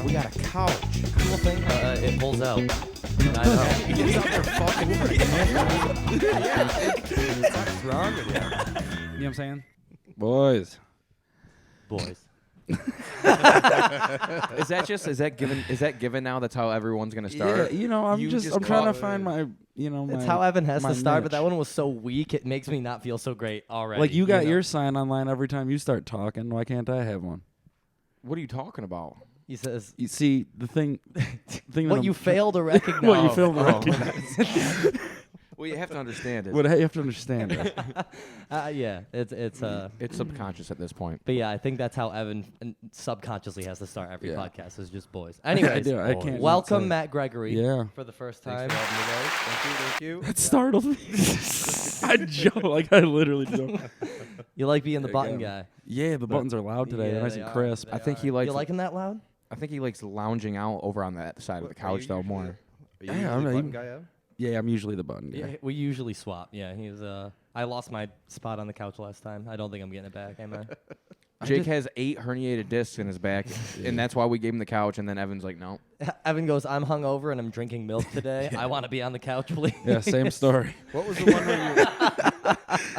We got a couch. Cool thing, it pulls out. I know. He gets out there fucking What's wrong with you? You know what I'm saying? Boys. Is that given now? That's how everyone's gonna start. Yeah, I'm trying to find my, It's how Evan has to start, but that niche. one was so weak, it makes me not feel so great already. Like, you got your sign online every time you start talking. Why can't I have one? What are you talking about? He says, You see, the thing what you fail to recognize. what you fail to recognize. Well, you have to understand it. What you have to understand it. Yeah, it's subconscious at this point. But yeah, I think that's how Evan subconsciously has to start every podcast, is just boys. Anyways, I can't welcome say. Matt Gregory. Yeah. For the first Thanks time. for having me, guys. Thank you. That startled me. I joke, I literally joke. You like being the button Yeah. guy. Yeah, the buttons are loud today. Yeah, They're nice they and are. crisp. I think he likes. You liking that loud? I think he likes lounging out over on that side of the couch though more. Are you Yeah, the I'm not button even- guy, Ev? Yeah, I'm usually the button guy. Yeah, we usually swap. Yeah, he's I lost my spot on the couch last time. I don't think I'm getting it back, am I? Jake has 8 herniated discs in his back, and that's why we gave him the couch. And then Evan's like, no. Evan goes, I'm hungover and I'm drinking milk today. I want to be on the couch, please. Yeah, same story. What was the one where you?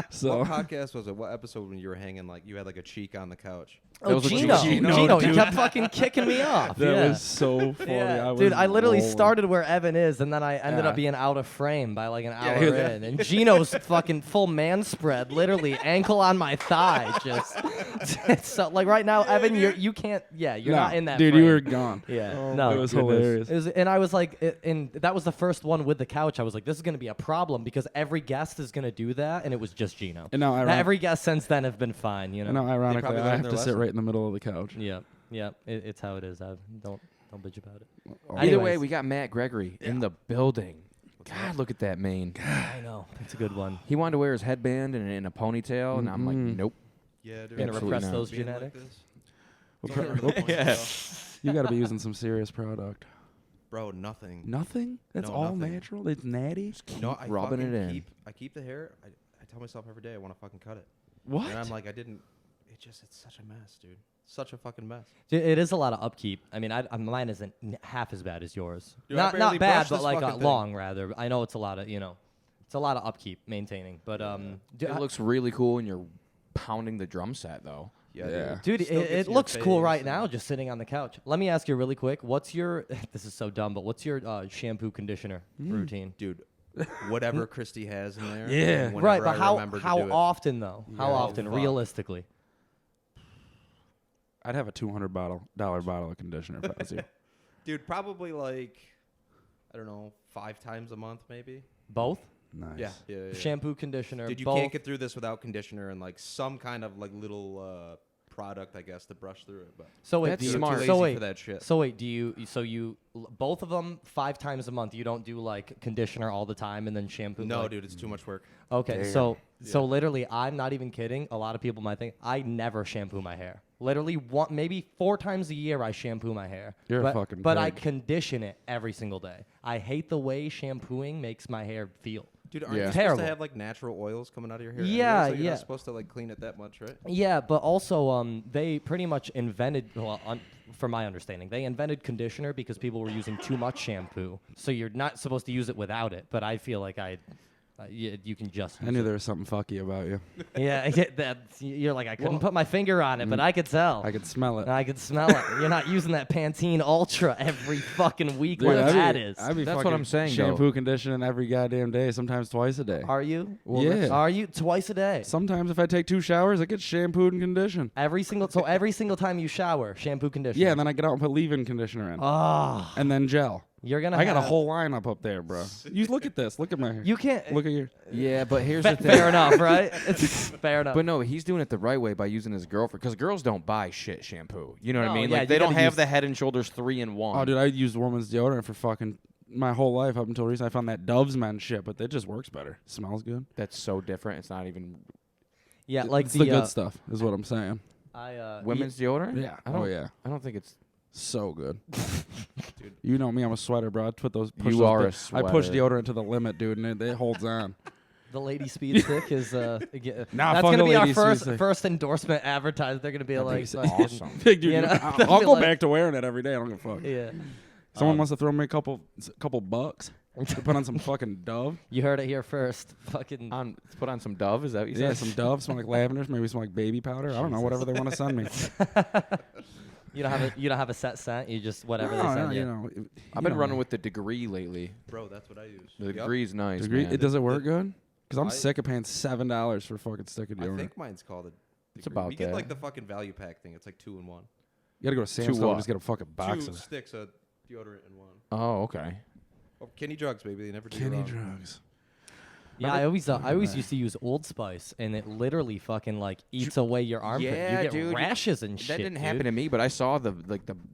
So What podcast was it? What episode when you were hanging like you had like a cheek on the couch? Oh, was a Gino. Gino. Gino, he dude. kept fucking kicking me off. that yeah. was so funny. Yeah. was Dude, I literally rolling. started where Evan is, and then I ended Yeah. up being out of frame by like an hour he was- in. And Gino's fucking full man spread, literally ankle on my thigh. Just it's so, like right now, Evan, you can't. Yeah, you're No, not in that. dude. frame. You were gone. Yeah, Oh, no, it was goodness. hilarious. It was, and I was like, and that was the first one with the couch. I was like, this is gonna be a problem because every guest is gonna do that, and it was just Gino. And now, Every guest since then have been fine, you know. And now ironically, probably I learned have their to sit lesson. right in the middle of the couch. Yeah, yeah, it's how it is. Don't bitch about it. Either way, Anyways. we got Matt Gregory in the building. God, look at that mane. I know it's a good one. He wanted to wear his headband and in a ponytail, and I'm like, nope. Yeah, dude. You're gonna Absolutely repress not. those Being like genetics. this. What Don't pro- remember the Yeah. points, You got to be using some serious product. bro. Nothing. Nothing? That's No, all nothing. natural? It's natty? No, I rubbing fucking it in. I keep the hair. I tell myself every day I want to fucking cut it. What? And I'm like, I didn't. It's such a mess, dude. Such a fucking mess. It is a lot of upkeep. I mean, mine isn't half as bad as yours. Dude, I not barely bad, brush but this like fucking thing. long rather. I know it's a lot of it's a lot of upkeep maintaining. But It looks really cool when you're pounding the drum set, though. Yeah, dude, Still gets it in your looks cool face right and- now just sitting on the couch. Let me ask you really quick. What's your this is so dumb, but what's your shampoo conditioner routine? dude. Whatever Christy has in there. Yeah. and Right, whenever but I remember to how do it. often though? How Yeah. often Oh, fuck. realistically? I'd have a $200 bottle of conditioner if I was you. Dude, probably like I don't know, 5 times a month maybe. Both? Nice. Yeah. Shampoo, conditioner, Dude, you both. can't get through this without conditioner and like some kind of like little product, I guess, to brush through it. But So wait, That's do you, smart. Too So lazy wait, for that shit. So wait, do you both of them 5 times a month? You don't do like conditioner all the time and then shampoo? No, like- dude, it's too much work. Okay, Damn. so literally, I'm not even kidding. A lot of people might think I never shampoo my hair. Literally, maybe 4 times a year I shampoo my hair. You're a but, fucking But I pig. condition it every single day. I hate the way shampooing makes my hair feel. Dude, aren't Yeah. you Terrible. supposed to have like natural oils coming out of your hair? Yeah, anyway, so you're yeah. not supposed to like clean it that much, right? Yeah, but also they pretty much invented, from my understanding, they invented conditioner because people were using too much shampoo. So you're not supposed to use it without it. But I feel like you can just. I use knew it. there was something fucky about you. Yeah, you're like I couldn't put my finger on it, but I could tell. I could smell it. I could smell it. You're not using that Pantene Ultra every fucking week Dude, like I'd be- that is. I'd be That's what fucking I'm saying, Shampoo, though. conditioning every goddamn day, sometimes twice a day. Are you? Yeah. Are you twice a day? Sometimes if I take 2 showers, I get shampooed and conditioned. Every single time you shower, shampoo, conditioner. Yeah, and then I get out and put leave-in conditioner in. Oh, And then gel. you're gonna. I got a have- whole lineup up there, bro. You look at this. Look at my hair. You can't. Look at your. Yeah, but here's the thing. Fair enough, right? It's fair enough. But no, he's doing it the right way by using his girlfriend. Because girls don't buy shit shampoo. You know what I No, mean? yeah, Like they you don't gotta have use- the Head and Shoulders 3-in-1. Oh, dude, I used woman's deodorant for fucking my whole life up until recently. I found that Dove's Men shit, but it just works better. Smells good. That's so different. It's not even yeah, like it's the good stuff, is what I'm saying. women's deodorant. Yeah. I don't, Oh yeah. I don't think it's. So good. Dude. You know me, I'm a sweater, bro. I put those. You those are a I push sweater. deodorant to the limit, dude, and it holds on. The lady speed stick is Nah, that's fuck gonna a be our lady speed first stick. first endorsement advertised. They're gonna be like, fucking- awesome. Big dude, You know, I'll they'll be go like- back to wearing it every day. I don't give a fuck. Yeah. Someone wants to throw me a couple bucks to put on some fucking Dove. You heard it here first. Fucking. Let's put on some Dove. Is that what you Yeah, said? some Dove, smell like lavender, maybe smell like baby powder. I don't know, whatever they want to send me. You don't have a set scent. You just whatever they No, send no, you. you know, I've been running with the Degree lately. Bro, that's what I use. The Yep. Degree's nice, Degree, man. does it work good? Because I'm I- sick of paying $7 for fucking stick of I deodorant. think mine's called a It's Degree. about You get that. like the fucking value pack thing. It's like 2 in 1. You gotta go to Sam's Club what? and just get a fucking box Two of sticks of deodorant in 1. Oh, okay. Oh, Kenny drugs, baby. They never do Kenny wrong. drugs. Yeah, I always used to use Old Spice, and it literally fucking like eats away your armpit. Yeah, you get dude. rashes and shit. That didn't happen dude. to me, but I saw there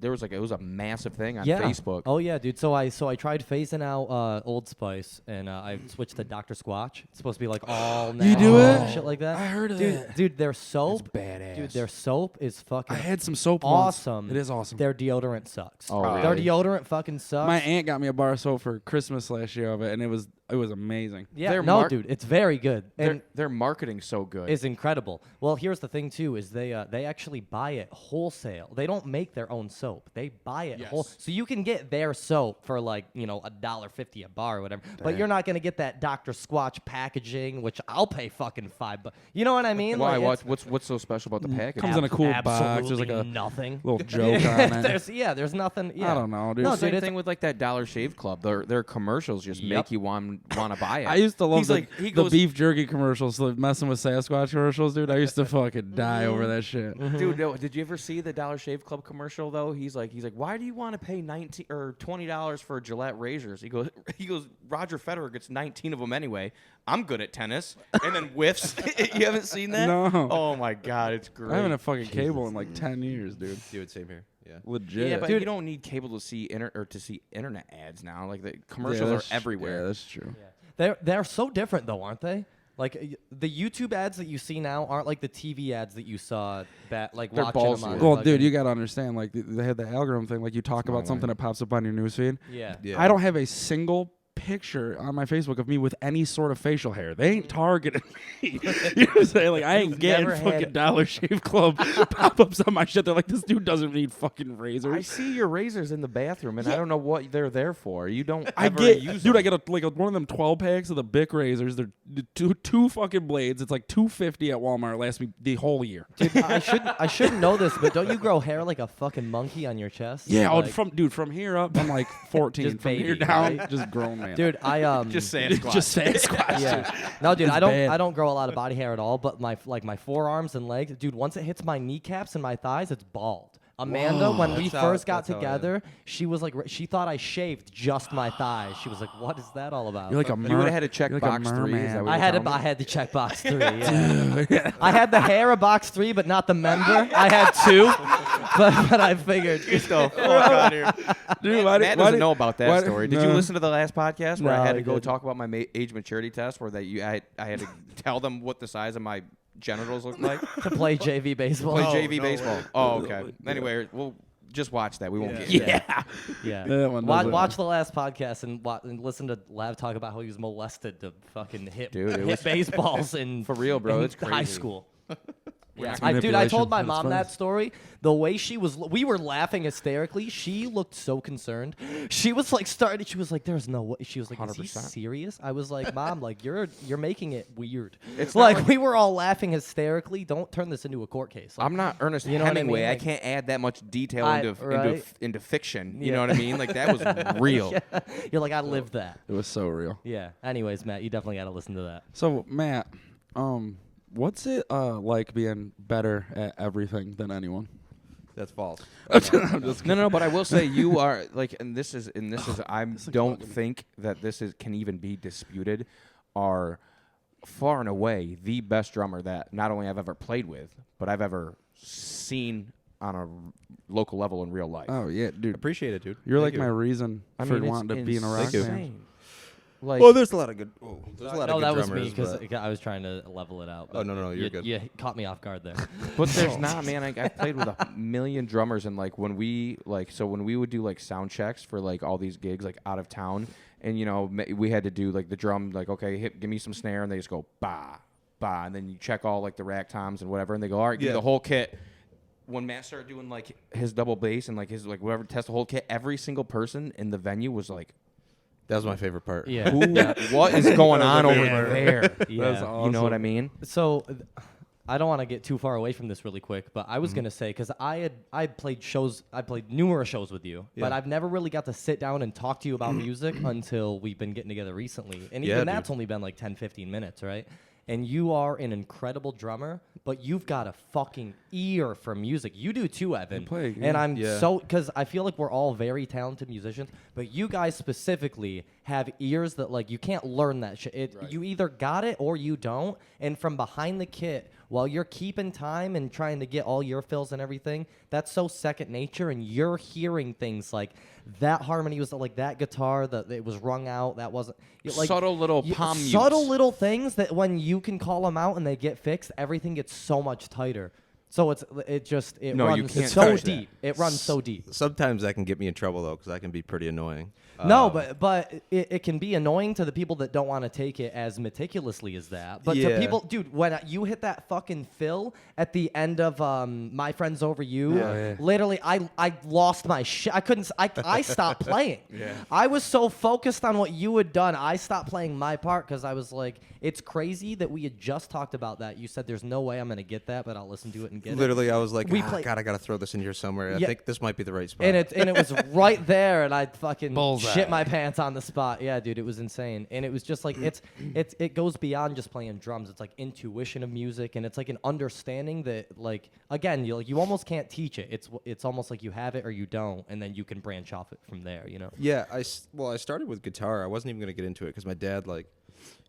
was it was a massive thing on Yeah. Facebook. Oh yeah, dude. So I tried phasing out Old Spice, and I switched to Dr. Squatch. It's supposed to be like all You do natural it? and shit like that. I heard of dude, that. Dude, their soap, badass. Dude, their soap is fucking I had some soap once. awesome. It is awesome. Their deodorant sucks. Oh, Their really? deodorant fucking sucks. My aunt got me a bar of soap for Christmas last year of it, and it was amazing. yeah, Their no, mark- dude, it's very good. And Their marketing's so good. is incredible. Well, here's the thing too: is they actually buy it wholesale. They don't make their own soap. They buy it whole, so you can get their soap for like $1.50 a bar or whatever. But you're not gonna get that Dr. Squatch packaging, which I'll pay fucking $5. You know what I mean? Why? Like, What's so special about the package? Comes in a cool box. There's like absolutely a nothing. little joke on it. There's nothing. Yeah. I don't know, dude. No, Same dude, it's- thing with like that Dollar Shave Club. Their commercials just Yep. make you want to buy it. I used to love He's the, like, he the goes, beef jerky commercials, the messing with Sasquatch commercials, dude. I used to fucking die over that shit. Dude, no, did you ever see the Dollar Shave Club commercial though? He's like, why do you want to pay $19 or $20 for Gillette razors? He goes, Roger Federer gets 19 of them anyway. I'm good at tennis, and then whiffs. You haven't seen that? No. Oh my god, it's great. I haven't had fucking cable in like 10 years, dude. Dude, same here. Yeah. Legit. Yeah, but Dude. you don't need cable to see internet ads now. Like the Yeah, commercials are that's- everywhere. Yeah, that's true. They're so different though, aren't they? Like the YouTube ads that you see now aren't like the TV ads that you saw that like They're watching them ballsy. on. Well, fucking- dude, you gotta understand. Like they had the algorithm thing. Like you talk about something that pops up on your newsfeed. yeah. Yeah. I don't have a single picture on my Facebook of me with any sort of facial hair. They ain't targeting me. You know what I'm saying? Like I ain't getting never fucking had- Dollar Shave Club pop-ups on my shit. They're like, this dude doesn't need fucking razors. I see your razors in the bathroom, and I don't know what they're there for. You don't. I ever get, use dude. them. I get one of them 12 packs of the Bic razors. They're two fucking blades. It's like $2.50 at Walmart. It lasts me the whole year. Dude, I shouldn't know this, but don't you grow hair like a fucking monkey on your chest? Yeah, Like, from here up, I'm like 14. Just from here baby, down, right? just grown man. dude, I just Sasquatch. just Sasquatch. yeah. No, dude, It's I don't bad. I don't grow a lot of body hair at all, but my forearms and legs, dude, once it hits my kneecaps and my thighs, it's bald. Amanda, when we That's how- first got that's how I am. together, she was like, she thought I shaved just my thighs. She was like, "What is that all about?" You're like a You would have had to you're check like box a 3. Is merman. that what I you're had telling me? I had to check box 3. Yeah. I had the hair of box 3, but not the member. I had 2, but I figured. Get the fuck out of here. Dude, Matt doesn't know about that why story. Did you no. listen to the last podcast where No, I had I to go didn't. talk about my age maturity test, where I had to tell them what the size of my genitals looked like? To play JV baseball. Play Oh, JV no baseball. way. Oh, okay. Anyway, we'll just watch that. We won't get Yeah. Yeah. That one doesn't- Watch the last podcast and listen to Lav talk about how he was molested to fucking hit baseballs in For real, bro, in it's high crazy. school. Yeah. It's I told my manipulation mom at that its story. The way she was, we were laughing hysterically. She looked so concerned. She was like started. She was like, "There's no way." She was like, "Is he 100%. serious?" I was like, "Mom, like you're making it weird." It's not like, like- we were all laughing hysterically. Don't turn this into a court case. Like, I'm not Ernest You know what I Hemingway. mean? I Like- can't add that much detail Right. into fiction. You Yeah. know what I mean? Like that was real. Yeah. You're like, I lived that. It was so real. Yeah. Anyways, Matt, you definitely got to listen to that. So Matt, what's it like being better at everything than anyone? That's false. No, but I will say you are like, and this is I don't think that can even be disputed. Are far and away the best drummer that not only I've ever played with, but I've ever seen on a local level in real life. Oh yeah, dude. Appreciate it, dude. You're Thank like you. my reason I for mean, it's wanting to be in a rock insane. band. Like, Well, there's a lot of good. There's a lot No, of good that was drummers, me because but- I was trying to level it out. Oh, no, you're good. You caught me off guard there. But there's not, man. I've played with a million drummers, and like when we would do like sound checks for like all these gigs like out of town, and we had to do like the drum, like okay, give me some snare, and they just go ba ba, and then you check all like the rack toms and whatever, and they go, all right, give me the whole kit. When Matt started doing like his double bass and like his like whatever, test the whole kit, every single person in the venue was like, That was my favorite part. Yeah. what is going on over there? Yeah. That's awesome. You know what I mean? So I don't want to get too far away from this really quick, but I was gonna say, because I played numerous shows with you, but I've never really got to sit down and talk to you about music until we've been getting together recently, and even that's only been like 10-15 minutes, right? And you are an incredible drummer, but you've got a fucking ear for music. You do too, Evan. And I'm so, because I feel like we're all very talented musicians, but you guys specifically have ears that like you can't learn that shit. You either got it or you don't. And from behind the kit, while you're keeping time and trying to get all your fills and everything, that's so second nature. And you're hearing things like that harmony was like that guitar that it was rung out. That wasn't like subtle little palm mutes. Subtle little things that when you can call them out and they get fixed, everything gets so much tighter. So it runs so deep. It runs so deep. Sometimes that can get me in trouble though, because I can be pretty annoying. No, but it can be annoying to the people that don't want to take it as meticulously as that. But to people, dude, when you hit that fucking fill at the end of My Friends Over You, literally, I lost my shit. I stopped playing. I was so focused on what you had done, I stopped playing my part because I was like, it's crazy that we had just talked about that. You said there's no way I'm going to get that, but I'll listen to it and get Literally, it. I was like, God, I got to throw this in here somewhere. I think this might be the right spot. And it was right there, and I fucking shit my pants on the spot. Yeah, dude, it was insane. And it was just like, it goes beyond just playing drums. It's like intuition of music, and it's like an understanding that, like, again, you almost can't teach it. It's almost like you have it or you don't, and then you can branch off it from there, you know? Yeah, I started with guitar. I wasn't even going to get into it because my dad, like,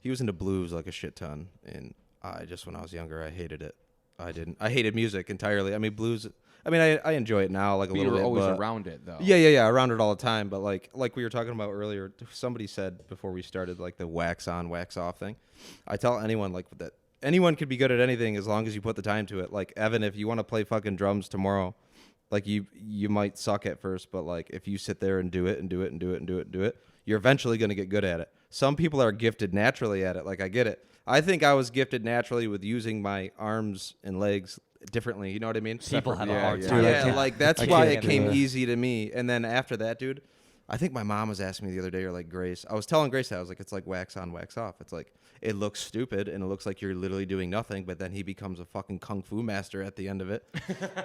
he was into blues like a shit ton, and when I was younger, I hated it. I hated music entirely. I mean, blues. I mean, I enjoy it now, like a little bit. You were always around it, though. Yeah, around it all the time. But like we were talking about earlier, somebody said before we started, like the wax on, wax off thing. I tell anyone like that. Anyone could be good at anything as long as you put the time to it. Like Evan, if you want to play fucking drums tomorrow, like you might suck at first, but like if you sit there and do it and do it and do it and do it and do it, you're eventually going to get good at it. Some people are gifted naturally at it. Like I get it. I think I was gifted naturally with using my arms and legs differently. You know what I mean? People have a hard time. Yeah, like that's why it came easy to me. And then after that, dude, I think my mom was asking me the other day, or like Grace. I was telling Grace that I was like, it's like wax on, wax off. It's like it looks stupid and it looks like you're literally doing nothing, but then he becomes a fucking kung fu master at the end of it.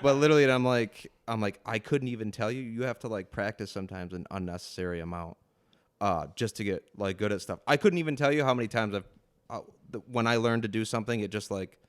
But literally, and I'm like, I couldn't even tell you. You have to like practice sometimes an unnecessary amount, just to get like good at stuff. I couldn't even tell you how many times when I learned to do something, it just like,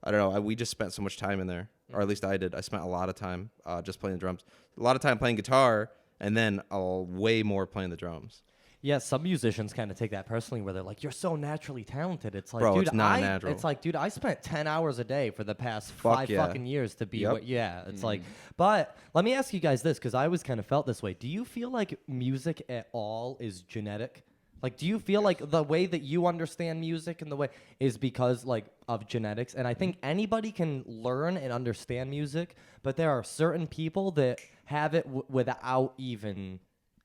I don't know. We just spent so much time in there, or at least I did. I spent a lot of time just playing the drums, a lot of time playing guitar, and then way more playing the drums. Yeah, some musicians kind of take that personally, where they're like, "You're so naturally talented." It's like, bro, dude, it's not natural. It's like, dude, I spent 10 hours a day for the past 5 fucking years to be what. Yeah, it's like. But let me ask you guys this, because I always kind of felt this way. Do you feel like music at all is genetic? Like, do you feel like the way that you understand music and the way is because, like, of genetics? And I think anybody can learn and understand music, but there are certain people that have it without even...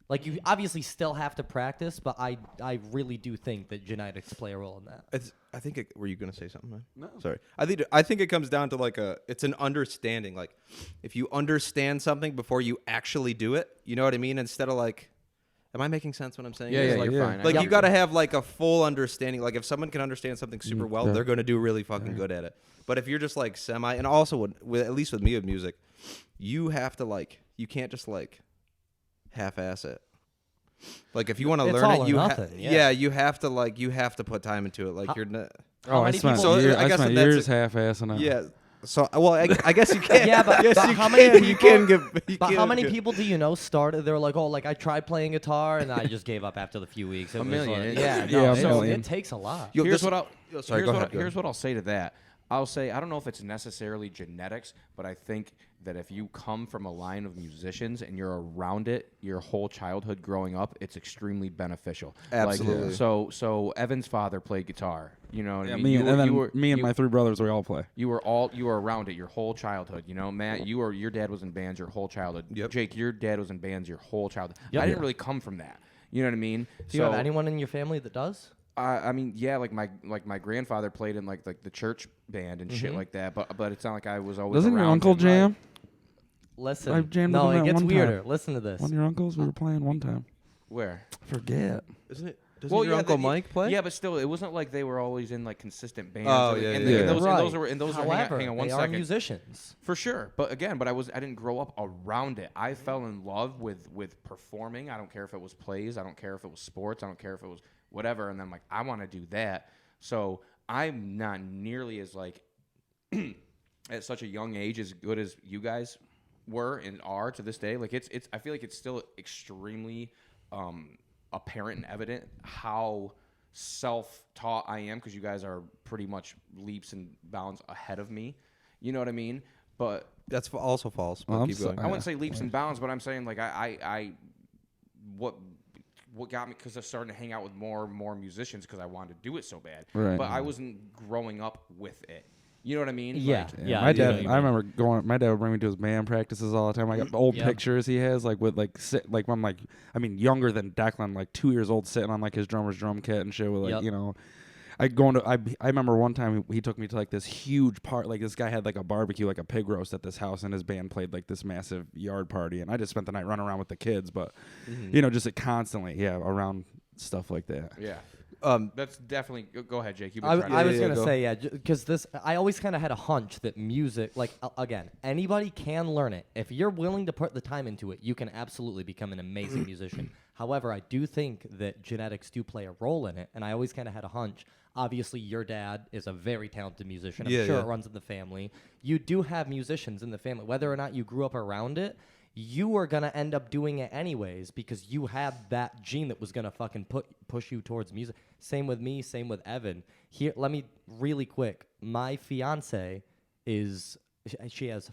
Like, you obviously still have to practice, but I really do think that genetics play a role in that. I think were you going to say something, man? No. Sorry. I think it comes down to, like, it's an understanding. Like, if you understand something before you actually do it, you know what I mean? Instead of, like... Am I making sense when I'm saying this? Yeah, like, you're fine. Like, you got to have, like, a full understanding. Like, if someone can understand something super well, they're going to do really fucking good at it. But if you're just, like, semi... And also, at least with me with music, you have to, like... You can't just, like, half-ass it. Like, if you want to learn it, you have to, like... You have to put time into it. Like, you're not... I spent years half-assing it. Yeah. So, well, I guess you can. Yeah, but, yes, but you how can. many You people? can get. But how many people do you know started? They're like, oh, like I tried playing guitar and I just gave up after the few weeks. It was million. Like, yeah, Yeah, a so million. it takes a lot. Here's what I'll say to that. I'll say I don't know if it's necessarily genetics, but I think that if you come from a line of musicians and you're around it your whole childhood growing up, it's extremely beneficial. Absolutely. Like, so Evan's father played guitar. You know what I mean? Me and my 3 brothers, we all play. You were around it your whole childhood. You know, Matt, your dad was in bands your whole childhood. Yep. Jake, your dad was in bands your whole childhood. Yep. I didn't really come from that. You know what I mean? Do you have anyone in your family that does? I mean, yeah, like my grandfather played in like the church band and shit like that. But it's not like I was always. Doesn't your around uncle him, jam? right? Listen, I jammed no, with him it that gets one weirder. time. Listen to this. One of your uncles, we were playing one time. Where? Forget. Isn't it? Doesn't your Uncle Mike play? Yeah, but still, it wasn't like they were always in like consistent bands. Oh, and, yeah, and, yeah. and those, Right. and those are However, hang on one they second. are musicians. For sure, but again, I didn't grow up around it. I fell in love with performing. I don't care if it was plays. I don't care if it was sports. I don't care if it was whatever. And then I'm like, I want to do that. So I'm not nearly as like at such a young age as good as you guys were and are to this day. Like it's I feel like it's still extremely apparent and evident how self-taught I am, because you guys are pretty much leaps and bounds ahead of me. You know what I mean? But That's also false. But Well, keep going. I wouldn't say leaps and bounds, but I'm saying like what got me, because I started to hang out with more and more musicians because I wanted to do it so bad. Right. But I wasn't growing up with it. You know what I mean? Yeah. Like, Yeah, my I do know dad. what you I mean. remember going. My dad would bring me to his band practices all the time. I got old Yep. pictures he has, like with like I'm like, I mean, younger than Declan, like 2 years old, sitting on like his drummer's drum kit and shit. With like, Yep. you know, I remember one time he took me to like this huge part. Like this guy had like a barbecue, like a pig roast at this house, and his band played like this massive yard party. And I just spent the night running around with the kids, but you know, just constantly, around stuff like that. Yeah. That's definitely. Go ahead, Jake. I was yeah, gonna go. say because I always kind of had a hunch that music, like again, anybody can learn it if you're willing to put the time into it. You can absolutely become an amazing musician. However, I do think that genetics do play a role in it, and I always kind of had a hunch. Obviously, your dad is a very talented musician. I'm Yeah, sure yeah. it runs in the family. You do have musicians in the family, whether or not you grew up around it. You are gonna end up doing it anyways because you had that gene that was gonna fucking push you towards music. Same with me. Same with Evan. Here, let me really quick. My fiance is she has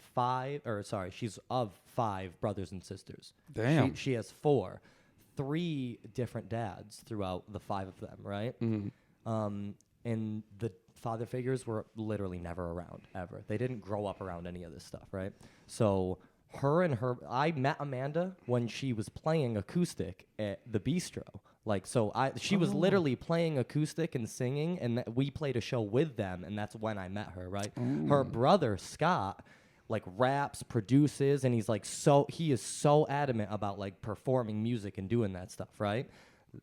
she's of 5 brothers and sisters. Damn. She has 4, 3 different dads throughout the 5 of them, right? And the father figures were literally never around ever. They didn't grow up around any of this stuff, right? So I met Amanda when she was playing acoustic at the bistro. Like, so she was literally playing acoustic and singing, and we played a show with them, and that's when I met her, right? Her brother, Scott, like raps, produces, and he is so adamant about like performing music and doing that stuff, right?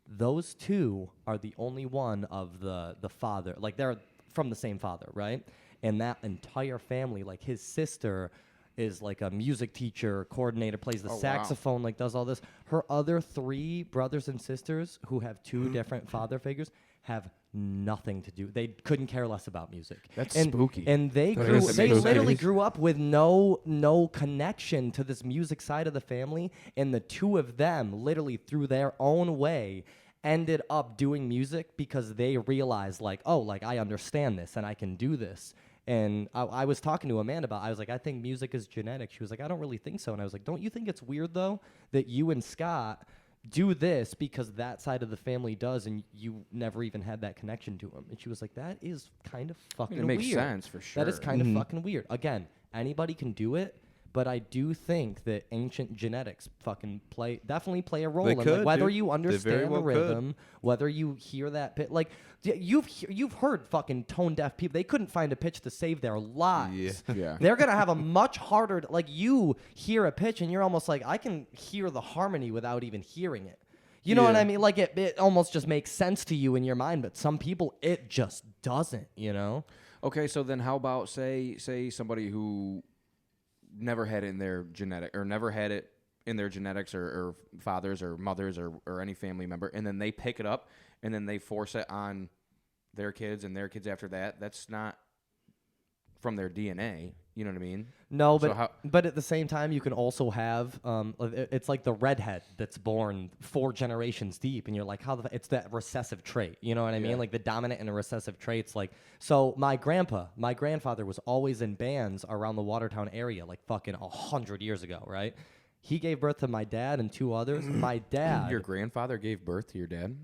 Those 2 are the only one of the father, like they're from the same father, right? And that entire family, like his sister is like a music teacher, coordinator, plays the saxophone, like does all this. Her other 3 brothers and sisters who have 2 different father figures have nothing to do. They couldn't care less about music. That's spooky. And they is they spooky. literally grew up with no connection to this music side of the family. And the 2 of them, literally through their own way, ended up doing music because they realized like, oh, like I understand this and I can do this. And I was talking to Amanda about, I was like, I think music is genetic. She was like, I don't really think so. And I was like, don't you think it's weird, though, that you and Scott do this because that side of the family does and you never even had that connection to him? And she was like, that is kind of fucking weird. It makes sense for sure. That is kind of fucking weird. Again, anybody can do it. But I do think that ancient genetics definitely play a role They in could, like, whether dude. you They understand very the well rhythm, whether you hear that pitch. Like you've heard fucking tone deaf people. They couldn't find a pitch to save their lives. Yeah. They're gonna have a much harder. Like you hear a pitch and you're almost like, I can hear the harmony without even hearing it. You know what I mean? Like it almost just makes sense to you in your mind, but some people it just doesn't. You know? Okay, so then how about say somebody who never had it in their genetic or never had it in their genetics or fathers or mothers or any family member, and then they pick it up and then they force it on their kids and their kids after that. That's not from their DNA. You know what I mean? No, So but at the same time, you can also have it's like the redhead that's born 4 generations deep, and you're like, it's that recessive trait. You know what I mean? Like the dominant and the recessive traits. Like, so my grandfather was always in bands around the Watertown area, like fucking 100 years ago, right? He gave birth to my dad and 2 others. My dad. Your grandfather gave birth to your dad?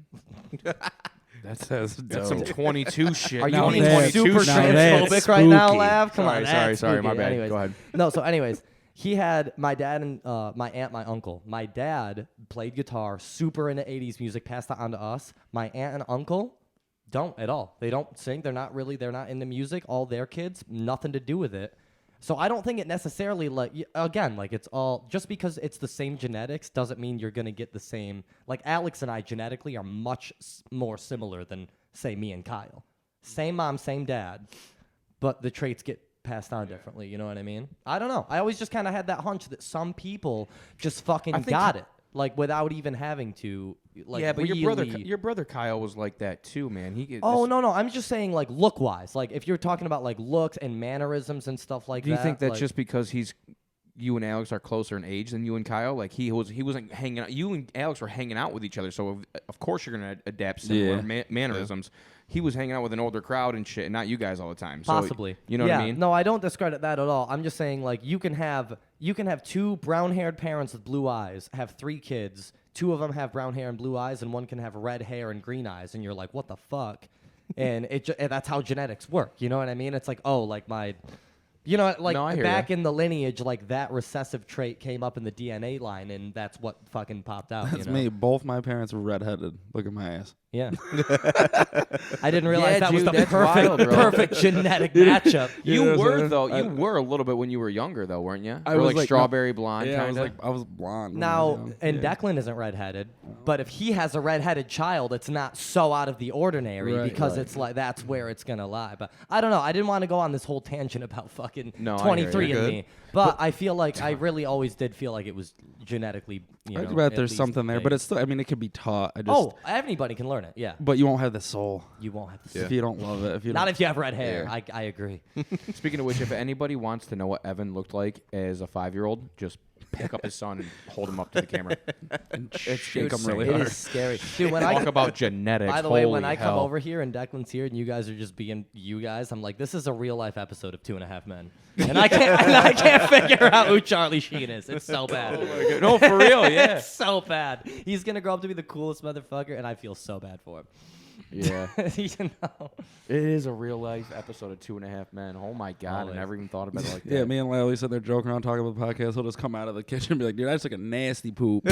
That's dope. Some 22 shit. Are you Now being that's- super now that's transphobic right now, spooky. Lav? Come on, Sorry, that's sorry, my spooky. bad. Anyways. Go ahead. No, so anyways, He had my dad and my aunt, my uncle. My dad played guitar, super into 80s music, passed that on to us. My aunt and uncle don't at all. They don't sing. They're not into music. All their kids, nothing to do with it. So I don't think it necessarily, it's all, just because it's the same genetics doesn't mean you're going to get the same. Like Alex and I genetically are much more similar than, say, me and Kyle. Same mom, same dad, but the traits get passed on differently, you know what I mean? I don't know. I always just kind of had that hunch that some people just fucking got it, like without even having to. Like, yeah, but really... your brother Kyle was like that too, man. No. I'm just saying, like, look wise. Like, if you're talking about like looks and mannerisms and stuff like that. Do you think that's just because you and Alex are closer in age than you and Kyle? Like he wasn't hanging out. You and Alex were hanging out with each other, so of course you're gonna adapt similar mannerisms. Yeah. He was hanging out with an older crowd and shit, and not you guys all the time. So, possibly, you know what I mean? No, I don't discredit that at all. I'm just saying, like, you can have two brown-haired parents with blue eyes, have 3 kids. 2 of them have brown hair and blue eyes, and 1 can have red hair and green eyes, and you're like, what the fuck? And that's how genetics work. You know what I mean? It's like, oh, like my. You know, like back in the lineage, like that recessive trait came up in the DNA line, and that's what fucking popped out. That's me. Both my parents were redheaded. Look at my ass. Yeah. I didn't realize that was the perfect genetic matchup. You were though. You were a little bit when you were younger, though, weren't you? I was like strawberry blonde. Yeah, kinda? I was blonde. Now, and Declan isn't redheaded, but if he has a redheaded child, it's not so out of the ordinary because it's like that's where it's gonna lie. But I don't know. I didn't want to go on this whole tangent about fucking 23 and me. But I feel like I really always did feel like it was genetically. I bet there's something there, but it's still. I mean, it could be taught. Anybody can learn it. Yeah. But you won't have the soul. You won't have the soul if you don't love it. Not if you have red hair. Yeah. I agree. Speaking of which, if anybody wants to know what Evan looked like as a 5-year-old, just pick up his son and hold him up to the camera. It's shake him really hard. It is scary. Dude, when Talk about genetics. By the way, when I come over here and Declan's here and you guys are just being you guys, I'm like, this is a real life episode of 2.5 Men, and I can't figure out who Charlie Sheen is. It's so bad. Oh my God. No, for real, yeah. It's so bad. He's gonna grow up to be the coolest motherfucker, and I feel so bad for him. Yeah. You know? It is a real life episode of 2.5 Men. Oh my God, I never even thought about it like that. Yeah, me and Lally sitting there joking around talking about the podcast. He'll just come out of the kitchen and be like, dude, I just took a nasty poop.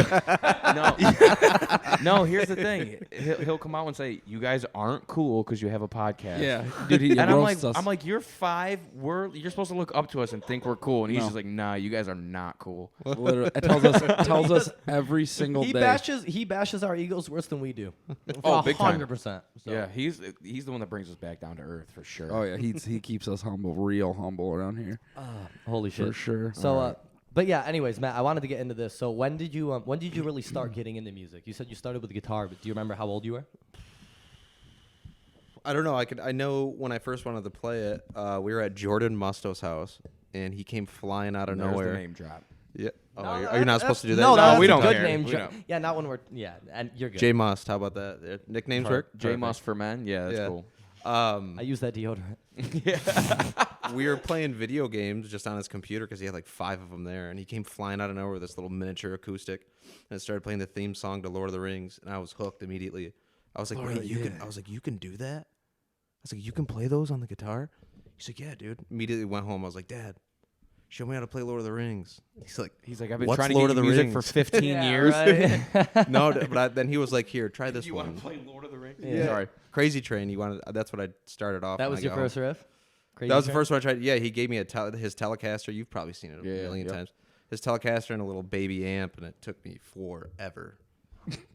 No, here's the thing. He'll come out and say, you guys aren't cool because you have a podcast. Yeah. Dude, he and roasts us. I'm like, you're 5. You're supposed to look up to us and think we're cool. And he's just like, nah, you guys are not cool. Literally, it tells us every single day. He bashes our egos worse than we do. Big time. 100%. So. Yeah, he's the one that brings us back down to earth for sure. Oh yeah, he keeps us humble, real humble around here. Holy shit, for sure. So, but yeah. Anyways, Matt, I wanted to get into this. So when did you really start getting into music? You said you started with the guitar, but do you remember how old you were? I don't know. I know when I first wanted to play it, we were at Jordan Musto's house, and he came flying out of nowhere. The name drop. Yeah. Oh, are you not supposed to do that? No, we don't good care. name drop. Yeah, not when we're and you're good. J Must. How about that? Nicknames work. J Must for men. Yeah, that's cool. I use that deodorant. We were playing video games just on his computer because he had like 5 of them there, and he came flying out of nowhere with this little miniature acoustic, and started playing the theme song to Lord of the Rings, and I was hooked immediately. I was like, wait, I was like, you can do that? I was like, you can play those on the guitar? He's like, yeah, dude. Immediately went home. I was like, Dad, show me how to play Lord of the Rings. He's like, I've been trying to get music for 15 years. Right? No, but then he was like, here, try this one. You want to play Lord of the Rings? Yeah. Sorry. Crazy Train. That's what I started off. That was your first riff? That was the first one I tried. Yeah, he gave me his Telecaster. You've probably seen it a million times. His Telecaster and a little baby amp, and it took me forever.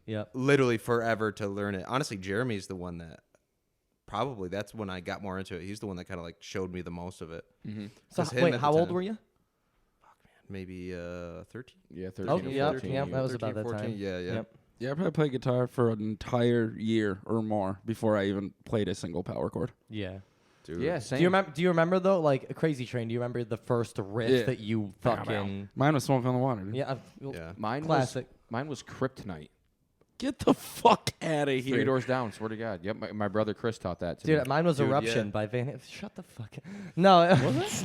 Yep. Literally forever to learn it. Honestly, Jeremy's the one that probably that's when I got more into it. He's the one that kind of like showed me the most of it. Mm-hmm. So wait, how old were you? Maybe 13. Yeah, 13. Oh, yeah, 13, that was 13, about that 14. time. Yeah. Yep. Yeah, I probably played guitar for an entire year or more before I even played a single power chord. Yeah. Dude. Yeah, same. Do you remember though, like a Crazy Train? Do you remember the first riff that you fucking? Mine was Smoke on the Water. Dude. Yeah. Mine classic. Mine was Kryptonite. Get the fuck out of here. 3 Doors Down, swear to God. Yep, my brother Chris taught that to me. Dude, mine was Eruption by Van Halen. Shut the fuck up. No,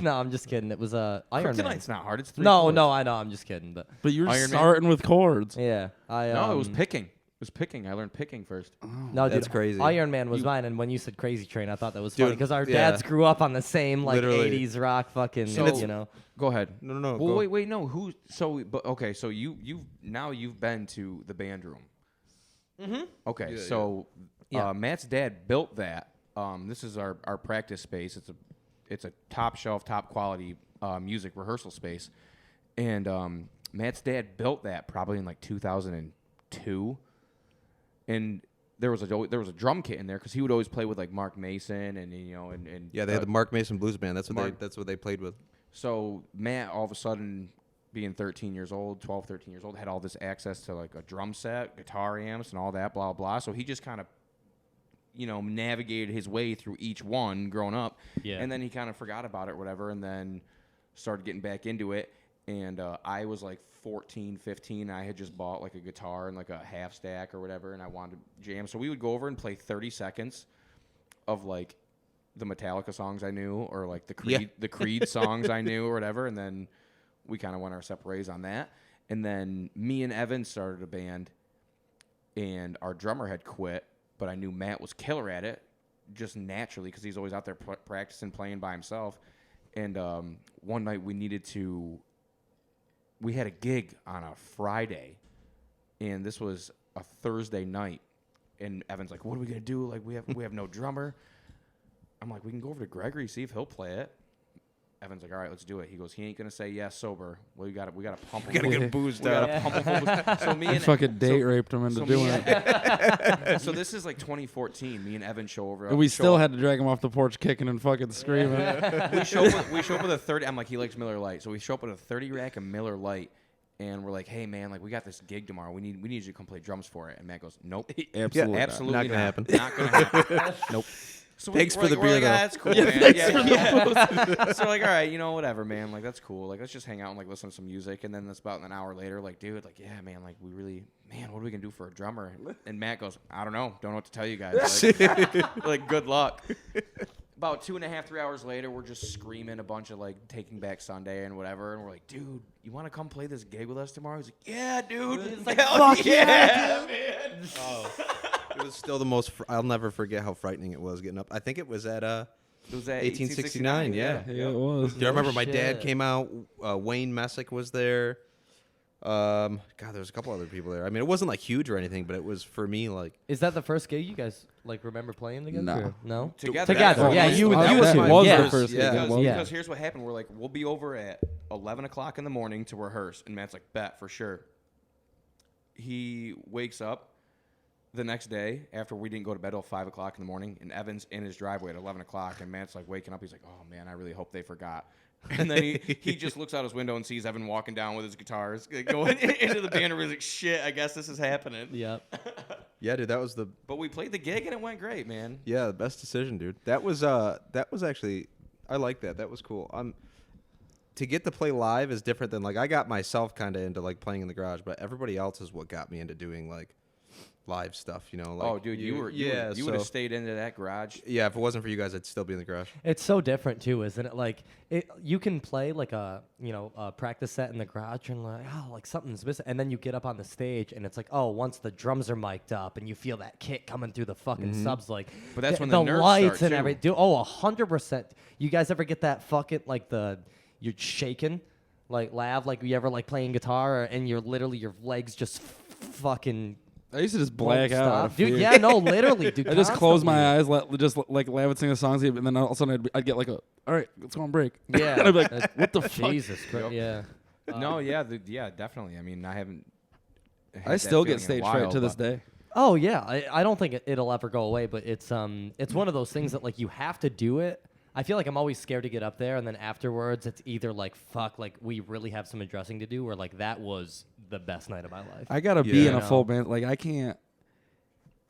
no, I'm just kidding. It was Iron Man. Kryptonite's not hard. It's 3 No, chords. no, I know. I'm just kidding. But you're Iron starting with chords. Yeah. No, it was picking. It was picking. I learned picking first. No, That's dude, crazy. Iron Man was mine, and when you said Crazy Train, I thought that was Dude, funny because our yeah. dads grew up on the same like Literally. 80s rock fucking, So- you know. Go ahead. No, no, Well, go. wait, no. Who? So, but okay. So you've been to the band room. Mm-hmm. Okay, Yeah, so yeah. Matt's dad built that. This is our practice space. It's a top shelf, top quality music rehearsal space, and Matt's dad built that probably in like 2002, and there was a drum kit in there because he would always play with like Mark Mason and Yeah, they had the Mark Mason Blues Band. That's Mark- what they played with. So Matt, all of a sudden, being 13 years old, 12, 13 years old, had all this access to like a drum set, guitar amps, and all that, blah, blah. So he just kind of, navigated his way through each one growing up. Yeah. And then he kind of forgot about it or whatever, and then started getting back into it. And I was like 14, 15. I had just bought like a guitar and like a half stack or whatever, and I wanted to jam. So we would go over and play 30 seconds of like the Metallica songs I knew, or like the Creed songs I knew, or whatever, and then we kind of went our separate ways on that. And then me and Evan started a band, and our drummer had quit, but I knew Matt was killer at it, just naturally, because he's always out there practicing, playing by himself. And one night we had a gig on a Friday, and this was a Thursday night, and Evan's like, "What are we gonna do? Like, we have no drummer." I'm like, "We can go over to Gregory, see if he'll play it." Evan's like, "All right, let's do it." He goes, "He ain't gonna say yes sober. Well, we gotta pump him. Gotta get boozed We gotta up. pump him full. So me I and fucking date raped him into so doing me it. and- So this is like 2014. Me and Evan show over. And we show still up- had to drag him off the porch kicking and fucking screaming. we show up with a 30. I'm like, he likes Miller Lite, so we show up with a 30 rack of Miller Lite, and we're like, "Hey man, like we got this gig tomorrow. We need you to come play drums for it." And Matt goes, "Nope, Absolutely. absolutely Not gonna happen. Not gonna happen. Nope." So Thanks we're for the we're beer, like, though. "Ah, that's cool, man. So like, all right, whatever, man. Like that's cool. Like let's just hang out and like listen to some music. And then that's about an hour later, like, dude, like yeah, man, like what are we gonna do for a drummer? And Matt goes, "I don't know what to tell you guys. Like good luck." About 2.5, 3 hours later, we're just screaming a bunch of like Taking Back Sunday and whatever, and we're like, "Dude, you want to come play this gig with us tomorrow?" He's like, "Yeah, dude." He's like, "Fuck yeah, man!" It was still the most. I'll never forget how frightening it was getting up. I think it was at It was at 1869. Yeah. Yeah, it was. Do I remember my shit. dad came out? Wayne Messick was there. God, there was a couple other people there. I mean, it wasn't like huge or anything, but it was for me like. Is that the first gig you guys like remember playing together? No. or no? Together. Together. Yeah, That you was- and that you was two. my was yeah. the first Yeah. gig. Because, Yeah. because here's what happened. We're like, we'll be over at 11 o'clock in the morning to rehearse. And Matt's like, bet for sure. He wakes up the next day after we didn't go to bed till 5 o'clock in the morning. And Evan's in his driveway at 11 o'clock. And Matt's like waking up. He's like, oh, man, I really hope they forgot. And then he just looks out his window and sees Evan walking down with his guitars, going into the band room. He's like, shit, I guess this is happening. Yep. Yeah, dude, that was the But we played the gig and it went great, man. the best decision, dude. That was actually I like that. That was cool. To get to play live is different than like I got myself kind of into like playing in the garage, but everybody else is what got me into doing like live stuff, Like, Oh, dude, you would have stayed into that garage. Yeah, if it wasn't for you guys, I'd still be in the garage. It's so different too, isn't it? Like you can play like a practice set in the garage and like like something's missing, and then you get up on the stage and it's like once the drums are mic'd up and you feel that kick coming through the fucking subs, like But that's when the nerves lights start, and too. everything. Dude, 100%. You guys ever get that fucking like you're shaking, like lav, like you ever like playing guitar and you're literally your legs just fucking. I used to just won't black out. stop. Out of Dude. fear. Yeah, no, literally, dude. I just close my constantly. eyes, just like laugh and sing the songs, and then all of a sudden I'd get like all right, let's go on break. Yeah, and I'd be like, what the fuck? Jesus Christ, yeah. No, yeah, definitely. I mean, I haven't. had I that still get feeling in a stage fright while, to this but- day. Oh yeah, I don't think it'll ever go away, but it's one of those things that like you have to do it. I feel like I'm always scared to get up there, and then afterwards it's either like fuck, like we really have some addressing to do, or like that was the best night of my life. I gotta be Yeah. in a No. full band. Like I can't.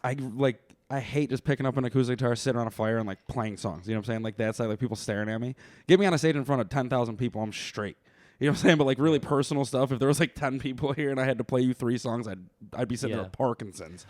I hate just picking up an acoustic guitar, sitting around a fire, and like playing songs. You know what I'm saying? Like that's like people staring at me. Get me on a stage in front of 10,000 people, I'm straight. You know what I'm saying? But like really personal stuff. If there was like 10 people here and I had to play you 3 songs, I'd be sitting there Yeah. with Parkinson's.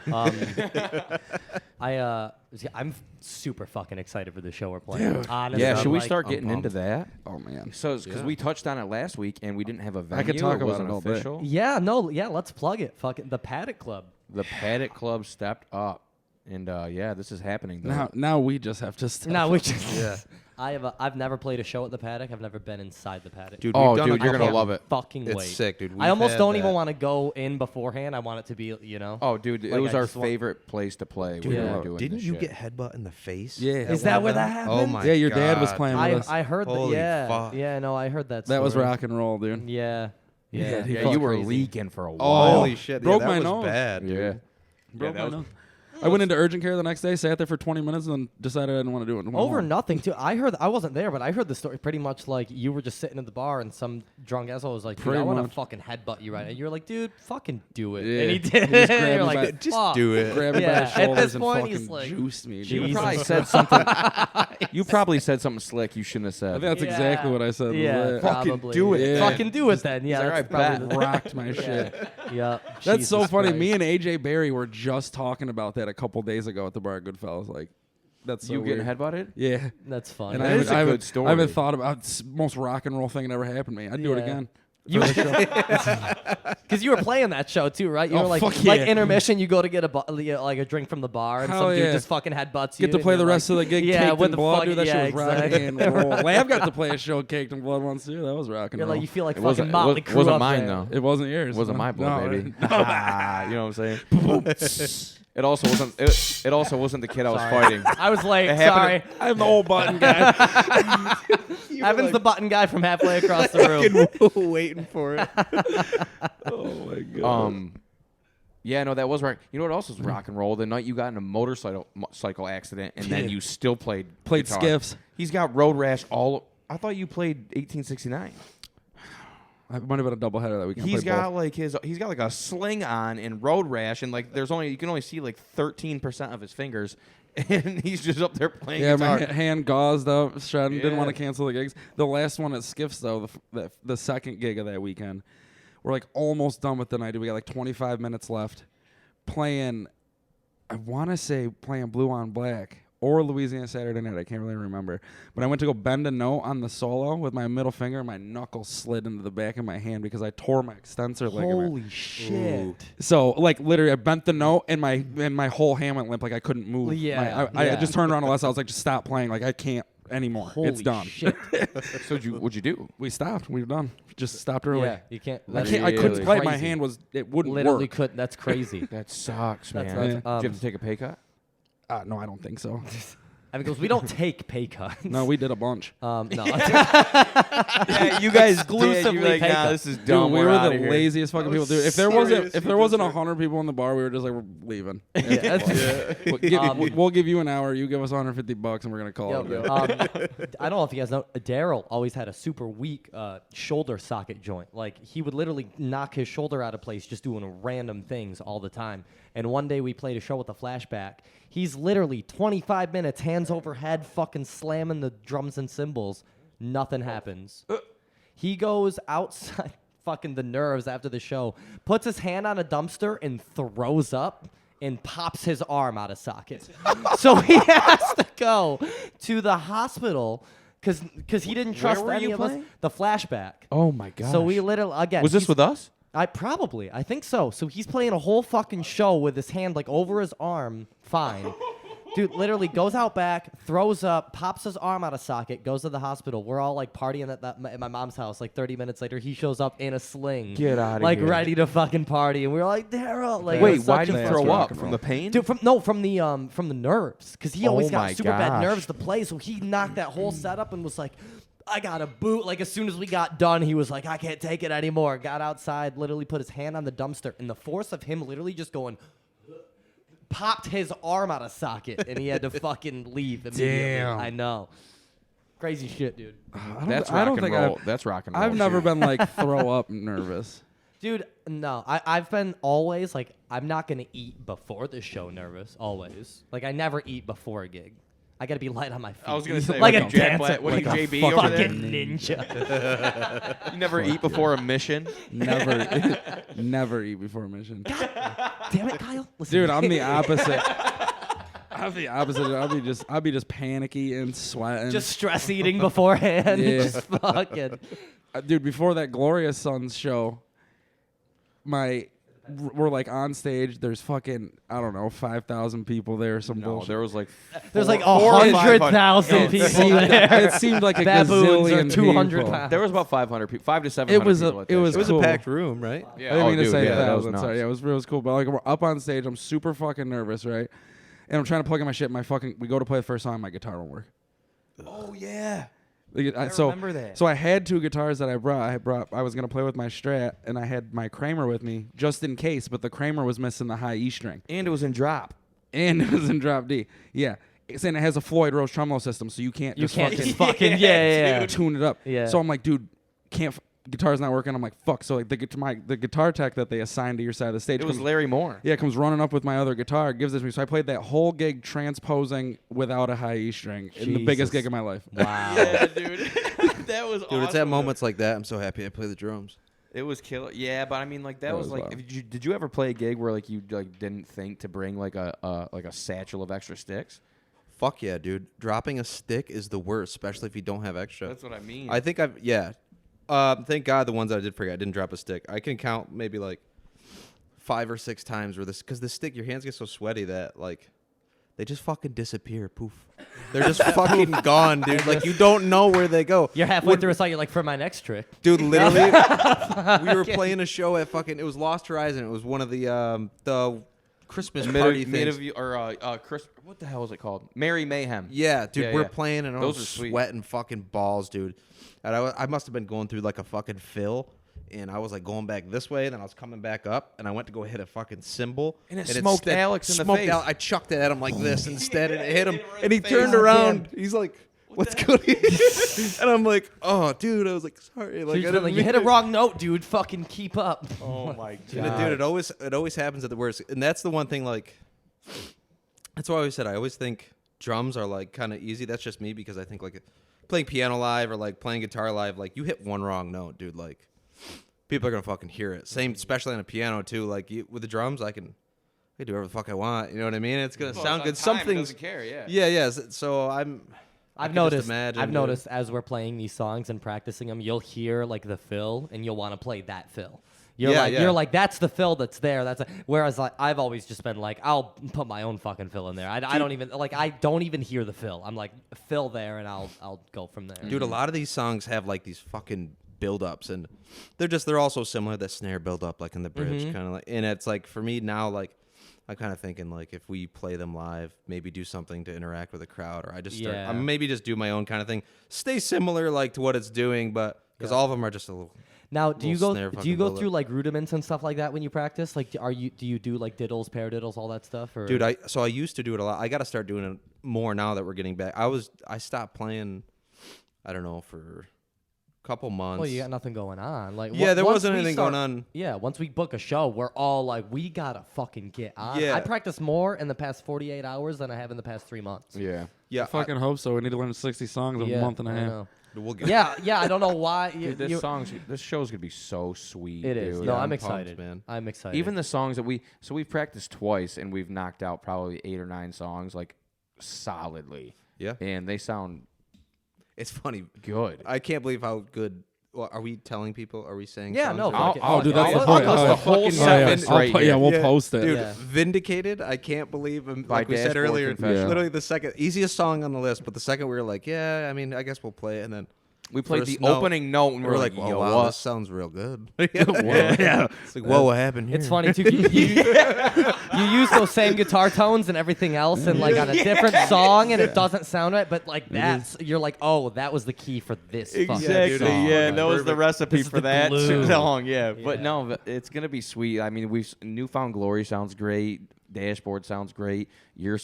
I'm super fucking excited for the show we're playing. Dude. Honestly, Yeah, I'm should we like- start I'm getting into pumped. that? Oh man. So, because we touched on it last week and we didn't have a venue. I could talk it about wasn't it all day. official. Yeah, no, yeah. Let's plug it. Fucking the Paddock Club. The Paddock Club stepped up. And yeah, this is happening. Now we just have to step No, up. we just. I've never played a show at the Paddock. I've never been inside the Paddock. Dude, Oh, we've done dude, a you're gonna couple- love it. Fucking It's wait. sick, dude. I almost We've don't had even that. want to go in beforehand. I want it to be, Oh, dude, it Like, was I our just want- favorite place to play. Dude, when we Yeah. were doing didn't this you shit. get headbutt in the face? Yeah. Is at that one where of that them? happened? Oh my Yeah, your dad was God. playing with us. I heard that. Holy Yeah, fuck. yeah. No, I heard that. That was story. rock and roll, dude. Yeah, Yeah, yeah. he Yeah, felt you were crazy. leaking for a while. Holy shit. broke yeah, my that was nose. bad, dude. Yeah. Broke that my was- nose. I went into urgent care the next day, sat there for 20 minutes, and then decided I didn't want to do it. Over nothing too. I wasn't there, but I heard the story pretty much like you were just sitting at the bar and some drunk asshole was like, dude, Pretty I want much. to fucking headbutt you right now. You're like, dude, fucking do it. Yeah. And he did. He just grabbed You're me like, by- Just "Fuck." do it. Grabbed me by Yeah, the at shoulders this and point, fucking he's like, juiced me. Dude. You Jesus probably said something. You probably said something slick you shouldn't have I said. think that's Yeah. exactly what I said. was Yeah, that. probably. do it. Yeah. Fucking do it then. Yeah, like, that's "All right, probably bet." Rocked my shit. Yeah. That's so Jesus funny. Christ. Me and AJ Barry were just talking about that a couple days ago at the bar at Goodfellas. Like, that's so You weird. getting headbutted? Yeah. That's fun. And That I is haven't, a I good haven't- story. I haven't thought about it's the most rock and roll thing that ever happened to me. I'd do it Yeah. again. Because you were playing that show too, right? You Oh, were like, fuck like yeah. intermission, you go to get like a drink from the bar, and Hell some dude yeah. just fucking headbutts you. Get to and play the you're rest like, of the gig yeah, caked with in the blood, fucking, dude. That yeah, shit was rock exactly. and roll. Lab got to play a show caked in blood once too. That was rock and You're roll. like, you feel like It fucking wasn't- Motley it Crue wasn't up mine, there. though. It wasn't yours. It wasn't my blood, No, baby. You know what I'm saying? It also wasn't. It also wasn't the kid I was fighting. I was late. It happened Sorry. I'm the old button guy. Evan's the button guy from halfway across the room. Waiting for it. Oh my god. Yeah, no, that was right. You know what else was rock and roll? The night you got in a motorcycle accident, and then you still played guitar. skiffs. He's got road rash all. I thought you played 1869. I might have been a doubleheader that weekend. He's Played both. got like he's got like a sling on and road rash, and like you can only see like 13% of his fingers, and he's just up there playing Yeah, guitar. my hand gauzed up, shredding. Didn't want to Yeah. cancel the gigs. The last one at Skiffs, though, the second gig of that weekend, we're like almost done with the night. We got like 25 minutes left. Playing, I want to say playing Blue on Black or Louisiana Saturday Night. I can't really remember. But I went to go bend a note on the solo with my middle finger, and my knuckle slid into the back of my hand because I tore my extensor ligament. Holy shit. So like literally, I bent the note and my whole hand went limp. Like I couldn't move. Yeah, I yeah. just turned around to Les. I was like, just stop playing. Like I can't anymore. Holy it's done. shit. So what'd you do? We stopped. We were done. Just stopped early. Yeah, you can't. I That's can't. I couldn't really play. My crazy. hand was. It wouldn't literally work. couldn't. That's crazy. That sucks, man. That's nuts. Did you have to take a pay cut? No, I don't think so. Evan goes, we don't take pay cuts. No, we did a bunch. No. Yeah, you guys Exclusively did. Like, pay nah, cut. this is Dude, dumb. we We're were outta the here. laziest fucking people. Dude, if there wasn't 100 people in the bar, we were just like, we're leaving. We'll give you an hour. You give us $150, and we're gonna call it. Yo, I don't know if you guys know, Daryl always had a super weak shoulder socket joint. Like, he would literally knock his shoulder out of place just doing random things all the time. And one day we played a show with a flashback. He's literally 25 minutes, hands over head, fucking slamming the drums and cymbals. Nothing happens. He goes outside, fucking the nerves after the show, puts his hand on a dumpster and throws up and pops his arm out of socket. So he has to go to the hospital because he didn't trust were any you of us. playing? The flashback. Oh my god. So we literally, again. Was this he's- with us? I think so. So he's playing a whole fucking show with his hand like over his arm, fine. Dude literally goes out back, throws up, pops his arm out of socket, goes to the hospital. We're all like partying at my mom's house. Like 30 minutes later, he shows up in a sling. Get outta like here. ready to fucking party. And we were like, Daryl. Like, it Wait, was why such did a you fucking- throw rock up and from roll. the pain? Dude, from the nerves, because he always Oh got my super bad gosh. nerves to play. So he knocked that whole setup and was like, I got a boot. Like as soon as we got done, he was like, I can't take it anymore. Got outside, literally put his hand on the dumpster, and the force of him literally just going, popped his arm out of socket, and he had to fucking leave immediately. Damn. I know. Crazy shit, dude. That's I rock don't and think roll. That's rock and roll. I've never shit. been like throw up nervous. Dude, no. I've been always like, I'm not going to eat before the show nervous, always. Like, I never eat before a gig. I got to be light on my feet. I was gonna say, like what a are you, Jack dancer. Black? What are you, like a JB over there? fucking ninja. You never eat before a mission. Never eat before a mission. Damn it, Kyle. Listen, Dude, I'm the opposite. I'm the opposite. I'll be just panicky and sweating. just stress eating beforehand. Yeah. Just fucking. Dude, before that Glorious Sons show, my we're like on stage. There's fucking, I don't know, 5,000 people there. Some No, bullshit. there was like There's like four or 100,000 people there. It seemed like a Baboons are gazillion 200 people. pounds. there was about 500 people, 500 to 700 It was people. a- at it that was show. It was cool. a packed room, right? Yeah. I didn't Oh, mean to dude, say yeah, that was 1,000. nuts. Sorry, yeah, it was cool. But like we're up on stage, I'm super fucking nervous, right? And I'm trying to plug in my shit. We go to play the first song, my guitar won't work. Oh yeah. Like, I so, remember that. So I had 2 guitars that I brought. I was gonna play with my Strat, and I had my Kramer with me just in case. But the Kramer was missing the high E string, And it was in drop. and it was in drop D. Yeah, and it has a Floyd Rose tremolo system, so you can't You just can't fucking just fucking yeah. tune it up. Yeah. So I'm like, dude, guitar's not working. I'm like, fuck. So like the guitar tech that they assigned to your side of the stage. It was comes- Larry Moore. Yeah, comes running up with my other guitar, gives it to me. So I played that whole gig transposing without a high E string in the biggest Jesus. gig of my life. Wow. Yeah, dude. That was Dude, it's at moments like that. I'm so happy I play the drums. It was killer. Yeah, but I mean, like that That was was like. wild. Did you ever play a gig where like you like didn't think to bring like a satchel of extra sticks? Fuck yeah, dude. Dropping a stick is the worst, especially if you don't have extra. That's what I mean. I think thank God the ones that I did forget, I didn't drop a stick. I can count maybe like 5 or 6 times where because the stick, your hands get so sweaty that like they just fucking disappear. Poof. They're just fucking gone, dude. Like you don't know where they go. You're halfway through a song. You're like, for my next trick. Dude, literally, we were playing a show at fucking. It was Lost Horizon. It was one of the Christmas party things. Chris, what the hell is it called? Merry Mayhem. Yeah, dude, Yeah, we're yeah. playing and I Those was are sweet. sweating fucking balls, dude. And I must have been going through like a fucking fill, and I was like going back this way, then I was coming back up, and I went to go hit a fucking cymbal, And it smoked Alex in the face. I chucked it at him like this instead, and it hit him, Hit him right and he in the turned face. around. He's like, "What's going on?" And I'm like, "Oh, dude," I was like, "Sorry." So Like, you're I like, didn't you hit a mean wrong note, dude. Fucking keep up. Oh my Dude, it always happens at the worst, and that's the one thing. Like, that's why I always said I always think drums are like kind of easy. That's just me because I think like playing piano live or like playing guitar live, like you hit one wrong note, dude. Like people are gonna fucking hear it. Same, especially on a piano too. Like with the drums, I can do whatever the fuck I want. You know what I mean? It's gonna sound good. Something doesn't care. Yeah. Yeah. So I I've can just noticed. imagine, I've dude. noticed as we're playing these songs and practicing them, you'll hear like the fill, and you'll want to play that fill. You're like that's the fill that's there. Whereas like I've always just been like I'll put my own fucking fill in there. I don't even hear the fill. I'm like fill there, and I'll go from there. Dude, a lot of these songs have like these fucking build-ups, and they're also similar. That snare build-up, like in the bridge, kind of like. And it's like for me now, like I'm kind of thinking like if we play them live, maybe do something to interact with the crowd, or I just start. Yeah. Maybe just do my own kind of thing. Stay similar like to what it's doing, but because all of them are just a little. Now, do you little go snare do you fucking go build-up. through like rudiments and stuff like that when you practice? Like, do you do like diddles, paradiddles, all that stuff? Or Dude, I used to do it a lot. I got to start doing it more now that we're getting back. I stopped playing. I don't know for a couple months. well, you got nothing going on. Like, Yeah, there once wasn't we anything going on. Yeah, once we book a show, we're all like, we gotta fucking get on. Yeah. I practice more in the past 48 hours than I have in the past 3 months. Yeah. Yeah, I fucking hope so. We need to learn 60 songs in Yeah, a month and a I half. know. we'll get. Yeah. I don't know why. Dude, this show's gonna be so sweet. It is. Dude. No, Yeah, I'm I'm pumped, excited, man. I'm excited. Even the songs that we've practiced twice and we've knocked out probably 8 or 9 songs like solidly. Yeah. And they sound It's funny. good. I can't believe how good. Well, are we telling people? Are we saying? Yeah, songs no, or- fuck it. Oh, dude, that's the I'll point. post the whole fucking- set yeah, right here. we'll post it. Dude, Yeah. Vindicated. I can't believe, By like we said Dashboard earlier, Confessional. literally the second easiest song on the list. But the second we were like, yeah, I mean, I guess we'll play it, and then We played first the note, opening note and we were like, yo, oh, wow, what? this sounds real good. Yeah. It's like, whoa, what happened here? It's funny too. You use those same guitar tones and everything else, and like on a different song, and it doesn't sound right. But like that's you're like, oh, that was the key for this. fucking Exactly, song. Yeah, Right. that was the Perfect. recipe This is for the that glue. song. Yeah, but Yeah. no, it's gonna be sweet. I mean, Newfound Glory sounds great. Dashboard sounds great. Your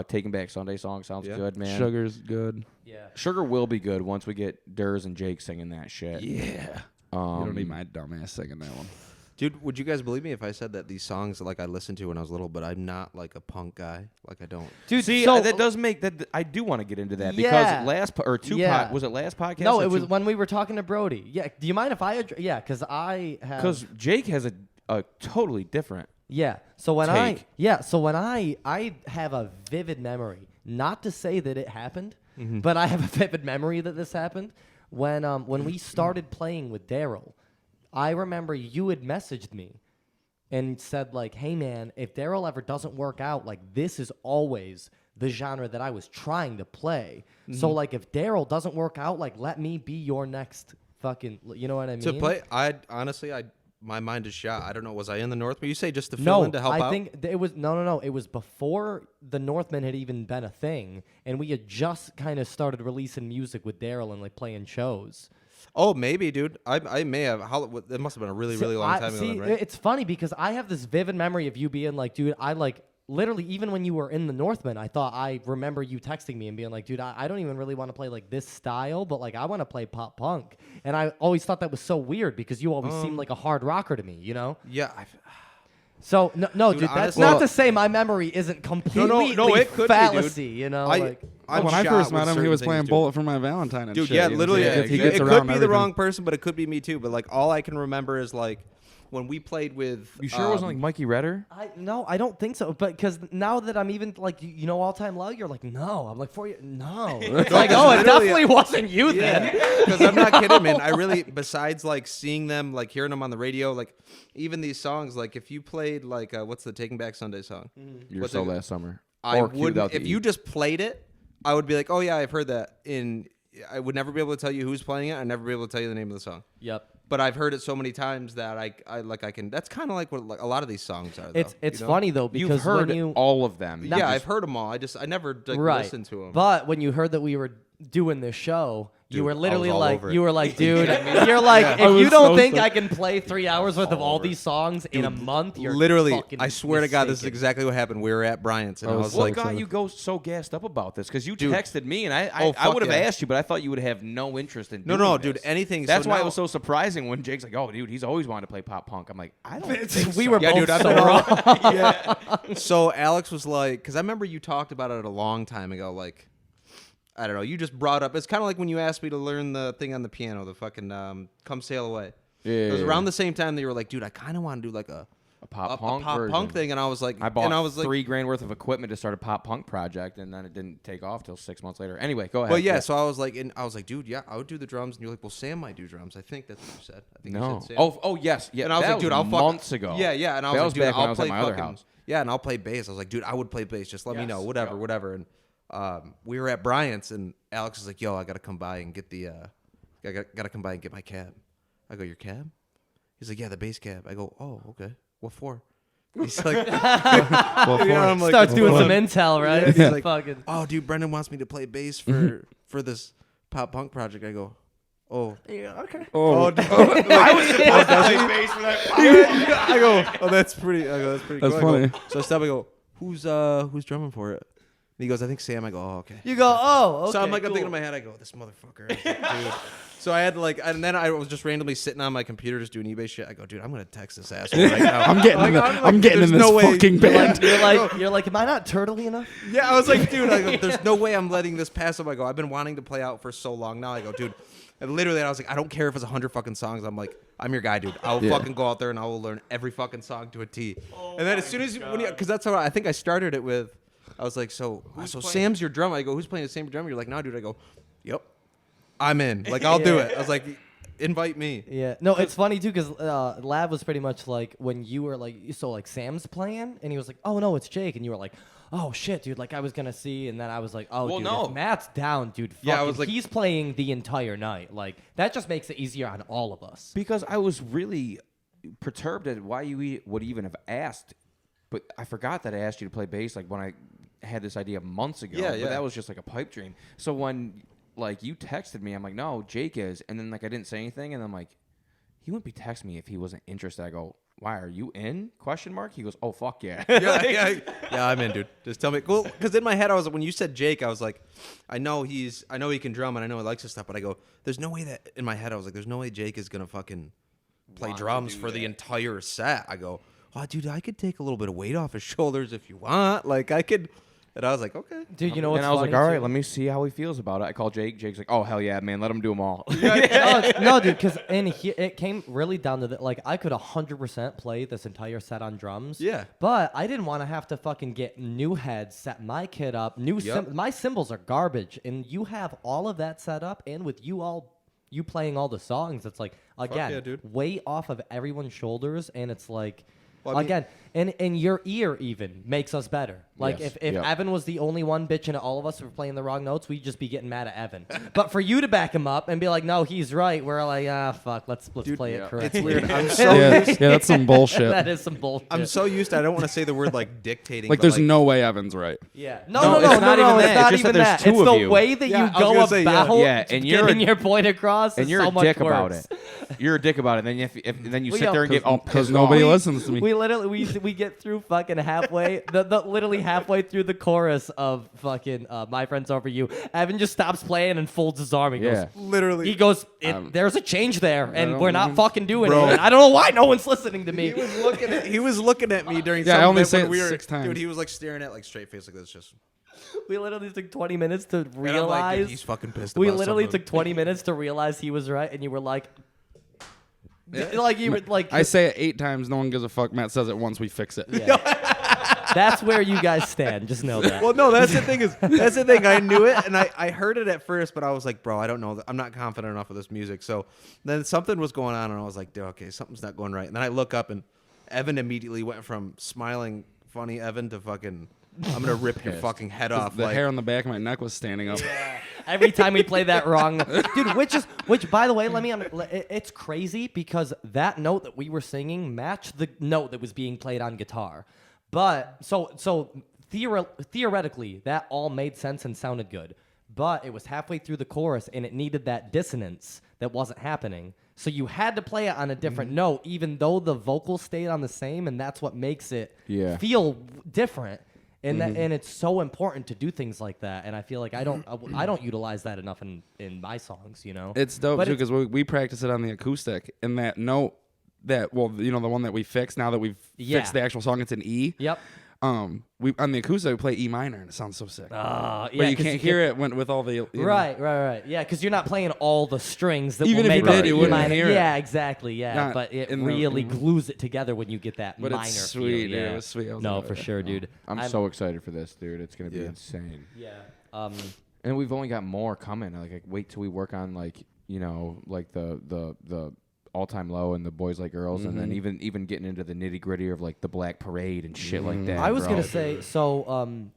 Taking Back Sunday song sounds Yeah. good, man. Sugar's good. Yeah. Sugar will be good once we get Durs and Jake singing that shit. Yeah. You don't need my dumbass singing that one. Dude, would you guys believe me if I said that these songs like I listened to when I was little, but I'm not like a punk guy. Like I don't. Dude, See, so that does make that. I do want to get into that Yeah. because Yeah. was it last podcast? No, or it was two? when we were talking to Brody. Yeah. Do you mind if I? Yeah, because I have. Because Jake has a totally different. Yeah. So when Take. I have a vivid memory. Not to say that it happened, but I have a vivid memory that this happened when we started playing with Daryl. I remember you had messaged me and said like, hey man, if Daryl ever doesn't work out, like this is always the genre that I was trying to play. So like if Daryl doesn't work out, like let me be your next fucking, you know what I mean? To play, my mind is shot. I don't know. Was I in the North? But you say just to fill in to help out? I think it was no. It was before the Northmen had even been a thing, and we had just kind of started releasing music with Daryl and like playing shows. Oh, maybe, dude. I may have. It must have been a really, really long time ago, then, right? It's funny because I have this vivid memory of you being like, dude, I like literally even when you were in the Northmen, I remember you texting me and being like, dude, I don't even really want to play like this style, but like I want to play pop punk. And I always thought that was so weird because you always seemed like a hard rocker to me, you know? Yeah. So no, dude, that's honestly, not to say my memory isn't completely no, it could fallacy, be, dude. you know? When I first met him, he was playing Bullet for My Valentine and dude, shit. yeah, literally. He It gets could around be the everything. wrong person, but it could be me too. But like all I can remember is like when we played with. You sure it wasn't like Mikey Redder? No, I don't think so. But because now that I'm even like, you know, All Time Low, you're like, no. I'm like, for you, no. It's like, oh, it definitely wasn't you then. Because I'm not kidding, man. I really, besides like seeing them, like hearing them on the radio, like even these songs, like if you played like what's the Taking Back Sunday song? Your So Last Summer. I Or would Without the if E. you just played it, I would be like, oh yeah, I've heard that. I would never be able to tell you who's playing it. I'd never be able to tell you the name of the song. Yep. But I've heard it so many times that I can. That's kind of like what like, a lot of these songs are. Though, It's you know? funny though because You've heard when you all of them. Yeah, I've heard them all. I never like, listened to them. But when you heard that we were doing this show, you Dude, were literally I was all like, over it. you were like, dude, you're like, if you don't think I can play 3 hours worth of all these songs in a month, you're literally. fucking I swear to God, this is mistaken. exactly what happened. We were at Bryant's, and I was What like, got you go so gassed up about this? Because you Dude. texted me, and I fuck would have yeah. asked you, but I thought you would have no interest in. No, doing dude, this. anything. That's so why now, it was so surprising when Jake's like, "Oh, dude, he's always wanted to play pop punk." I'm like, I don't. think We so. were Yeah, both dude, I so know. wrong. Yeah. So Alex was like, because I remember you talked about it a long time ago. Like, I don't know. You just brought up. It's kind of like when you asked me to learn the thing on the piano, the fucking "Come Sail Away." Yeah, It was yeah, around yeah. the same time that you were like, dude, I kind of want to do like a pop punk pop punk thing, and I was like, I bought and I was like, $3,000 worth of equipment to start a pop punk project, and then it didn't take off till 6 months later. Anyway, go ahead. But yeah, so I was like, dude, yeah, I would do the drums, and you're like, well, Sam might do drums. I think that's what you said. I think you no. said Sam. Oh, yes, yeah. And I was that like, dude, I'll months ago. Yeah, and I was That like, was dude, back when I'll I was at play my other fucking- house. Yeah, and I'll play bass. I was like, dude, I would play bass. Just let me Yes, know, whatever. And we were at Bryant's, and Alex was like, yo, I gotta come by and get the, I gotta come by and get my cab. I go, your cab? He's like, yeah, the bass cab. I go, oh, okay. What for? He's like, I'm like, Starts "What doing for?" some intel, right? Yeah, he's like, Fucking. oh, dude, Brendan wants me to play bass for this pop punk project. I go, oh. Yeah, okay. Oh, dude. I was supposed to play bass for that. I go, oh, that's pretty. That's cool. I go, funny. so I stop. I go, who's drumming for it? And he goes, I think Sam. I go, oh, okay. You go, oh, okay. So I'm like, cool. I'm thinking in my head. I go, this motherfucker. I was like, dude. So I had to like, and then I was just randomly sitting on my computer just doing eBay shit. I go, dude, I'm gonna text this asshole right now. I'm getting in there's this no way- fucking band. You're like, am I not turtly enough? Yeah, I was like, dude, I go, there's no way I'm letting this pass up. I go, I've been wanting to play out for so long now. I go, dude, and literally, I was like, I don't care if it's 100 fucking songs. I'm like, I'm your guy, dude. I'll fucking go out there and I will learn every fucking song to a T. And then as soon as, because that's how I think I started it with, I was like, so Sam's your drummer. I go, who's playing the same drummer? You're like, no, dude. I go, yep, I'm in. Like, I'll do it. I was like, invite me. Yeah. No, it's funny too because Lab was pretty much like when you were like, so like Sam's playing, and he was like, oh no, it's Jake, and you were like, oh shit, dude, like I was gonna see, and then I was like, oh, Well, dude, no. if Matt's down, dude. Yeah, I fucking, was like- he's playing the entire night. Like that just makes it easier on all of us. Because I was really perturbed at why you would even have asked, but I forgot that I asked you to play bass like when I had this idea months ago. Yeah, but yeah. that was just like a pipe dream. So when like you texted me, I'm like, no, Jake is, and then like I didn't say anything, and I'm like, he wouldn't be texting me if he wasn't interested. I go, why are you in? Question mark. He goes, oh fuck yeah. Yeah, I'm in, dude. Just tell me. Well, because in my head, I was when you said Jake, I was like, I know he can drum and I know he likes this stuff, but I go, there's no way that in my head I was like, there's no way Jake is gonna fucking play drums for the entire set. I go, oh, dude, I could take a little bit of weight off his shoulders if you want. Like I could. And I was like, okay. Dude, you know what's And I was like, funny, all right, too? let me see how he feels about it. I call Jake. Jake's like, oh hell yeah, man, let him do them all. No, dude, because it came really down to that. Like, I could 100% play this entire set on drums. Yeah. But I didn't want to have to fucking get new heads, set my kit up, my cymbals are garbage, and you have all of that set up, and with you playing all the songs, it's like again, yeah, dude. weight off of everyone's shoulders, and it's like. Well, I mean, Again, and your ear even makes us better. Like Yes. if Yep. Evan was the only one bitching at all of us for playing the wrong notes, we'd just be getting mad at Evan. But for you to back him up and be like, no, he's right, we're like, fuck, let's play it correct. it's weird. I'm so Yeah, used. that's some bullshit. That is some bullshit. I'm so used to. I don't want to say the word like dictating. Like, but, there's no way Evan's right. Yeah. No, No, it's no, not no, even it's that. not It's just even that that. there's It's two the of you. way that Yeah, I you was go gonna say, yeah. about Yeah, and you're getting a- your point across and is you're so a much dick worse. about it. You're a dick about it. And then then you We sit go- there and get all Because pissed nobody off. listens to me. We literally we get through fucking halfway, the literally halfway through the chorus of fucking My Friends Over You. Evan just stops playing and folds his arm. He Yeah. goes, literally. he goes, there's a change there, and don't we're not know. fucking doing Bro. it. And I don't know why no one's listening to me. He was looking at me during. Yeah, I some only bit say when it we were, 6 times. Dude, he was like staring at like straight face like this, just. We literally took 20 minutes to And I'm like, dude, realize. he's fucking pissed. We about literally something. took 20 minutes to realize he was right, and you were like, like you were like, I say it 8 times. No one gives a fuck. Matt says it once. We fix it. yeah. That's where you guys stand. Just know that. Well, no, that's the thing. That's the thing. I knew it, and I heard it at first, but I was like, bro, I don't know. I'm not confident enough with this music. So then something was going on, and I was like, dude, okay, something's not going right. And then I look up, and Evan immediately went from smiling, funny Evan to fucking, I'm gonna rip your fucking head off. The like, hair on the back of my neck was standing up. Every time we play that wrong, dude. Which by the way, it's crazy because that note that we were singing matched the note that was being played on guitar. But so theoretically, that all made sense and sounded good. But it was halfway through the chorus, and it needed that dissonance that wasn't happening. So you had to play it on a different note, even though the vocals stayed on the same, and that's what makes it feel different. And and it's so important to do things like that. And I feel like I don't utilize that enough in my songs. You know, It's dope But too because we practice it on the acoustic, and that note that the one that we fixed now that we've fixed the actual song, it's an E. Yep. We on the acoustic we play E minor, and it sounds so sick. Yeah, But you can't hear it with all the you know. Right. Yeah, because you're not playing all the strings that Even will if you make did, it you E wouldn't minor. hear it. Yeah, exactly. Yeah, Not but it in the- really glues it together when you get that But minor it's feel. sweet, dude. Yeah. It was sweet. I was No, like, for sure, dude. I'm so excited for this, dude. It's gonna be insane. Yeah. And we've only got more coming. Like wait till we work on like the all-time low and the boys like girls, and then even getting into the nitty-gritty of like the Black Parade and shit like that. I was bro. gonna say so.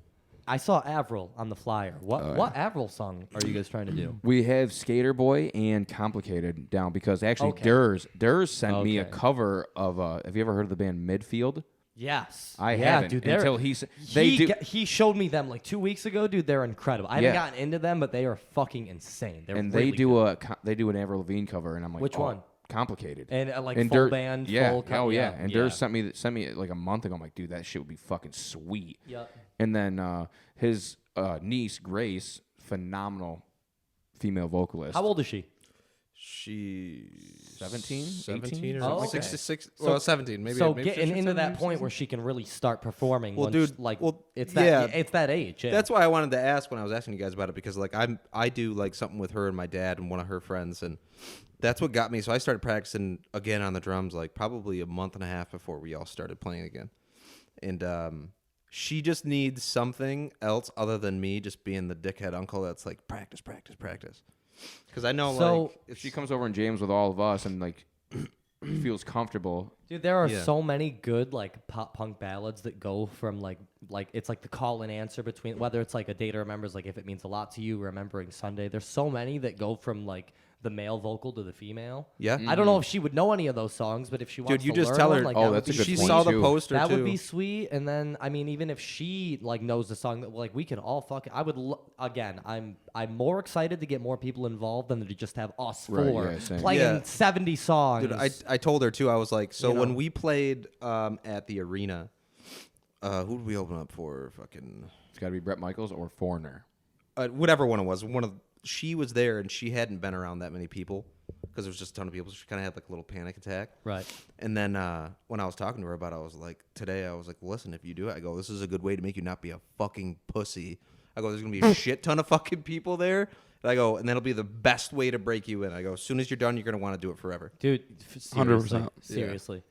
I saw Avril on the flyer. What Avril song are you guys trying to do? We have Skater Boy and Complicated down because actually Okay. Durs sent me a Okay. cover of have you ever heard of the band Midfield? Yes. I yeah, haven't dude. until He showed me them like 2 weeks ago, dude. They're incredible. I haven't Yeah. gotten into them, but they are fucking insane. They're and really they do good. they do an Avril Lavigne cover, and I'm like, Which oh, one? Complicated. And like And full Dur- band, yeah, full And Durs sent me like a month ago. I'm like, dude, that shit would be fucking sweet. Yep. And then his niece Grace, phenomenal female vocalist. How old is she? She's 17? 17 or Oh, something. okay. 66. So- well, 17. Maybe. So maybe getting 16, into that 17, point where she can really start performing. Well, once, dude, like well, it's yeah. that it's that age. Yeah. That's why I wanted to ask when I was asking you guys about it, because like I do like something with her and my dad and one of her friends, and that's what got me. So I started practicing again on the drums like probably a month and a half before we all started playing again. And she just needs something else other than me just being the dickhead uncle that's like practice. Because I know So- like if she comes over and jams with all of us and like feels comfortable. Dude, there are Yeah. so many good like pop punk ballads that go from like it's like the call and answer between whether it's like a day to remember's like If It Means a Lot to You, Remembering Sunday. There's so many that go from like the male vocal to the female. Yeah. I don't know if she would know any of those songs, but if she wants you to just learn tell one, her- like, oh, that would that's a be good she point, saw the too. poster That too. would be sweet. And then I mean, even if she like knows the song, that like we can all fucking. I would again. I'm more excited to get more people involved than to just have us Right, four yeah, same. playing Yeah. 70 songs. Dude, I told her too. I was like, so You know. when we played at the arena, who did we open up for? Fucking It's got to be Bret Michaels or Foreigner. whatever one it was. She was there and she hadn't been around that many people because there was just a ton of people. So she kind of had like a little panic attack. Right. And then when I was talking to her about it, I was like, listen, if you do it, I go, this is a good way to make you not be a fucking pussy. I go, there's gonna be a shit ton of fucking people there. And I go, and that'll be the best way to break you in. I go, as soon as you're done, you're gonna want to do it forever. Dude, 100%. Seriously.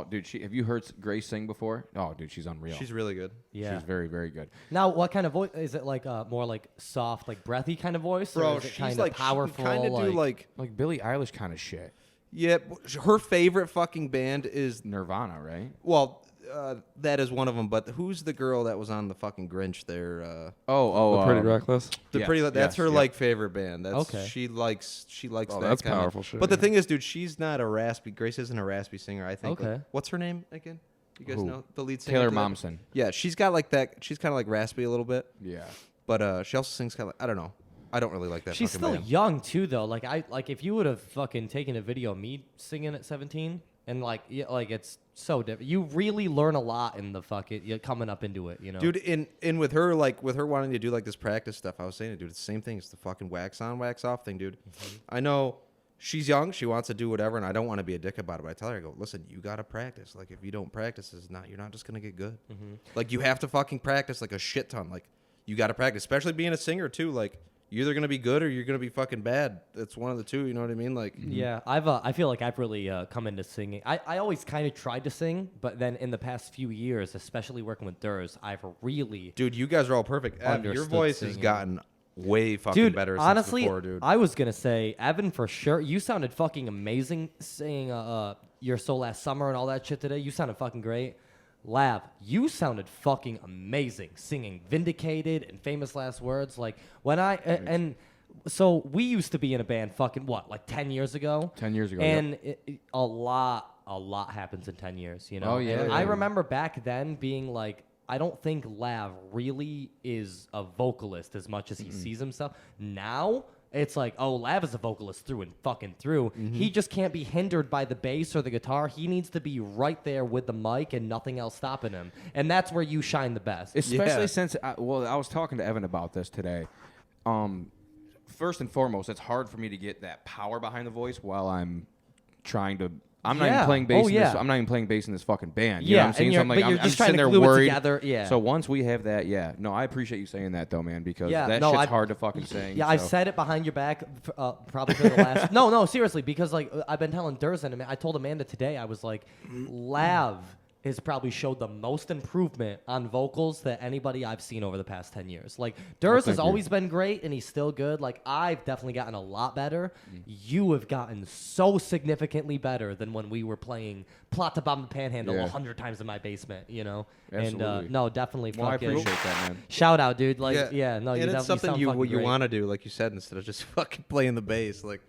Dude, have you heard Grace sing before? Oh, dude, she's unreal. She's really good. Yeah. She's very, very good. Now, what kind of voice is it? Like more like soft, like breathy kind of voice, or is it she's kind like of powerful? Kind of do like Like Billie Eilish kind of shit. yeah. Her favorite fucking band is Nirvana, right? well, that is one of them. But who's the girl that was on the fucking Grinch there? The Pretty Reckless. The Yes, Pretty. That's yes, her yeah. like favorite band. That's Okay. She likes. Oh, that that's kinda. powerful shit. But the yeah. thing is, dude, she's not a raspy. Grace isn't a raspy singer. I think. Okay. Like, what's her name again? You guys Who? know the lead singer. Taylor to that? Momsen. Yeah, she's got like that. She's kind of like raspy a little bit. Yeah. But she also sings kind of. I don't know. I don't really like that. She's fucking still band. young too, though. Like if you would have fucking taken a video of me singing at 17, and like it's so different. You really learn a lot in the fucking coming up into it, you know. Dude, in with her wanting to do like this practice stuff, I was saying, dude, it's the same thing. It's the fucking wax on, wax off thing, dude. I know she's young, she wants to do whatever, and I don't want to be a dick about it. But I tell her, I go, listen, you gotta practice. Like if you don't practice, you're not just gonna get good. Like you have to fucking practice like a shit ton. Like you gotta practice, especially being a singer too. Like you're either gonna be good or you're gonna be fucking bad. It's one of the two. You know what I mean? Like Yeah, I feel like I've really come into singing. I always kind of tried to sing, but then in the past few years, especially working with Durs, I've really dude, you guys are all perfect. Ev, your Understood voice has singing. gotten way fucking dude, better honestly, since before, dude. I was gonna say, Evan, for sure. You sounded fucking amazing singing "Your Soul Last Summer" and all that shit today. You sounded fucking great. Lav, you sounded fucking amazing singing "Vindicated" and "Famous Last Words." Like when and so we used to be in a band fucking what, like 10 years ago? 10 years ago. And a lot happens in 10 years, you know? Oh, yeah, And yeah, I yeah. remember back then being like, I don't think Lav really is a vocalist as much as he sees himself. Now, it's like, oh, Lav is a vocalist through and fucking through. He just can't be hindered by the bass or the guitar. He needs to be right there with the mic and nothing else stopping him. And that's where you shine the best. Especially Yeah. since, I was talking to Evan about this today. First and foremost, it's hard for me to get that power behind the voice while I'm trying to. I'm not even Yeah. playing bass. Oh, in yeah. this, I'm not even playing bass in this fucking band. You know Yeah, what I'm saying? and So I'm you're- like, but you're I'm just trying sitting to there glue it worried. together, yeah. So once we have that, yeah. No, I appreciate you saying that though, man, because Yeah, that no, shit's I've- hard to fucking sing. Yeah, I've so. said it behind your back, probably for the last. No, seriously, because like I've been telling Durz and I told Amanda today, I was like, Lav has probably showed the most improvement on vocals that anybody I've seen over the past 10 years. Like Durz has you. always been great and he's still good. Like I've definitely gotten a lot better. You have gotten so significantly better than when we were playing Plot to Bomb the Panhandle Yeah. 100 times in my basement, you know? Absolutely. And no, definitely Well, I fucking appreciate that, man. shout out, dude. Like, yeah, no, and you it's definitely something sound you fucking great. want to do, like you said, instead of just fucking playing the bass. Like,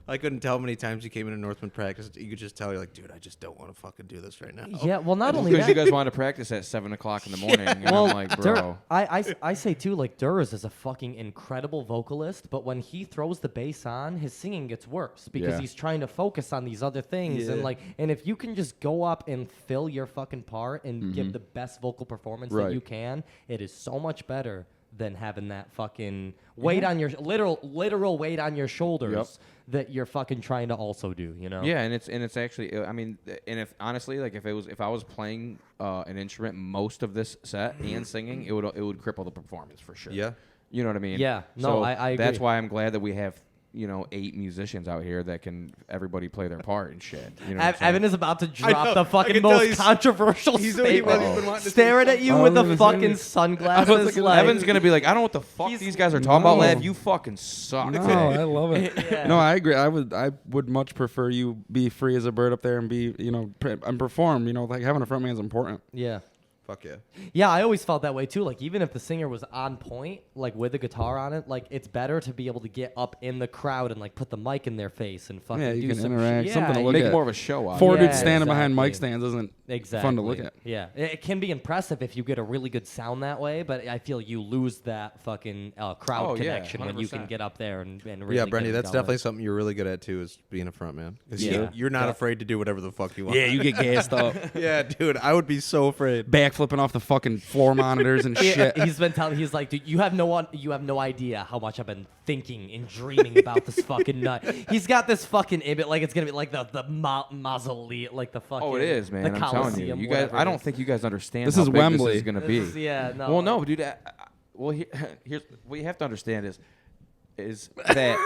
I couldn't tell how many times you came into Northman practice. You could just tell you're like, dude, I just don't want to fucking do this right now. Yeah, well, not only Because that. you guys wanted to practice at 7:00 in the morning, and Well, I'm like, bro. I say too, like Durz is a fucking incredible vocalist, but when he throws the bass on, his singing gets worse because Yeah. he's trying to focus on these other things and and if you can just go up and fill your fucking part and give the best vocal performance that Right. you can, it is so much better than having that fucking weight on your literal weight on your shoulders that you're fucking trying to also do, you know? Yeah, and it's actually, I mean, and if honestly, like if I was playing an instrument most of this set and singing, it would cripple the performance for sure. Yeah. You know what I mean? Yeah. No, So I agree. That's why I'm glad that we have 8 musicians out here that can everybody play their part and shit. You know what I'm saying? Evan is about to know. drop the I fucking can tell most he's- controversial he's statement. been wanting to say Staring at you something. with I the was gonna fucking say- sunglasses. like, Evan's gonna be like, I don't know what the fuck He's- these guys are talking about, No. Lav. You fucking suck. No, I love it. Yeah. No, I agree. I would much prefer you be free as a bird up there and be, and perform. Like having a front man is important. Yeah. Fuck yeah. Yeah, I always felt that way too. Like even if the singer was on point, like with the guitar on it, like it's better to be able to get up in the crowd and like put the mic in their face and fucking Yeah, you do can some interact, shit. something to Yeah, look Make at. more of a show out. Four of it. dudes standing behind exactly. mic stands isn't Exactly. fun to look at. Yeah, it can be impressive if you get a really good sound that way, but I feel you lose that fucking crowd Oh, yeah, connection when you can 100%. get up there and really Yeah, get Brendy, it that's going. definitely something you're really good at too, is being a front man. Because Yeah. you're not afraid to do whatever the fuck you want. Yeah, you get gassed up, Yeah, dude, I would be so afraid. backflipping off the fucking floor monitors and shit. He's been telling. He's like, dude, you have no idea how much I've been thinking and dreaming about this fucking nut. He's got this fucking image, like it's gonna be like the mausoleum, like the fucking. Oh, it is, man. The I'm telling you. Coliseum, You guys, whatever I it don't is. think you guys understand. This how is big Wembley. This is gonna This be. is- yeah, no. Well, no, dude. Well, here's what you have to understand is that.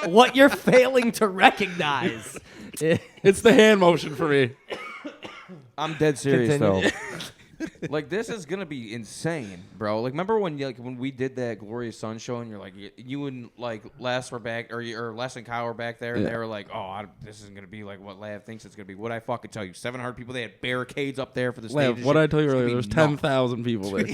What you're failing to recognize. It's the hand motion for me. I'm dead serious Continue. though. Like, this is gonna be insane, bro. Like, remember when we did that Glorious Sun show, and you're like, you and like Les were back, or Les and Kyle were back there, and they were like, oh, this isn't gonna be like what Lav thinks it's gonna be. What I fucking tell you, 700 people. They had barricades up there for the stage. Lav, what did I tell you earlier? There's 10,000 people there.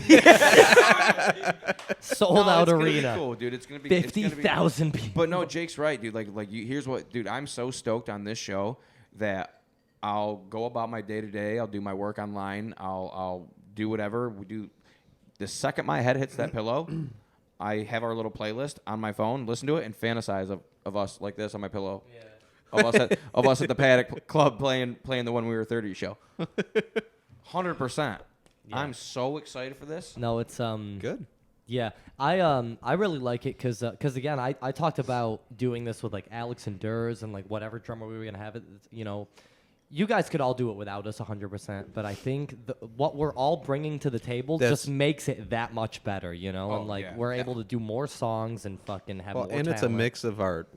Sold out it's arena. gonna be cool, dude. It's gonna be 50,000 people. But no, Jake's right, dude. Here's what, dude. I'm so stoked on this show that I'll go about my day to day. I'll do my work online. I'll do whatever we do. The second my head hits that pillow, I have our little playlist on my phone. Listen to it and fantasize of us like this on my pillow. Yeah. Of us at the Paddock Club playing the When We Were 30 show. 100%. Yeah. I'm so excited for this. No, it's good. Yeah, I really like it because again I talked about doing this with like Alex and Durs and like whatever drummer we were gonna have it. You know, you guys could all do it without us 100%, but I think what we're all bringing to the table just makes it that much better. You know, and like we're able to do more songs and fucking have more and talent. it's a mix of our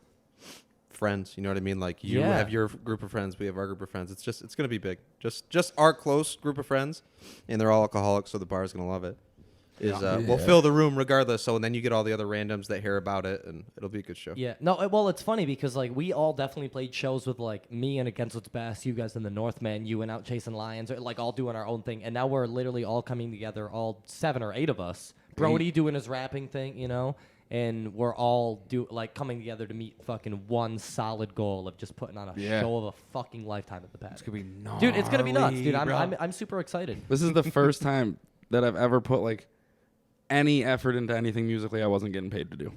friends. You know what I mean? Like you have your group of friends, we have our group of friends. It's gonna be big. Just our close group of friends, and they're all alcoholics, so the bar's gonna love it. We'll fill the room regardless. So then you get all the other randoms that hear about it, and it'll be a good show. Yeah. No. Well, it's funny because like we all definitely played shows with like me and Against What's Best, you guys in the Northman, you went out chasing lions, or like all doing our own thing, and now we're literally all coming together, all 7 or 8 of us. Brody doing his rapping thing, you know, and we're all coming together to meet fucking one solid goal of just putting on a show of a fucking lifetime at the Paddock. It's gonna be gnarly, dude. It's gonna be nuts, dude. I'm super excited. This is the first time that I've ever put like any effort into anything musically I wasn't getting paid to do.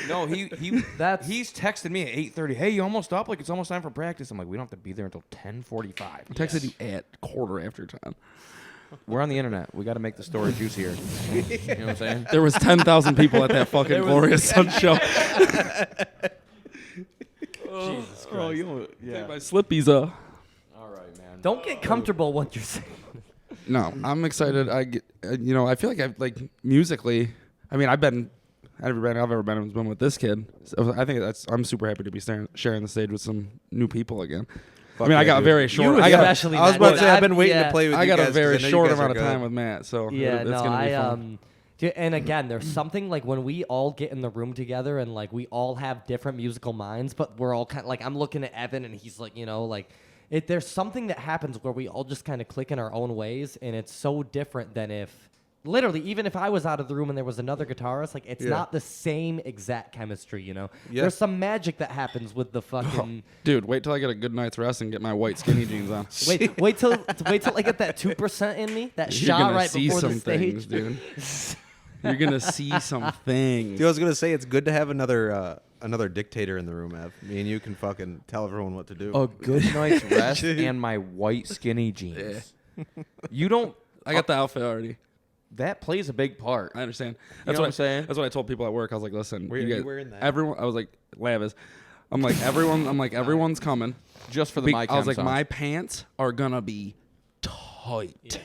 No, he's texted me at 8:30. Hey, you almost up? Like it's almost time for practice. I'm like, we don't have to be there until 10:45. I texted you at 10:15. We're on the internet. We got to make the story juicier. You know what I'm saying? There was 10,000 people at that fucking Glorious Sun show. Jesus Christ. Take my slippies off. All right, man. Don't get comfortable what you're saying. No, I'm excited. I feel like I've like musically. I mean, every band I've ever been in has been with this kid. So I think I'm super happy to be sharing the stage with some new people again. I mean, I got a very short. I was about to say I've been waiting to play with you guys. I got a very short amount of good. time with Matt, so yeah, it's gonna be fun. Dude, and again, there's something like when we all get in the room together and like we all have different musical minds, but we're all kind of like I'm looking at Evan and he's like, you know, like. There's something that happens where we all just kind of click in our own ways, and it's so different than even if I was out of the room and there was another guitarist, like it's not the same exact chemistry, you know? Yeah. There's some magic that happens with the fucking... Dude, wait till I get a good night's rest and get my white skinny jeans on. wait till I get that 2% in me, that shot right before the stage. Things, dude. You're going to see some things. Dude, I was going to say, it's good to have another dictator in the room, Ev. Me and you can fucking tell everyone what to do. A good night's rest and my white skinny jeans. You don't... I got the outfit already. That plays a big part. I understand. That's what I'm saying. That's what I told people at work. I was like, listen, Where are you wearing that? Everyone, I was like, Lavis. I'm like, everyone's coming. Just for the mic. I was like, my pants are going to be tight.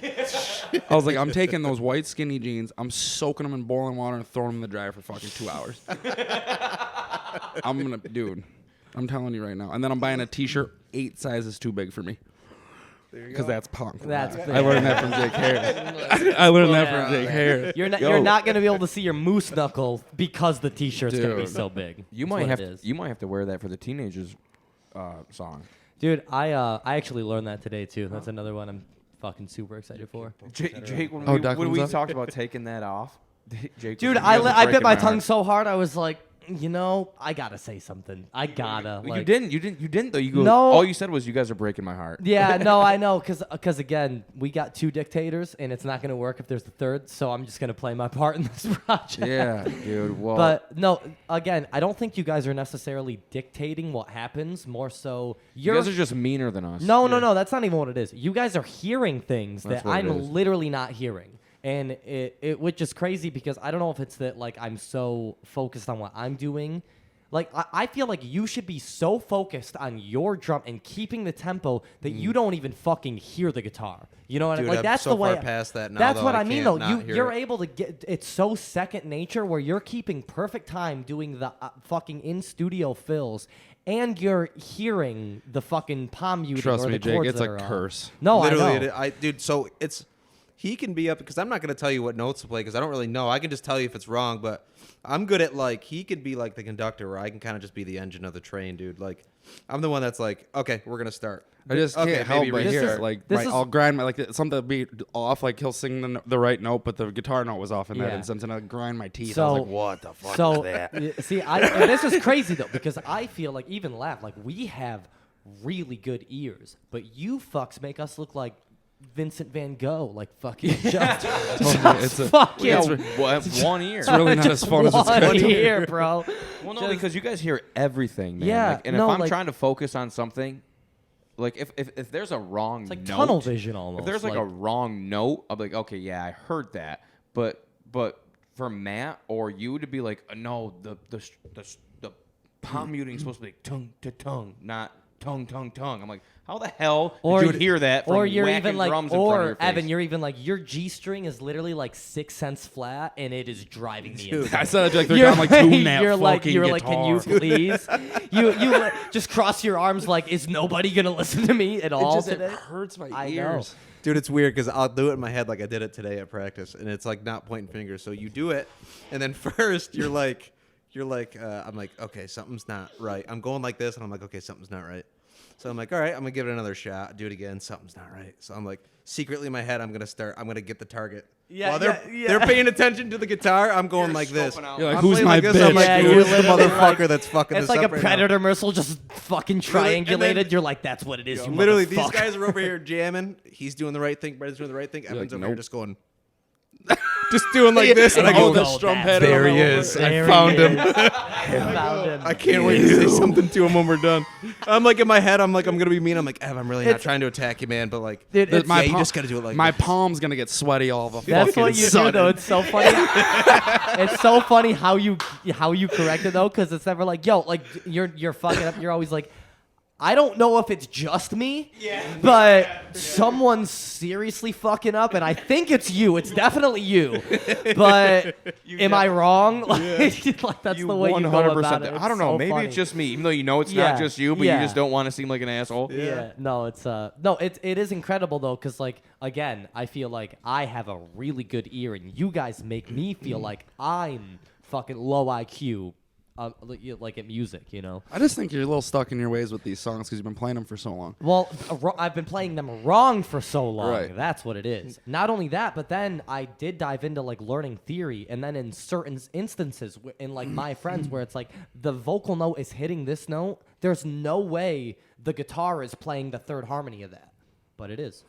I was like, I'm taking those white skinny jeans, I'm soaking them in boiling water and throwing them in the dryer for fucking 2 hours. I'm telling you right now. And then I'm buying a t-shirt 8 sizes too big for me. Because that's punk. That's I learned that from Jake Harris. You're not going to be able to see your moose knuckle because the t-shirt's going to be so big. You might have to wear that for the teenagers song. Dude, I actually learned that today too. That's another one I'm fucking super excited for. Jake, when we talked about taking that off, Jake, dude, I bit my tongue so hard I was like, you know, I gotta say something. I gotta. You didn't though. You go. No. All you said was you guys are breaking my heart. Yeah, no, I know, because again, we got 2 dictators, and it's not gonna work if there's a third. So I'm just gonna play my part in this project. Yeah, dude. Well, but no, again, I don't think you guys are necessarily dictating what happens. More so, you guys are just meaner than us. No, that's not even what it is. You guys are hearing things that I'm literally not hearing. And which is crazy because I don't know if it's that like I'm so focused on what I'm doing. Like, I feel like you should be so focused on your drum and keeping the tempo that you don't even fucking hear the guitar. You know what I mean? Like, I'm that's so the way. far past that now, That's though, what I I mean, can't though. not hear You're it. able to get. It's so second nature where you're keeping perfect time doing the fucking in studio fills, and you're hearing the fucking palm muting. Trust or me, the Jake, chords it's that a are on. curse. No, Literally, I know. dude. So he can be up because I'm not gonna tell you what notes to play because I don't really know. I can just tell you if it's wrong, but I'm good at like he could be like the conductor where I can kind of just be the engine of the train, dude. Like I'm the one that's like, okay, we're gonna start. I just Okay, can't help maybe but hear restart. it. Like, This is- I'll grind my like something be off. Like he'll sing the right note, but the guitar note was off in that Yeah. instance, and I grind my teeth. I So was like, what the fuck so is that? see, and this is crazy though because I feel like even Laugh, like we have really good ears, but you fucks make us look like Vincent Van Gogh, like fucking just It's a- fucking One ear. It's really not as fun as it's one going to be. ear, bro. Well, no, Just- because you guys hear everything, man. Yeah, Like, and no, if I'm like- trying to focus on something, like if there's a wrong It's like note, tunnel vision almost. if there's like a wrong note, I'm like, okay, yeah, I heard that, but for Matt or you to be like, no, the palm muting is supposed to be tongue to tongue, not tongue tongue tongue. I'm like, how the hell did you hear that from or you're whacking even like, drums in front of or your face? Evan, you're even like, your G string is literally like 6 cents flat, and it is driving me insane. I said like they're like tune that you're like, fucking you're like, can you guitar. please? you just cross your arms like, is nobody gonna listen to me at all It today? hurts my I know. ears. Dude, it's weird because I'll do it in my head like I did it today at practice, and it's like not pointing fingers. So you do it, and then first you're like, I'm like, okay, something's not right. I'm going like this, and I'm like, okay, something's not right. So I'm like, all right, I'm gonna give it another shot. Do it again. Something's not right. So I'm like, secretly in my head, I'm gonna get the target. Yeah, While yeah. they're paying attention to the guitar, I'm going like this. scoping out. You're like, I'm who's playing my like this, bitch? I'm like, Yeah, dude, you're who's the literally motherfucker like- that's fucking It's this like up a right now? predator missile just fucking Really? And then- triangulated. You're like, that's what it is. You Literally, these motherfucker. guys are over here jamming. He's doing the right thing. Brendan's doing the right thing. Evan's like, over here nope. just going, just doing like this, and I go, the no, strum that's- head. there over he over. is. There I he found him. is. Found him. I can't wait to say something to him when we're done. I'm like in my head, I'm like, I'm gonna be mean. I'm like, Ev, I'm really not It's- trying to attack you, man, but like, Dude, it's- yeah, My you palm- just gotta do it like my this. palm's gonna get sweaty all of a That's fucking what you sudden. do, though. It's so funny. It's so funny how you correct it though, because it's never like, yo, like you're fucking up. You're always like, I don't know if it's just me, but someone's seriously fucking up, and I think it's you. It's definitely you. But am I wrong? Like that's You the way you go 100%. about it. I don't know. so Maybe funny. it's just me, even though you know it's Yeah, not just you, but yeah. you just don't want to seem like an asshole. Yeah. No, it's no, it is incredible though, because like again, I feel like I have a really good ear, and you guys make me feel like I'm fucking low IQ, like at music, you know. I just think you're a little stuck in your ways with these songs because you've been playing them for so long. Well, I've been playing them wrong for so long. Right. That's what it is. Not only that, but then I did dive into like learning theory, and then in certain instances, in like my friends, where it's like the vocal note is hitting this note, there's no way the guitar is playing the third harmony of that. But it is.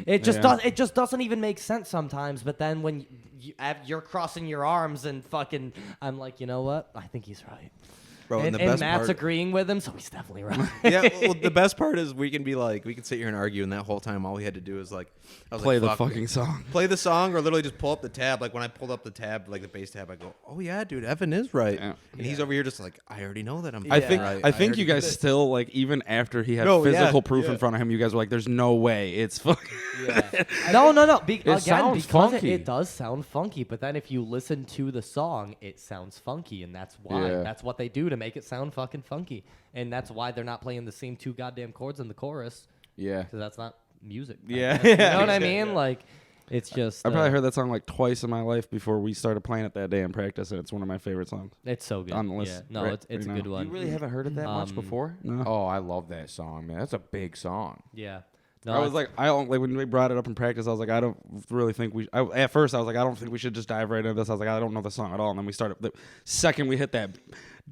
It just doesn't even make sense sometimes. But then when you're crossing your arms and fucking, I'm like, you know what? I think he's right. Bro, and the best Matt's part, agreeing with him, so he's definitely right. yeah. Well, the best part is we can be like, we can sit here and argue, and that whole time, all we had to do is like, I was Play like, the fuck, fucking song. play the song, or literally just pull up the tab. Like when I pulled up the tab, like the bass tab, I go, oh yeah, dude, Evan is right, Yeah. and he's over here just like, I already know that I'm. I Yeah. think right. I think already you did guys it." still like even after he had No, yeah, physical proof yeah. in front of him, you guys were like, "There's no way it's fucking." No. Again, sounds because funky. it does sound funky. But then if you listen to the song, it sounds funky, and that's why. Yeah. That's what they do to make it sound fucking funky, and that's why they're not playing the same 2 goddamn chords in the chorus, Yeah. because that's not music. Yeah. You know what I mean? Like, it's just. I probably heard that song like twice in my life before we started playing it that day in practice, and it's one of my favorite songs. It's so good. on the list Yeah. No, right- it's right a good now. one. You really haven't heard it that much before? No. Oh, I love that song, man. That's a big song. Yeah. No, I was like, I don't like when we brought it up in practice. I was like, I don't really think we. At first, I was like, I don't think we should just dive right into this. I was like, I don't know the song at all. And then we started. The second we hit that,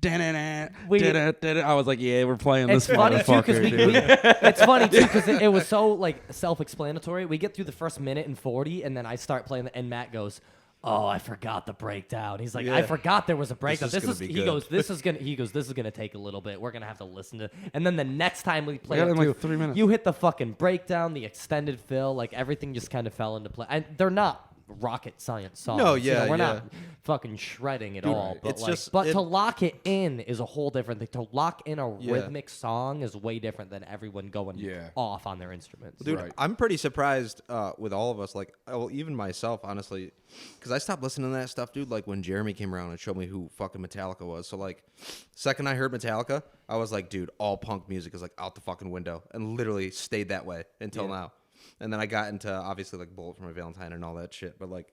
I was like, yeah, we're playing this it's funny too because motherfucker. it's funny too because it was so like self-explanatory. We get through the first minute and 40, and then I start playing, and Matt goes, "Oh, I forgot the breakdown." He's like, "I Yeah. forgot there was a breakdown." is gonna be He good. goes, "This is gonna take a little bit. We're gonna have to listen to." And then the next time we play got it it in, like, too, 3 minutes. you hit the fucking breakdown, the extended fill, like everything just kind of fell into play. And they're not rocket science songs. No, You know, yeah, we're yeah. not fucking shredding at all. But it's to lock it in is a whole different thing. To lock in a Yeah. rhythmic song is way different than everyone going off on their instruments. Dude, I'm pretty surprised with all of us. Like, well, even myself, honestly, because I stopped listening to that stuff, dude. Like when Jeremy came around and showed me who fucking Metallica was. So like, second I heard Metallica, I was like, dude, all punk music is like out the fucking window, and literally stayed that way until now. And then I got into obviously like Bullet for My Valentine and all that shit. But like,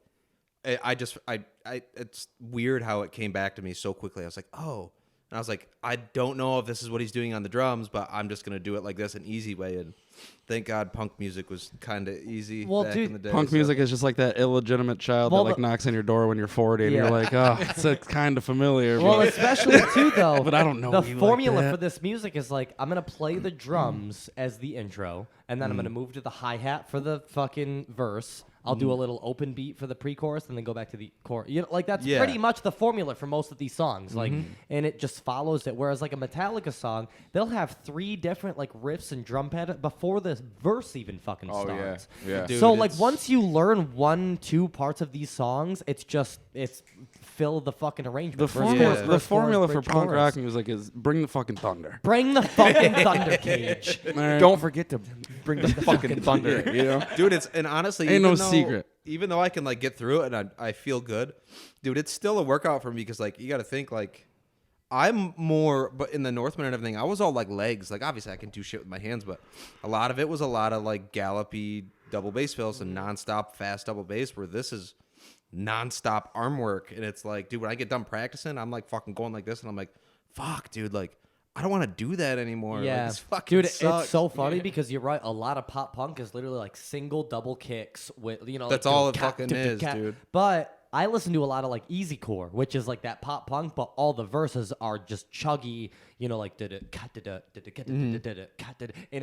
it's weird how it came back to me so quickly. I was like, oh. And I was like, I don't know if this is what he's doing on the drums, but I'm just going to do it like this, an easy way. And thank God punk music was kind of easy back in the day. Punk music is just like that illegitimate child that like knocks on your door when you're 40 and you're like, oh, it's kind of familiar. Well, especially too though. But I don't know the you formula like for this music is like I'm gonna play the drums as the intro, and then I'm gonna move to the hi-hat for the fucking verse. I'll do a little open beat for the pre-chorus and then go back to the chorus. You know, like that's pretty much the formula for most of these songs. Like, and it just follows it. Whereas like a Metallica song, they'll have 3 different like riffs and drum pattern before the verse even fucking starts. Yeah. Dude, So like once you learn 1-2 parts of these songs, it's fill the fucking arrangement. The formula for punk rock music is bring the fucking thunder. Bring the fucking thunder cage. Don't forget to bring the fucking thunder. You know, Dude, and honestly, Ain't no secret. Even though I can like get through it and I feel good, dude, it's still a workout for me because like you got to think like I'm more, but in the Northman and everything, I was all like legs. Like obviously I can do shit with my hands, but a lot of it was a lot of like gallopy double bass fills and nonstop fast double bass. Where this is nonstop arm work, and it's like, dude, when I get done practicing, I'm like fucking going like this, and I'm like, fuck, dude, like. I don't want to do that anymore. Yeah, like, this fucking dude, sucks. it's so funny because you're right. A lot of pop punk is literally like single double kicks with That's like, all it fucking is, dude. But I listen to a lot of like easycore, which is like that pop punk, but all the verses are just chuggy, like and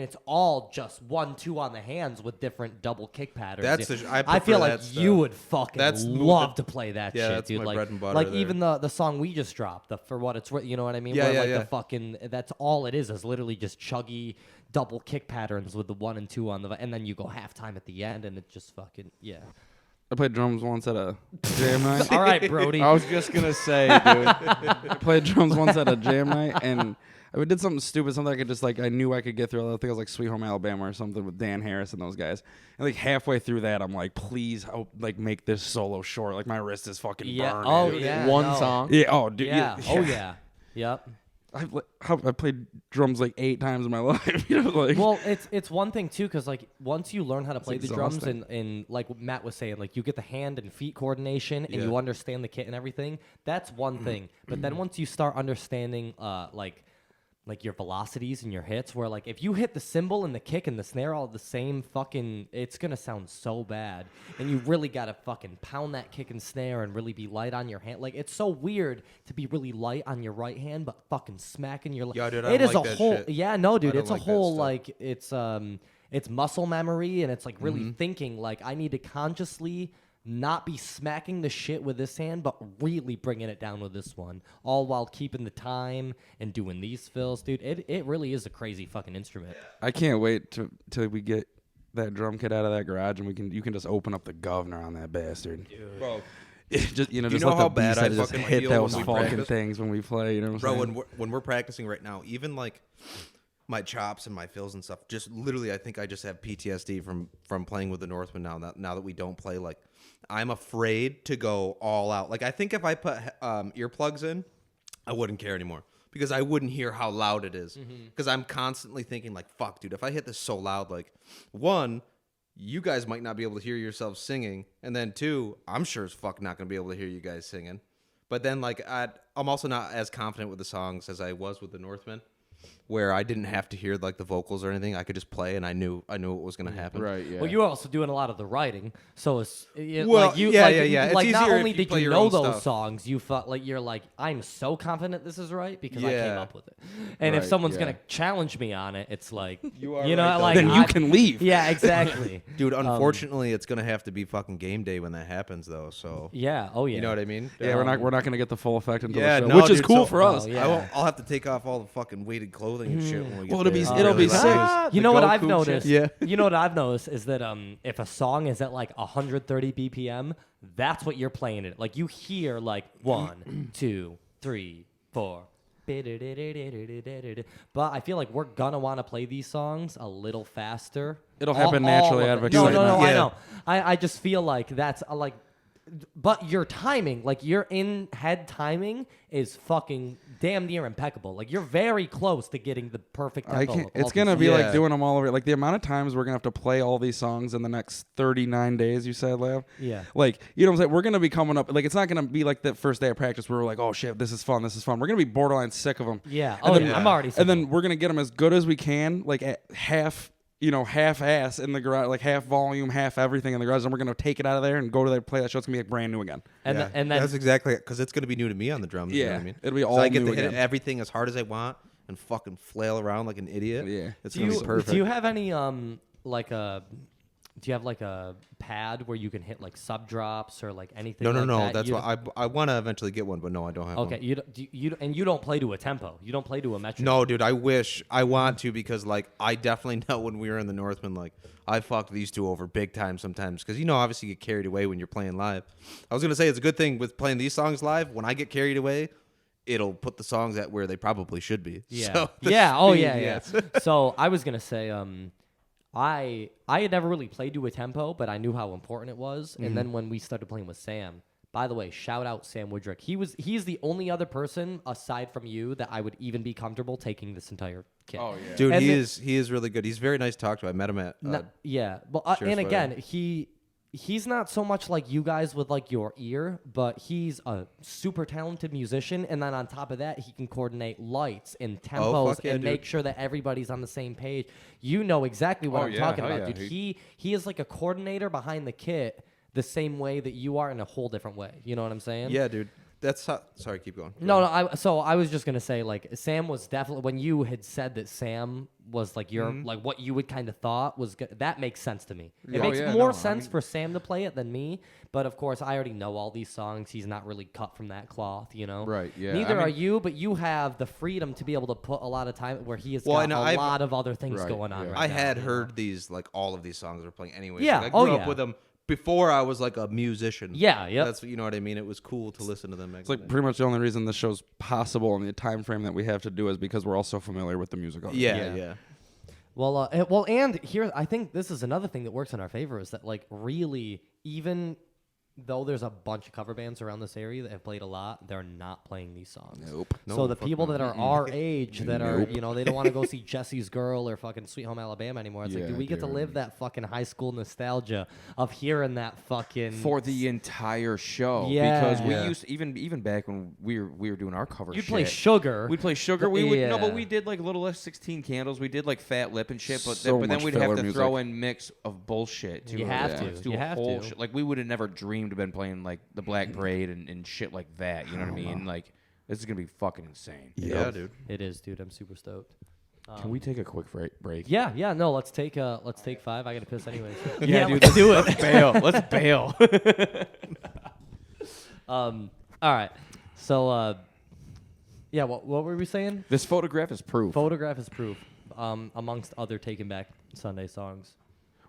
it's all just 1-2 on the hands with different double kick patterns. I feel like you would fucking love to play that shit, that's dude. my Like, bread and butter like there. even the song we just dropped, the For What It's Worth, you know what I mean? Yeah, Where, yeah. the fucking that's all it is literally just chuggy double kick patterns with the 1 and 2 on the, and then you go halftime at the end, and it just fucking I played drums once at a jam night. All right, Brody. I was just gonna say, dude. I played drums once at a jam night, and I did something stupid, something I could just like I knew I could get through. I think it was like Sweet Home Alabama or something with Dan Harris and those guys. And like halfway through that, I'm like, please, like make this solo short. Like my wrist is fucking burning. Oh dude. yeah. One song. Yeah. Oh, dude. Yeah. Oh yeah. Yep. I played drums like 8 times in my life. Like. Well, it's one thing too, because like once you learn how to play the drums exhausting. and like what Matt was saying, like you get the hand and feet coordination and you understand the kit and everything. That's one thing. But then once you start understanding like your velocities and your hits, where like if you hit the cymbal and the kick and the snare all the same fucking, it's gonna sound so bad, and you really gotta fucking pound that kick and snare and really be light on your hand. Like it's so weird to be really light on your right hand, but fucking smacking your left. Yeah, dude, I it don't is like a that whole shit. yeah, no, dude, I it's don't a like that whole stuff. like it's muscle memory, and it's like really thinking like I need to consciously not be smacking the shit with this hand, but really bringing it down with this one, all while keeping the time and doing these fills, dude. It really is a crazy fucking instrument. I can't wait till we get that drum kit out of that garage and you can just open up the governor on that bastard. Bro, Just you just know let how the bad I B-side just fucking hit feel those when we fucking practice? things when we play. You know what I'm bro, saying? when we're practicing right now, even like my chops and my fills and stuff, just literally, I think I just have PTSD from playing with the Northman now that we don't play. Like, I'm afraid to go all out. Like, I think if I put earplugs in, I wouldn't care anymore because I wouldn't hear how loud it is. Because I'm constantly thinking like, fuck, dude, if I hit this so loud, like, 1, you guys might not be able to hear yourselves singing, and then 2, I'm sure as fuck not gonna be able to hear you guys singing. But then like I'm also not as confident with the songs as I was with the Northman, where I didn't have to hear like the vocals or anything. I could just play, and I knew what was gonna happen. Right. Yeah. Well, you're also doing a lot of the writing, so it's Well, like you, yeah, like, yeah, yeah. It's Like not easier if only you did play you your know own those stuff. songs, you felt like you're like, I'm so confident this is right because I came Yeah. up with it. And if Right, someone's yeah. gonna challenge me on it, it's like You are you know, right, though. like Then you can leave. Yeah, exactly. Dude, unfortunately, it's gonna have to be fucking game day when that happens, though. So Yeah. Oh yeah. you know what I mean? Yeah, we're not gonna get the full effect until Yeah, the show, no, which is dude, cool so- for us. Oh, yeah. I'll have to take off all the fucking weighted clothing and shit when we get Well, it'll be there. it'll be Really sick. loud. You The know what Goku I've shit. noticed? Yeah. You know what I've noticed is that if a song is at like 130 BPM, that's what you're playing it. Like you hear like 1, 2, 3, 4. But I feel like we're gonna want to play these songs a little faster. It'll happen naturally of out of it. No, excitement. I Yeah. know. I just feel like that's like, but your timing, like your in head timing, is fucking damn near impeccable. Like you're very close to getting the perfect tempo. I can't, of all it's gonna these be songs. like doing them all over. Like the amount of times we're gonna have to play all these songs in the next 39 days. You said, Lav. Yeah. Like you know what I'm saying. We're gonna be coming up. Like it's not gonna be like the first day of practice where we're like, oh shit, this is fun. This is fun. We're gonna be borderline sick of them. Yeah. And Oh, then- yeah. I'm already. And then we're gonna get them as good as we can, like at half. Half ass in the garage, like half volume, half everything in the garage, and we're gonna take it out of there and go to play that show. It's gonna be like brand new again. and, Yeah. and then that's exactly because it's gonna be new to me on the drums. You know Yeah. what I mean? It'll be So all I get new to hit again. everything as hard as I want and fucking flail around like an idiot. Yeah. it's do gonna you be perfect. do you have any like a do you have like a pad where you can hit like sub drops or like anything? no, like that? That's You why I want to eventually get one, but no, I don't have Okay, one. you don't play to a tempo. You don't play to a metric. No, dude, I wish I want to because like I definitely know when we were in the Northman, like I fucked these two over big time sometimes because obviously you get carried away when you're playing live. I was gonna say it's a good thing with playing these songs live. When I get carried away, it'll put the songs at where they probably should be. Yeah. So the Yeah. Oh speed, yeah. yes. Yeah. So I was gonna say I had never really played to a tempo, but I knew how important it was. Mm-hmm. And then when we started playing with Sam, by the way, shout out Sam Woodrick. He's the only other person aside from you that I would even be comfortable taking this entire kit. Oh yeah. Dude, And he the- is really good. He's very nice to talk to. I met him at Yeah, but Cheers, and buddy. again, he's not so much like you guys with like your ear, but he's a super talented musician, and then on top of that, he can coordinate lights and tempos fuck yeah, and dude. make sure that everybody's on the same page. You know exactly what Oh, I'm yeah, talking hell about, yeah. dude. He is like a coordinator behind the kit, the same way that you are in a whole different way. You know what I'm saying? Yeah, dude. That's how, sorry, keep going. No, so I was just gonna say, like, Sam was definitely, when you had said that Sam was like your like what you would kind of thought was that makes sense to me. It Oh, makes yeah, more no, I sense mean- for Sam to play it than me, but of course I already know all these songs. He's not really cut from that cloth, you know. Right, yeah, Neither I are mean- you, but you have the freedom to be able to put a lot of time where he has Well, got and a I've- lot of other things Right, going on. yeah. Right I now, had you know? heard these like all of these songs were playing anyway. Yeah, Like, I grew oh, up yeah. with them before I was like a musician. Yeah, yep. That's you know what I mean. It was cool to listen to them. It's like pretty much the only reason this show's possible in the time frame that we have to do is because we're all so familiar with the music. Already. yeah. Well, and here I think this is another thing that works in our favor is that like really even though there's a bunch of cover bands around this area that have played a lot, they're not playing these songs. Nope. So No, the fuck people no. that are our age that are, they don't want to go see Jesse's Girl or fucking Sweet Home Alabama anymore. It's like, Yeah, do we get to dude. live that fucking high school nostalgia of hearing that fucking For the entire show, Yeah. because we Yeah. used even back when we were doing our cover. You'd shit, play Sugar. We'd play Sugar. We would no, Yeah. but we did like Little Less 16 Candles. We did like Fat Lip and shit. But So then much we'd have filler to music. throw in mix of bullshit too. You have Yeah. to. Let's do You a have whole to. shit. Like we would have never dreamed of been playing like the Black Parade and shit like that. You know what I mean? Like this is gonna be fucking insane. Yeah, dude. It is, dude. I'm super stoked. Can we take a quick break? Yeah. No, let's take 5. I gotta piss anyways. Yeah, dude. let's do it. Let's bail. Let's bail. All right. So, yeah. What were we saying? This photograph is proof. Photograph is proof. Amongst other Taking Back Sunday songs.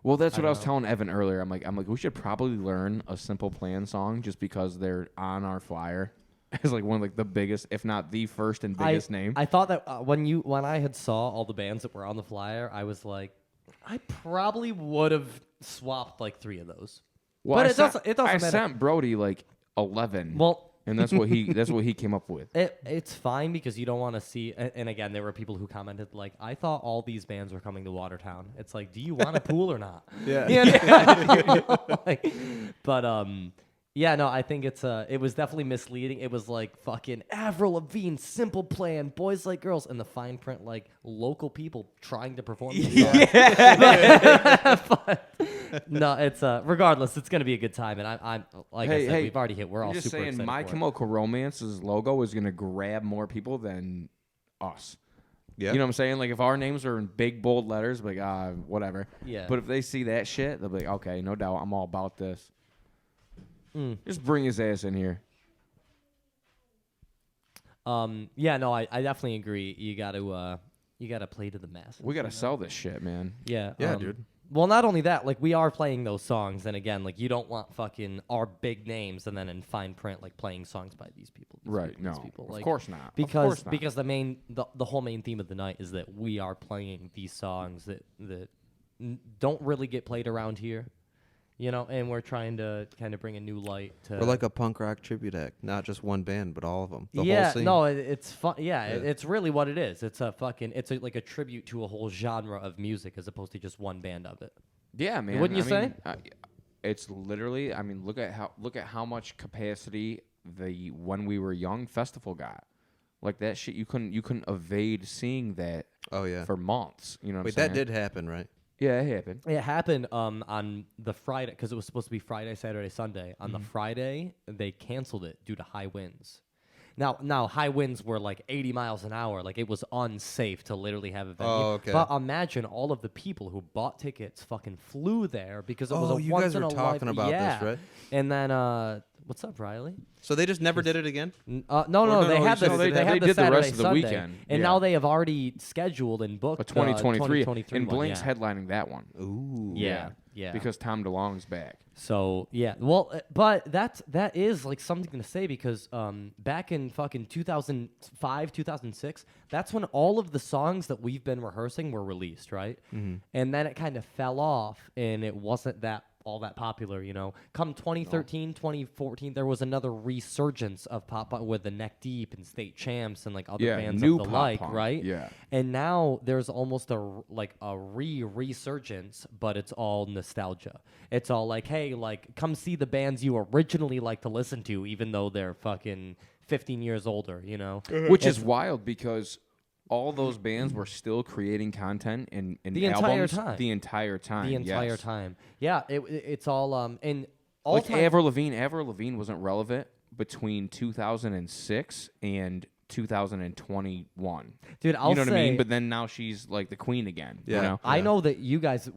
Well, that's what I was know. telling Evan earlier. I'm like, we should probably learn a Simple Plan song just because they're on our flyer as like one of like the biggest, if not the first and biggest name. I thought that when I had saw all the bands that were on the flyer, I was like, I probably would have swapped like 3 of those. well, but I it doesn't I matter. sent Brody like 11. Well, and that's what he came up with. it's fine because you don't want to see. And again, there were people who commented like, "I thought all these bands were coming to Watertown." It's like, do you want a pool or not? Yeah. Like, but yeah, no, I think it was definitely misleading. It was like fucking Avril Lavigne, Simple Plan, Boys Like Girls, and the fine print like local people trying to perform. But, no, it's regardless, it's gonna be a good time, and I'm like I said, we've already hit. We're I'm all just super saying, excited My for it. Chemical Romance's logo is gonna grab more people than us. Yeah. You know what I'm saying? Like if our names are in big bold letters, like whatever. Yeah. But if they see that shit, they'll be like, okay, no doubt, I'm all about this. Mm. Just bring his ass in here. Yeah, no, I definitely agree. You got to You gotta play to the masses. We gotta sell this shit, man. Yeah. Yeah, dude. Well, not only that, like we are playing those songs, and again, like you don't want fucking our big names, and then in fine print, like playing songs by these people. These people. Of Like, course not. Because the whole main theme of the night is that we are playing these songs that don't really get played around here. You know, and we're trying to kind of bring a new light to. We're like a punk rock tribute act, not just one band, but all of them. The yeah, whole scene. no, it's fun. Yeah, it's really what it is. It's like a tribute to a whole genre of music as opposed to just one band of it. Yeah, man. Wouldn't you say? It's literally. I mean, look at how much capacity the When We Were Young festival got. Like that shit, you couldn't evade seeing that. Oh yeah. For months. You know. Wait, that did happen, right? Yeah, it happened. It happened on the Friday because it was supposed to be Friday, Saturday, Sunday. On the Friday, they canceled it due to high winds. Now high winds were like 80 miles an hour. Like it was unsafe to literally have a venue. Oh, okay. But imagine all of the people who bought tickets fucking flew there because it was a you once guys in were a talking life. about yeah. this, right? And then what's up, Riley? So they just never did it again? No, they had the they had did the Saturday, rest of the Sunday, weekend. and now they have already scheduled and booked A 2023, 2023 and one, Blink's yeah. headlining that one. Ooh. Yeah. Because Tom DeLonge's back. So yeah, well, but that is like something to say because back in fucking 2005, 2006, that's when all of the songs that we've been rehearsing were released, right? Mm-hmm. And then it kind of fell off, and it wasn't all that popular, you know. Come 2013, 2014, there was another resurgence of pop punk with the Neck Deep and State Champs and like other bands new of the pop like, punk. right? Yeah. And now there's almost a resurgence, but it's all nostalgia. It's all like, hey, like come see the bands you originally like to listen to, even though they're fucking 15 years older, you know. Which is wild because all those bands were still creating content in The albums entire time. the entire time. The entire time. Yeah, it's all and all Like time. Avril Lavigne wasn't relevant between 2006 and 2021. Dude, I'll you know say, what I mean? But then now she's like the queen again. Yeah. You know? I know that you guys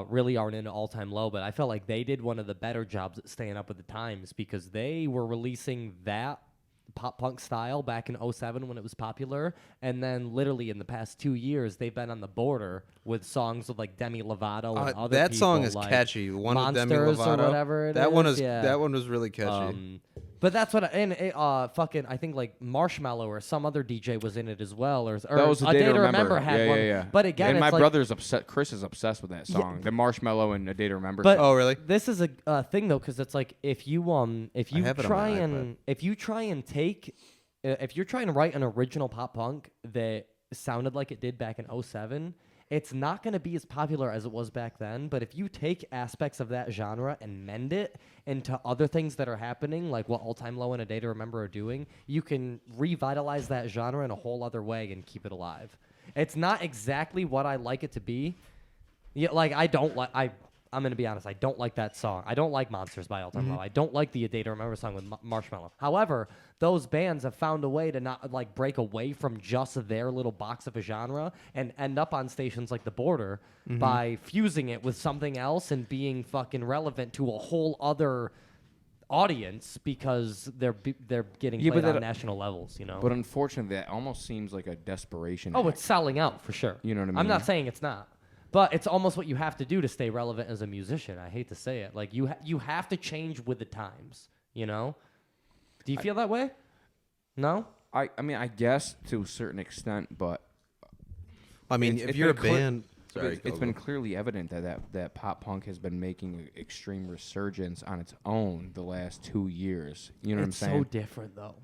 really aren't into All Time Low, but I felt like they did one of the better jobs at staying up with the times because they were releasing that pop punk style back in 07 when it was popular, and then literally in the past 2 years they've been on the border with songs with like Demi Lovato and other that people, song is like catchy. One with Demi Monsters Lovato. or whatever that is, one was really catchy. But that's what fucking I think like Marshmallow or some other DJ was in it as well, or That was A Day to Remember had one. Yeah. But again, and it's my like, brother's upset. Chris is obsessed with that song, the Marshmallow and A Day to Remember. But song. Oh, really? This is a thing though, because it's like if you have it on my iPad. if you're trying to write an original pop punk that sounded like it did back in 07, it's not going to be as popular as it was back then. But if you take aspects of that genre and mend it into other things that are happening, like what All Time Low and A Day to Remember are doing, you can revitalize that genre in a whole other way and keep it alive. It's not exactly what I like it to be. Yeah, like I'm going to be honest, I don't like that song. I don't like Monsters by All Time Low. I don't like the A Day to Remember song with Marshmallow. However, those bands have found a way to not like break away from just their little box of a genre and end up on stations like The Border by fusing it with something else and being fucking relevant to a whole other audience because they're getting played on national levels, you know. But unfortunately, that almost seems like a desperation. Oh, act. it's selling out for sure. You know what I mean? I'm not saying it's not. But it's almost what you have to do to stay relevant as a musician. I hate to say it. Like, you have to change with the times, you know? Do you feel that way? No? I mean, I guess to a certain extent, but... I mean, if you're a band... Sorry, it's been clearly evident that pop punk has been making an extreme resurgence on its own the last 2 years. You know what I'm saying? It's so different, though.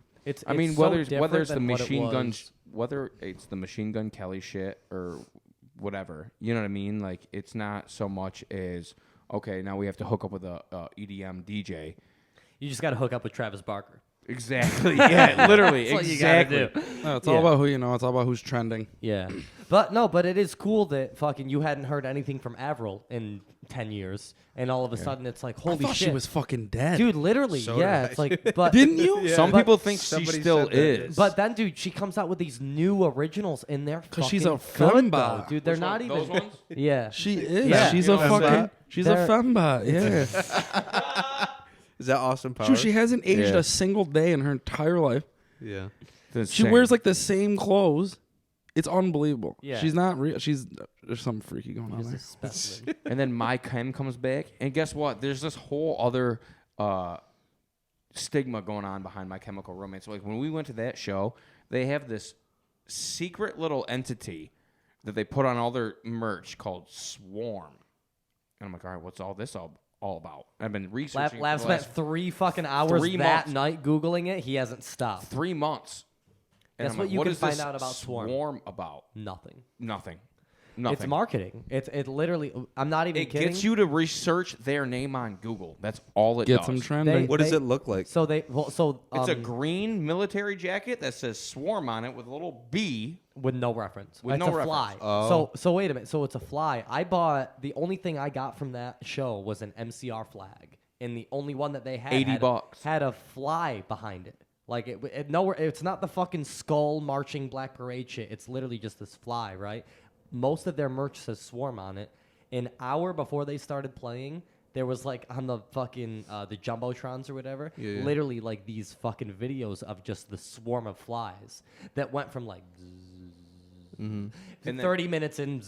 I mean, so whether it's the than what it Machine Gun, was. whether it's the Machine Gun Kelly shit or whatever, you know what I mean? Like, it's not so much as, okay, now we have to hook up with a EDM DJ. You just got to hook up with Travis Barker. Exactly. Yeah, literally. That's Exactly. what you gotta do. No, it's all about who you know. It's all about who's trending. Yeah. But it is cool that fucking you hadn't heard anything from Avril in 10 years, and all of a sudden it's like, holy I thought shit. she was fucking dead. Dude, literally, So yeah. did It's I. like, but Didn't you? Yeah. Some But people think she somebody still said that. is. But then, dude, she comes out with these new originals, and they're fucking she's a good, femba. though, dude. They're Which not one? even. Those ones? Yeah. She is. Yeah. She's You a know what I'm fucking. saying? She's They're- a femba. Yeah. Is that Austin Powers? Dude, she hasn't aged Yeah. a single day in her entire life. Yeah. That's She insane. wears like the same clothes It's unbelievable. Yeah. She's not real. There's something freaky going on He's there. a specimen. And then My Chem comes back, and guess what? There's this whole other stigma going on behind My Chemical Romance. Like when we went to that show, they have this secret little entity that they put on all their merch called Swarm. And I'm like, all right, what's all this all about? I've been researching. Lav spent 3 fucking hours 3 that months. night Googling it. He hasn't stopped. 3 months. And Guess I'm what like, you can is find this out about Swarm? about? Nothing. Nothing. It's marketing. It literally. I'm not even It kidding. gets you to research their name on Google. That's all it Get does. some trending. What does it look like? So It's a green military jacket that says Swarm on it with a little bee. with no reference. With It's no a reference. fly. Oh. So wait a minute. So it's a fly. I bought the only thing I got from that show was an MCR flag, and the only one that they had $80 had a fly behind it. Like it nowhere. It's not the fucking skull marching Black Parade shit. It's literally just this fly, right? Most of their merch says Swarm on it. An hour before they started playing, there was like on the fucking the jumbotrons or whatever, Yeah. literally like these fucking videos of just the swarm of flies that went from like And then- 30 minutes in.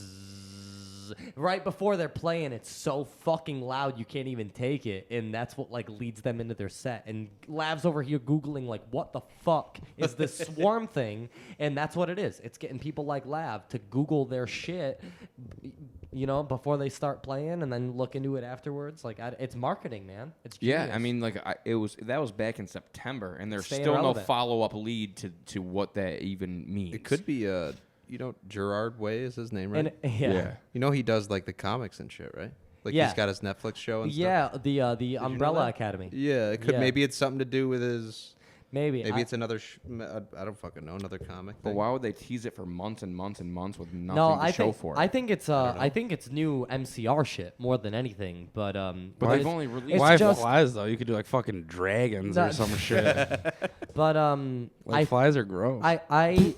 Right before they're playing, it's so fucking loud you can't even take it, and that's what like leads them into their set. And Lav's over here googling like, what the fuck is this Swarm thing? And that's what it is. It's getting people like Lav to Google their shit, you know, before they start playing, and then look into it afterwards. Like, it's marketing, man. It's genius. Yeah, I mean, like that was back in September, and there's Staying still relevant. no follow-up lead to what that even means. It could be Gerard Way is his name, right? And yeah. You know he does like the comics and shit, right? Like Yeah. he's got his Netflix show and stuff. Yeah, the know Umbrella that? Academy. Yeah, it could. Yeah. Maybe it's something to do with his. Maybe Maybe it's another. I don't fucking know. Another comic. But thing. why would they tease it for months and months and months with nothing no. to I show think for it? I think it's new MCR shit more than anything. But But it's- they've only released. it's Why just- flies though? You could do like fucking dragons or That- some shit. But Like flies are gross.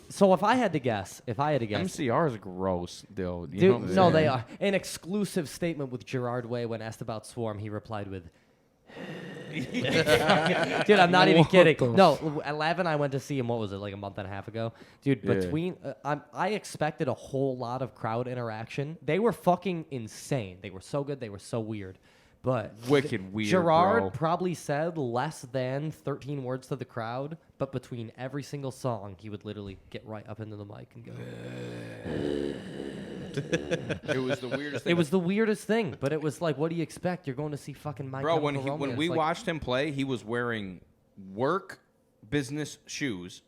so if I had to guess, MCR is gross, though. You know dude, what I'm no, they saying? are. An exclusive statement with Gerard Way when asked about Swarm, he replied with, dude, I'm not even What kidding. the No, Lav and I went to see him, what was it, like a month and a half ago? Dude, Yeah. between, I expected a whole lot of crowd interaction. They were fucking insane. They were so good. They were so weird. But Wicked weird, Gerard bro. probably said less than 13 words to the crowd, but between every single song, he would literally get right up into the mic and go. It was the weirdest thing. It was the weirdest thing, but it was like, what do you expect? You're going to see fucking My Bro, Chemical when Romance. we like, watched him play, he was wearing work business shoes,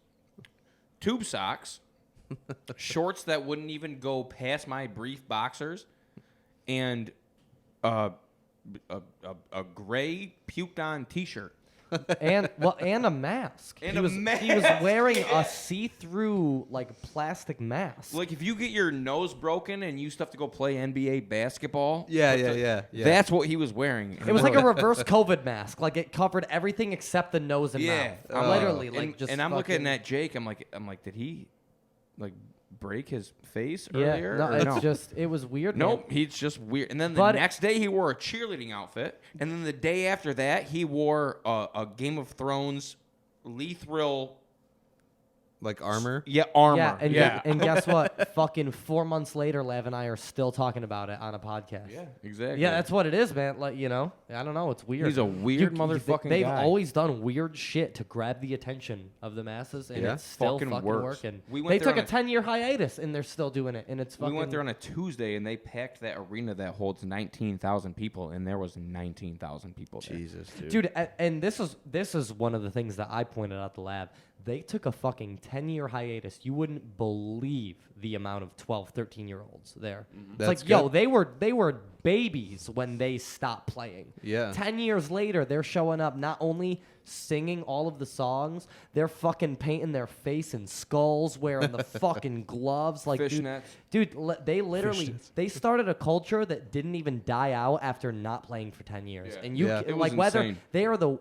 tube socks, shorts that wouldn't even go past my brief boxers, and a gray puked on T-shirt. and a mask. And he a was he was mask, wearing a see-through like plastic mask. Like if you get your nose broken and you still have to go play NBA basketball. Yeah. That's what he was wearing. It was like a reverse COVID mask. Like it covered everything except the nose and Yeah, mouth. Literally, like and, just. and I'm looking fucking- at Jake. I'm like, did he like break his face Yeah, earlier? no, or it's no? just it was weird. man. Nope, he's just weird. And then the But- next day he wore a cheerleading outfit, and then the day after that he wore a Game of Thrones Lethril Like armor. armor. Yeah, and guess what? Fucking 4 months later, Lav and I are still talking about it on a podcast. Yeah, exactly. Yeah, that's what it is, man. Like, you know, I don't know. It's weird. He's a weird motherfucking They've guy. always done weird shit to grab the attention of the masses, and Yeah. it's still Fucking fucking works. working. We went They there took on a 10-year hiatus, and they're still doing it, and it's fucking. We went there on a Tuesday, and they packed that arena that holds 19,000 people, and there was 19,000 people there. Jesus, Dude, and this is one of the things that I pointed out the lab. They took a fucking 10-year hiatus. You wouldn't believe the amount of 12, 13-year-olds there. It's That's like, yo, good. they were babies when they stopped playing. Yeah. 10 years later, they're showing up not only singing all of the songs, they're fucking painting their face in skulls, wearing the fucking gloves. Like, Fishnets. dude, they literally, they started a culture that didn't even die out after not playing for 10 years. Yeah. And you, Yeah. ca- It like, was whether insane.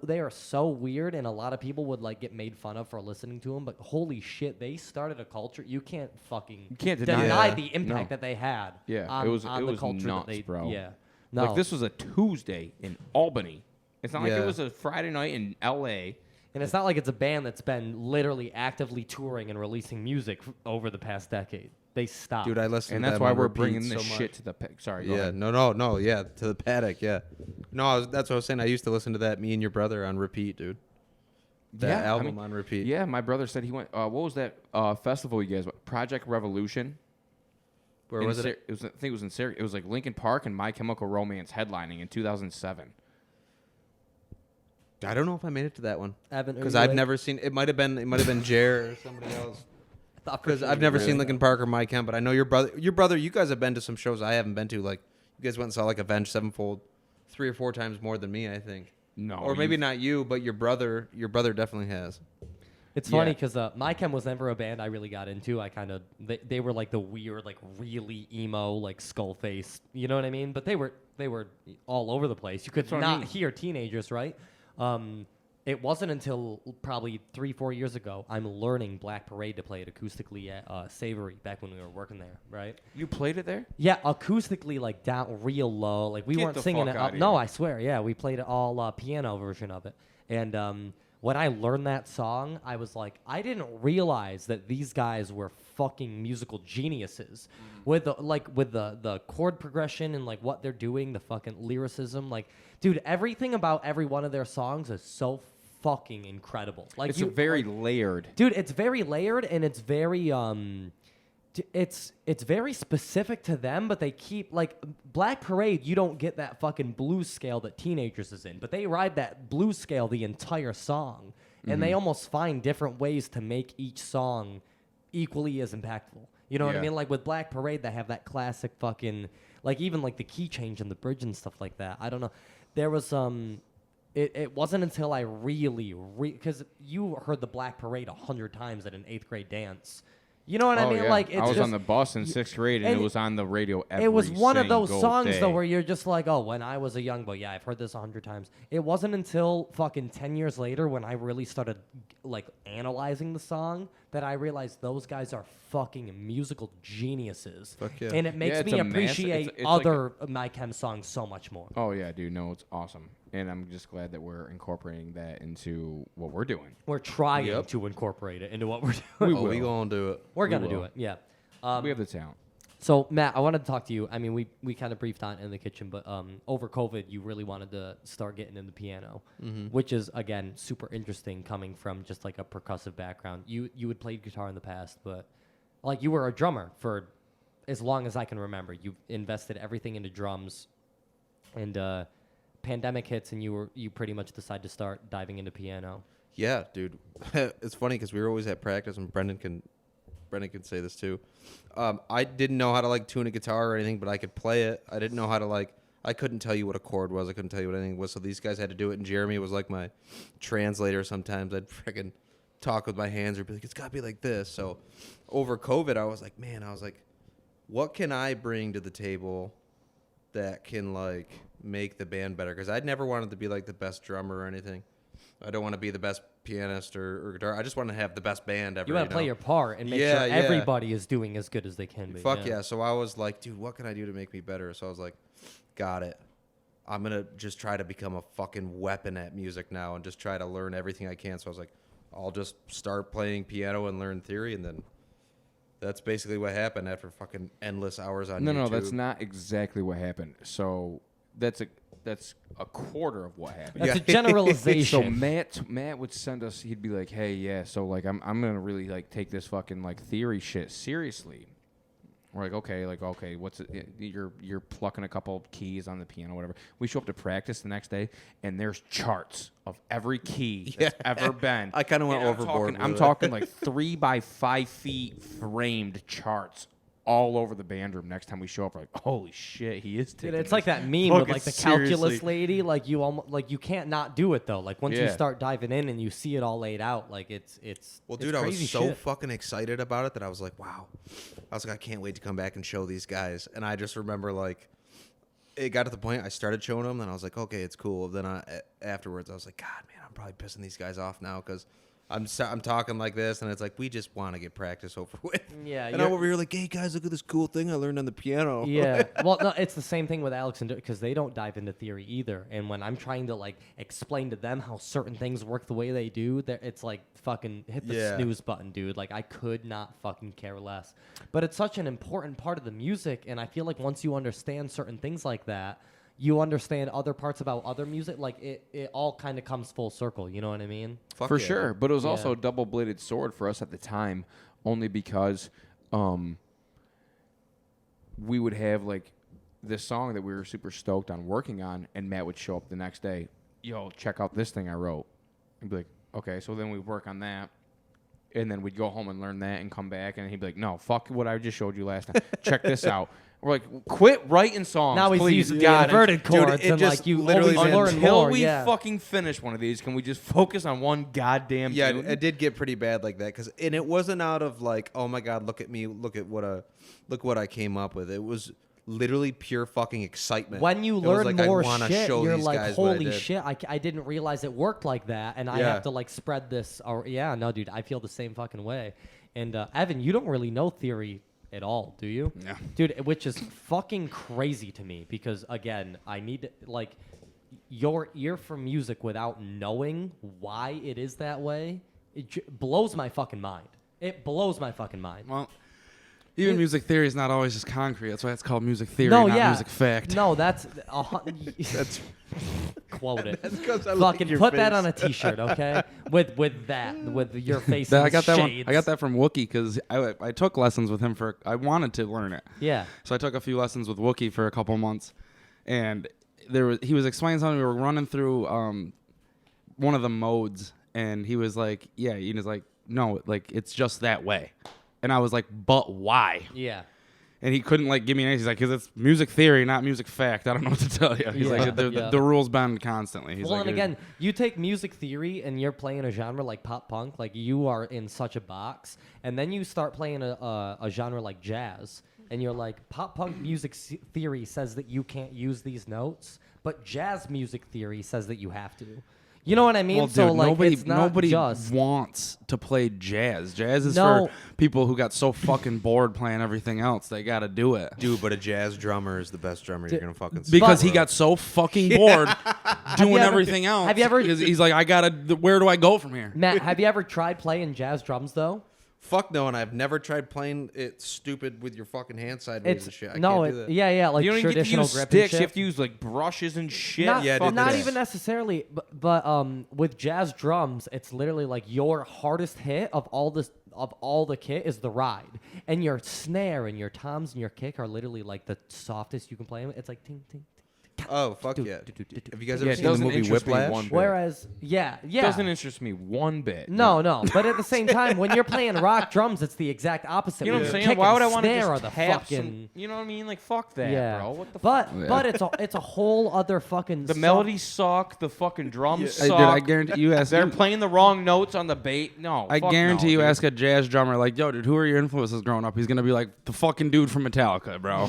they are so weird, and a lot of people would like get made fun of for listening to them. But holy shit, they started a culture. You can't fucking can't deny it. the impact No. that they had. Yeah, on, it was on it the was culture nuts, that they, bro. Yeah, no, Like this was a Tuesday in Albany. It's not like Yeah. it was a Friday night in L.A. And it's not like it's a band that's been literally actively touring and releasing music over the past decade. They stopped. Dude, I listen And to that's them why on we're repeat bringing this so shit much. to the sorry. Go Yeah, ahead. no, yeah, to the paddock, yeah. No, that's what I was saying. I used to listen to that Me and Your Brother on repeat, dude. That Yeah, album on repeat. Yeah, my brother said he went. What was that festival you guys went? Project Revolution. Where was it? I think it was in Syracuse. It was like Linkin Park and My Chemical Romance headlining in 2007. I don't know if I made it to that one Evan, because I've never seen. It might have been Jer or somebody else. Because I've never seen Linkin Park or My Chem, but I know your brother. You guys have been to some shows I haven't been to. Like you guys went and saw like Avenged Sevenfold 3 or 4 times more than me, I think. No, or maybe not you, but your brother. Your brother definitely has. It's funny because My Chem was never a band I really got into. I kind of they were like the weird, like really emo, like skull face. You know what I mean? But they were all over the place. You could not hear teenagers, right? It wasn't until probably 3-4 years ago I'm learning Black Parade to play it acoustically at Savory back when we were working there, right? You played it there? Yeah, acoustically, like down real low. Like we Get weren't the singing fuck it outta up. here. No, I swear. Yeah, we played it all piano version of it. And when I learned that song, I was like, I didn't realize that these guys were fucking musical geniuses with the chord progression and like what they're doing, the fucking lyricism. Like, dude, everything about every one of their songs is so fucking incredible. Like It's very layered. Dude, it's very layered and it's very it's very specific to them, but they keep like Black Parade, you don't get that fucking blues scale that Teenagers is in, but they ride that blues scale the entire song. And they almost find different ways to make each song equally as impactful. You know what I Yeah. mean? Like with Black Parade, they have that classic fucking like even like the key change in the bridge and stuff like that. I don't know. There was It wasn't until I really because you heard the Black Parade 100 times at an 8th grade dance. You know what I mean? Yeah. Like it's I was just, on the bus in 6th grade, and it was on the radio every it was one of those single songs day. though where you're just like, oh, when I was a young boy, yeah, I've heard this 100 times. It wasn't until fucking 10 years later when I really started like analyzing the song that I realized those guys are fucking musical geniuses. Fuck yeah. And it makes it's me a massive- appreciate it's like other My Chem songs so much more. Oh yeah, dude. No, it's awesome, and I'm just glad that we're incorporating that into what we're doing. We're trying Yep. to incorporate it into what we're doing. We gonna do it. We're gonna will. do it, yeah. We have the talent. So Matt, I wanted to talk to you. I mean, we kind of briefed on it in the kitchen, but over COVID, you really wanted to start getting into piano, which is again super interesting coming from just like a percussive background. You had played guitar in the past, but like you were a drummer for as long as I can remember. You invested everything into drums, and pandemic hits, and you pretty much decide to start diving into piano. Yeah, dude. It's funny because we were always at practice, and Brendan can say this too. I didn't know how to like tune a guitar or anything, but I could play it. I didn't know how to like. I couldn't tell you what a chord was. I couldn't tell you what anything was. So these guys had to do it, and Jeremy was like my translator. Sometimes I'd freaking talk with my hands or be like, "It's got to be like this." So over COVID, I was like, what can I bring to the table that can like make the band better? Because I'd never wanted to be like the best drummer or anything. I don't want to be the best pianist or guitar. I just want to have the best band ever. You want to play your part and make Yeah, sure yeah. everybody is doing as good as they can be. Fuck yeah. So I was like, dude, what can I do to make me better? So I was like, got it. I'm going to just try to become a fucking weapon at music now and just try to learn everything I can. So I was like, I'll just start playing piano and learn theory. And then that's basically what happened after fucking endless hours on YouTube. No, that's not exactly what happened. So that's a quarter of what happened. That's a generalization. So Matt would send us. He'd be like, "Hey, yeah, so like I'm gonna really like take this fucking like theory shit seriously." We're like, okay, what's it? You're plucking a couple keys on the piano, whatever. We show up to practice the next day, and there's charts of every key that's ever been. I kind of went overboard. I'm talking like 3 by 5 feet framed charts all over the band room. Next time we show up, we're like, holy shit, he is taking. Dude, it's like that meme with like the calculus lady. Like you can't not do it though. Like once you start diving in and you see it all laid out, like it's. Well, it's dude, I was crazy so shit. fucking excited about it that I was like, wow. I was like, I can't wait to come back and show these guys. And I just remember like, it got to the point I started showing them, and I was like, okay, it's cool. Then afterwards, I was like, God, man, I'm probably pissing these guys off now because I'm talking like this, and it's like we just want to get practice over with. Yeah, and I'm over here like, hey guys, look at this cool thing I learned on the piano. Yeah, well, no, it's the same thing with Alex and because they don't dive into theory either. And when I'm trying to like explain to them how certain things work the way they do, it's like fucking hit the snooze button, dude. Like I could not fucking care less. But it's such an important part of the music, and I feel like once you understand certain things like that, you understand other parts about other music. Like it all kind of comes full circle. You know what I mean? For sure. But it was also a double-bladed sword for us at the time, only because we would have like this song that we were super stoked on working on, and Matt would show up the next day. Yo, check out this thing I wrote. I'd be like, okay. So then we'd work on that, and then we'd go home and learn that and come back, and he'd be like, no, fuck what I just showed you last time. Check this out. We're like, quit writing songs. Now he's please. using the inverted chords, Dude, and like you literally always learn Until more. we Yeah. fucking finish one of these, can we just focus on one goddamn tune? It did get pretty bad like that, and it wasn't out of like, oh my god, look at me, look what I came up with. It was literally pure fucking excitement. When you It was learn like, more I wanna shit, show you're these like, guys what I holy did. shit, I didn't realize it worked like that, and I have to like spread this. Or yeah, no, dude, I feel the same fucking way. And Evan, you don't really know theory at all, do you? No. Dude, which is fucking crazy to me because again, I need like your ear for music without knowing why it is that way. It blows my fucking mind. It blows my fucking mind. Well, even music theory is not always just concrete. That's why it's called music theory, No, not yeah. music fact. No, that's quote it. That's 'cause I like Fucking your put that face. on a T-shirt, okay? with your face. I in got that one. shades. I got that from Wookie because I took lessons with him I wanted to learn it. Yeah. So I took a few lessons with Wookie for a couple months, and he was explaining something. We were running through one of the modes, and he was like, "Yeah," he was like, "No, like it's just that way," and I was like, "But why?" Yeah. And he couldn't like give me an answer. He's like, "Because it's music theory, not music fact. I don't know what to tell you." He's like, "The rules bend constantly." He's Well, like, and again, you take music theory and you're playing a genre like pop punk, like you are in such a box, and then you start playing a genre like jazz, and you're like, pop punk music theory says that you can't use these notes, but jazz music theory says that you have to. You know what I mean? Well, So dude, like, nobody it's not just wants to play jazz. Jazz is No. for people who got so fucking bored playing everything else. They got to do it. Dude, but a jazz drummer is the best drummer you're gonna fucking see. Because he bro. got so fucking bored doing ever- everything else. have you ever- He's like, where do I go from here? Matt, have you ever tried playing jazz drums though? Fuck no, and I've never tried playing it stupid with your fucking hand sideways and shit. I no, can't do that. yeah, like you don't even get to traditional use grip sticks. and shit. You have to use like brushes and shit. Not, Yeah, dude, not this even is- necessarily, but with jazz drums, it's literally like your hardest hit of all the kit is the ride, and your snare and your toms and your kick are literally like the softest you can play. It's like ting ting. Oh fuck Dude, yeah! dude, dude, dude, Have you guys Yeah, ever it seen the doesn't movie interest me Whiplash? one bit. Whereas, yeah, Doesn't interest me one bit. no, but at the same time, when you're playing rock drums, it's the exact opposite. You know When what I'm your saying? kick Why and would I want to snare just are the have fucking some? You know what I mean? Like fuck that, yeah, bro. What the but fuck? but it's a whole other fucking. The melodies suck. The fucking drums Hey, suck. dude, I guarantee you ask. They're playing the wrong notes on the bait. No, I fuck guarantee no, you dude. ask a jazz drummer like, "Yo, dude, who are your influences growing up?" He's gonna be like, "The fucking dude from Metallica, bro."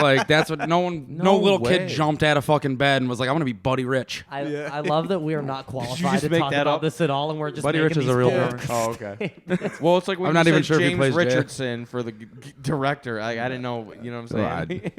Like that's what no No little way. kid jumped out of fucking bed and was like, "I want to be Buddy Rich." I love that we are not qualified just to make talk that about up? this at all, and we're just Buddy making Rich is these a real points. drummer. Oh, okay. Well, it's like when I'm you not said even sure if he James plays jazz. Richardson for the director. I didn't know. You know what I'm saying?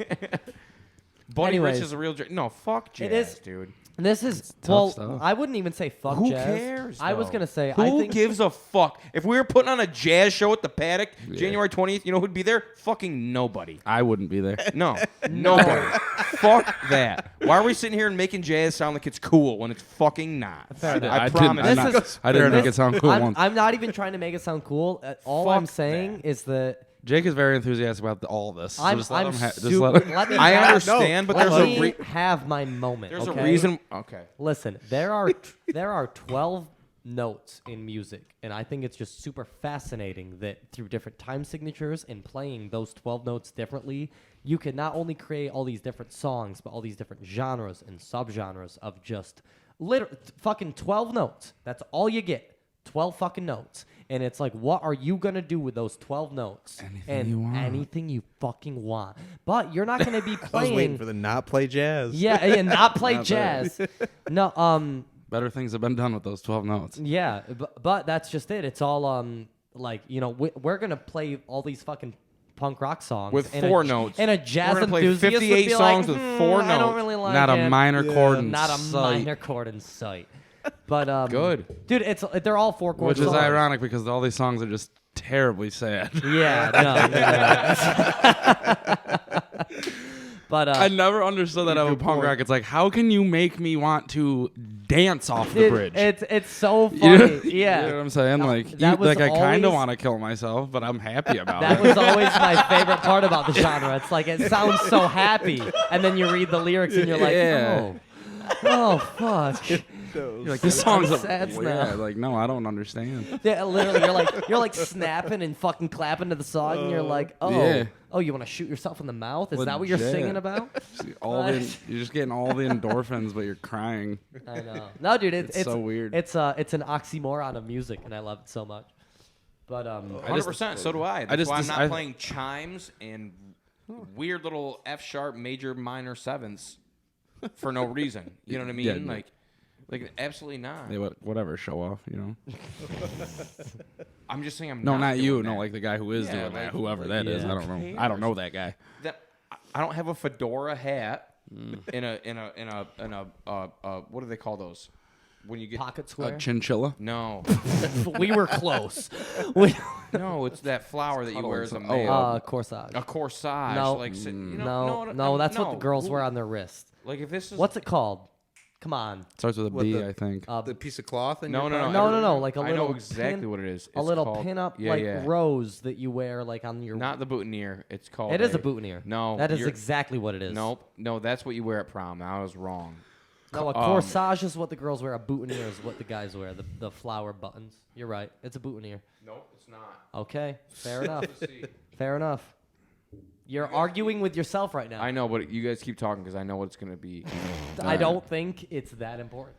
Buddy Anyways. Rich is a real. No, fuck jazz, It is- dude. This is tough stuff. I wouldn't even say fuck Who jazz. cares? I was though? gonna say Who I think gives a fuck? If we were putting on a jazz show at the Paddock, January 20th, you know who'd be there? Fucking nobody. I wouldn't be there. No, nobody. Fuck that. Why are we sitting here and making jazz sound like it's cool when it's fucking not? Fair enough. I promise. This I is- didn't make this- it sound cool once. I'm not even trying to make it sound cool. All I'm Fuck saying that. is that Jake is very enthusiastic about all this. So I'm just let him super. let him. Let me I have- understand, but let there's me a have my moment. there's okay? a reason. Okay. Listen, there are 12 notes in music, and I think it's just super fascinating that through different time signatures and playing those 12 notes differently, you can not only create all these different songs, but all these different genres and subgenres of just fucking 12 notes. That's all you get. 12 fucking notes. And it's like, what are you going to do with those 12 notes? Anything you want. Anything you fucking want. But you're not going to be I was playing. waiting for the not play jazz. Yeah, not play jazz. No, Better things have been done with those 12 notes. Yeah, but that's just it. It's all like we're gonna play all these fucking punk rock songs with and 4 notes. And a jazz We're gonna play enthusiast would 58 be songs like, with 4 notes. I don't really like Not it. a minor chord in Not a sight. minor chord in sight. But Good. dude. They're all 4 chord Which songs. is ironic because all these songs are just terribly sad. Yeah, no. But I never understood that of a punk rock. It's like, how can you make me want to dance off the bridge? It's so funny. You know, Yeah. You know what I'm saying? Like, that was I kind of always- want to kill myself, but I'm happy about That it. was always my favorite part about the genre. It's like it sounds so happy, and then you read the lyrics and you're like, Yeah. oh fuck. You're like, this song's sad now. yeah, like, no, I don't understand. Yeah, literally, you're like snapping and fucking clapping to the song, and you're like, Yeah. oh, you want to shoot yourself in the mouth? Is that what you're Legit. singing about? You're just getting all the endorphins, but you're crying. I know. No, dude, it's so weird. It's an oxymoron of music, and I love it so much. But 100%. So do I. That's just- why I'm not I- playing chimes and weird little F sharp major minor sevenths for no reason. You know what I mean? Yeah. Like absolutely not. Yeah, whatever, show off, you know? I'm just saying I'm No, not you. doing No, that. like the guy who is Yeah, doing like- that, whoever that is. yeah. I don't know. I don't know that guy. That I don't have a fedora hat in a what do they call those? When you get pocket square. Chinchilla. No. We were close. No, it's that flower that you wear as a Oh, male. Corsage. A corsage. No. Like, No, that's what the girls wear on their wrist. Like if this is What's it called? Come on. Starts with a What B, the- I think. The piece of cloth in No, your no, pocket? No, like a I little know exactly pin- what it is. A It's little called- pin-up yeah, like yeah. rose that you wear like on your. Not the boutonniere. It's called. It is a boutonniere. No, that is you're- exactly what it is. Nope. No, that's what you wear at prom. I was wrong. No, a corsage is what the girls wear. A boutonniere is what the guys wear. The flower buttons. You're right. It's a boutonniere. Nope, it's not. Okay, fair enough. Fair enough. You're arguing with yourself right now. I know, but you guys keep talking because I know what it's gonna be. I don't think it's that important.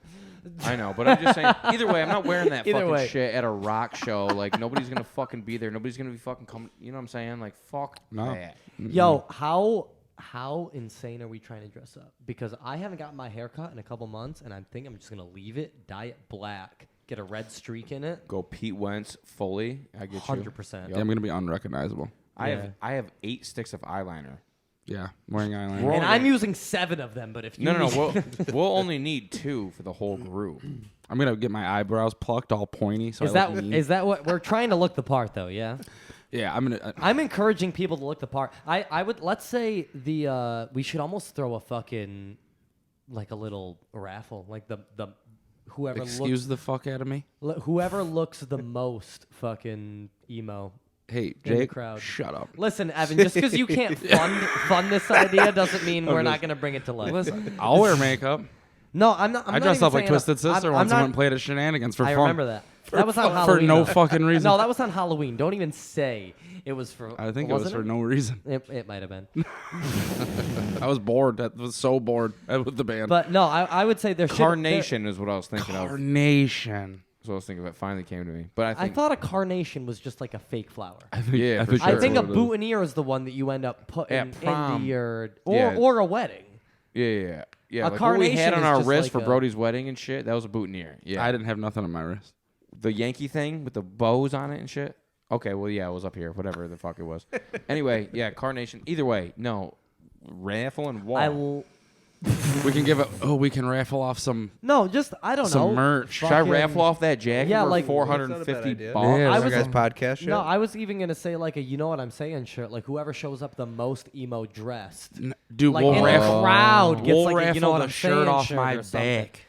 I know, but I'm just saying. Either way, I'm not wearing that Either fucking way. shit at a rock show. Like nobody's gonna fucking be there. Nobody's gonna be fucking coming. You know what I'm saying? Like fuck No. that. Yo, how insane are we trying to dress up? Because I haven't gotten my hair cut in a couple months, and I think I'm just gonna leave it, dye it black, get a red streak in it. Go Pete Wentz fully. I get 100%. you. Yeah, I'm gonna be unrecognizable. Yeah. I have 8 sticks of eyeliner. Yeah, wearing eyeliner. We're And only- I'm using 7 of them, but if you No. need- We'll only need 2 for the whole group. I'm gonna get my eyebrows plucked, all pointy. So is I look that mean. is that what we're trying to look the part though? Yeah. Yeah, I'm gonna. I'm encouraging people to look the part. I would let's say we should almost throw a fucking like a little raffle, like the whoever excuse the fuck out of me. whoever looks the most fucking emo. Hey, In the Jake, crowd. shut up. Listen, Evan, just because you can't fund this idea doesn't mean we're not going to bring it to life. Listen, I'll wear makeup. No, I'm not. I dressed up like Twisted Sister once and went and played at Shenanigans for I fun. remember that. That was on For Halloween. no though. fucking reason. No, that was on Halloween. Don't even say it was for. I think it was for no reason. It might have been. I was bored. I was so bored with the band. But no, I would say there should. Carnation is what I was thinking of. Carnation. That's what I was thinking of. It finally came to me. But I I think thought a carnation was just like a fake flower. Yeah, for I sure. think a That's what it is. boutonniere is the one that you end up putting At prom. into your Yeah. or a wedding. Yeah. A Like what we carnation had on is our just wrist like for a- Brody's wedding and shit. That was a boutonniere. Yeah. I didn't have nothing on my wrist. The Yankee thing with the bows on it and shit. Okay, well, yeah, it was up here. Whatever the fuck it was. Anyway, yeah, carnation. Either way, no. Raffle and wall. We can give it. Oh, we can raffle off some. No, just I don't Some know. merch. Should I Fucking- raffle off that jacket Yeah, for like- $450 That's not a bad idea. bucks? Yeah, I Our was guys' podcast shit. No, I was even gonna say like a you know what I'm saying shirt. Like whoever shows up the most emo dressed, Dude, like we'll in raffle. the crowd gets We'll like a, raffle you know what the I'm shirt saying off shirt my or something. back.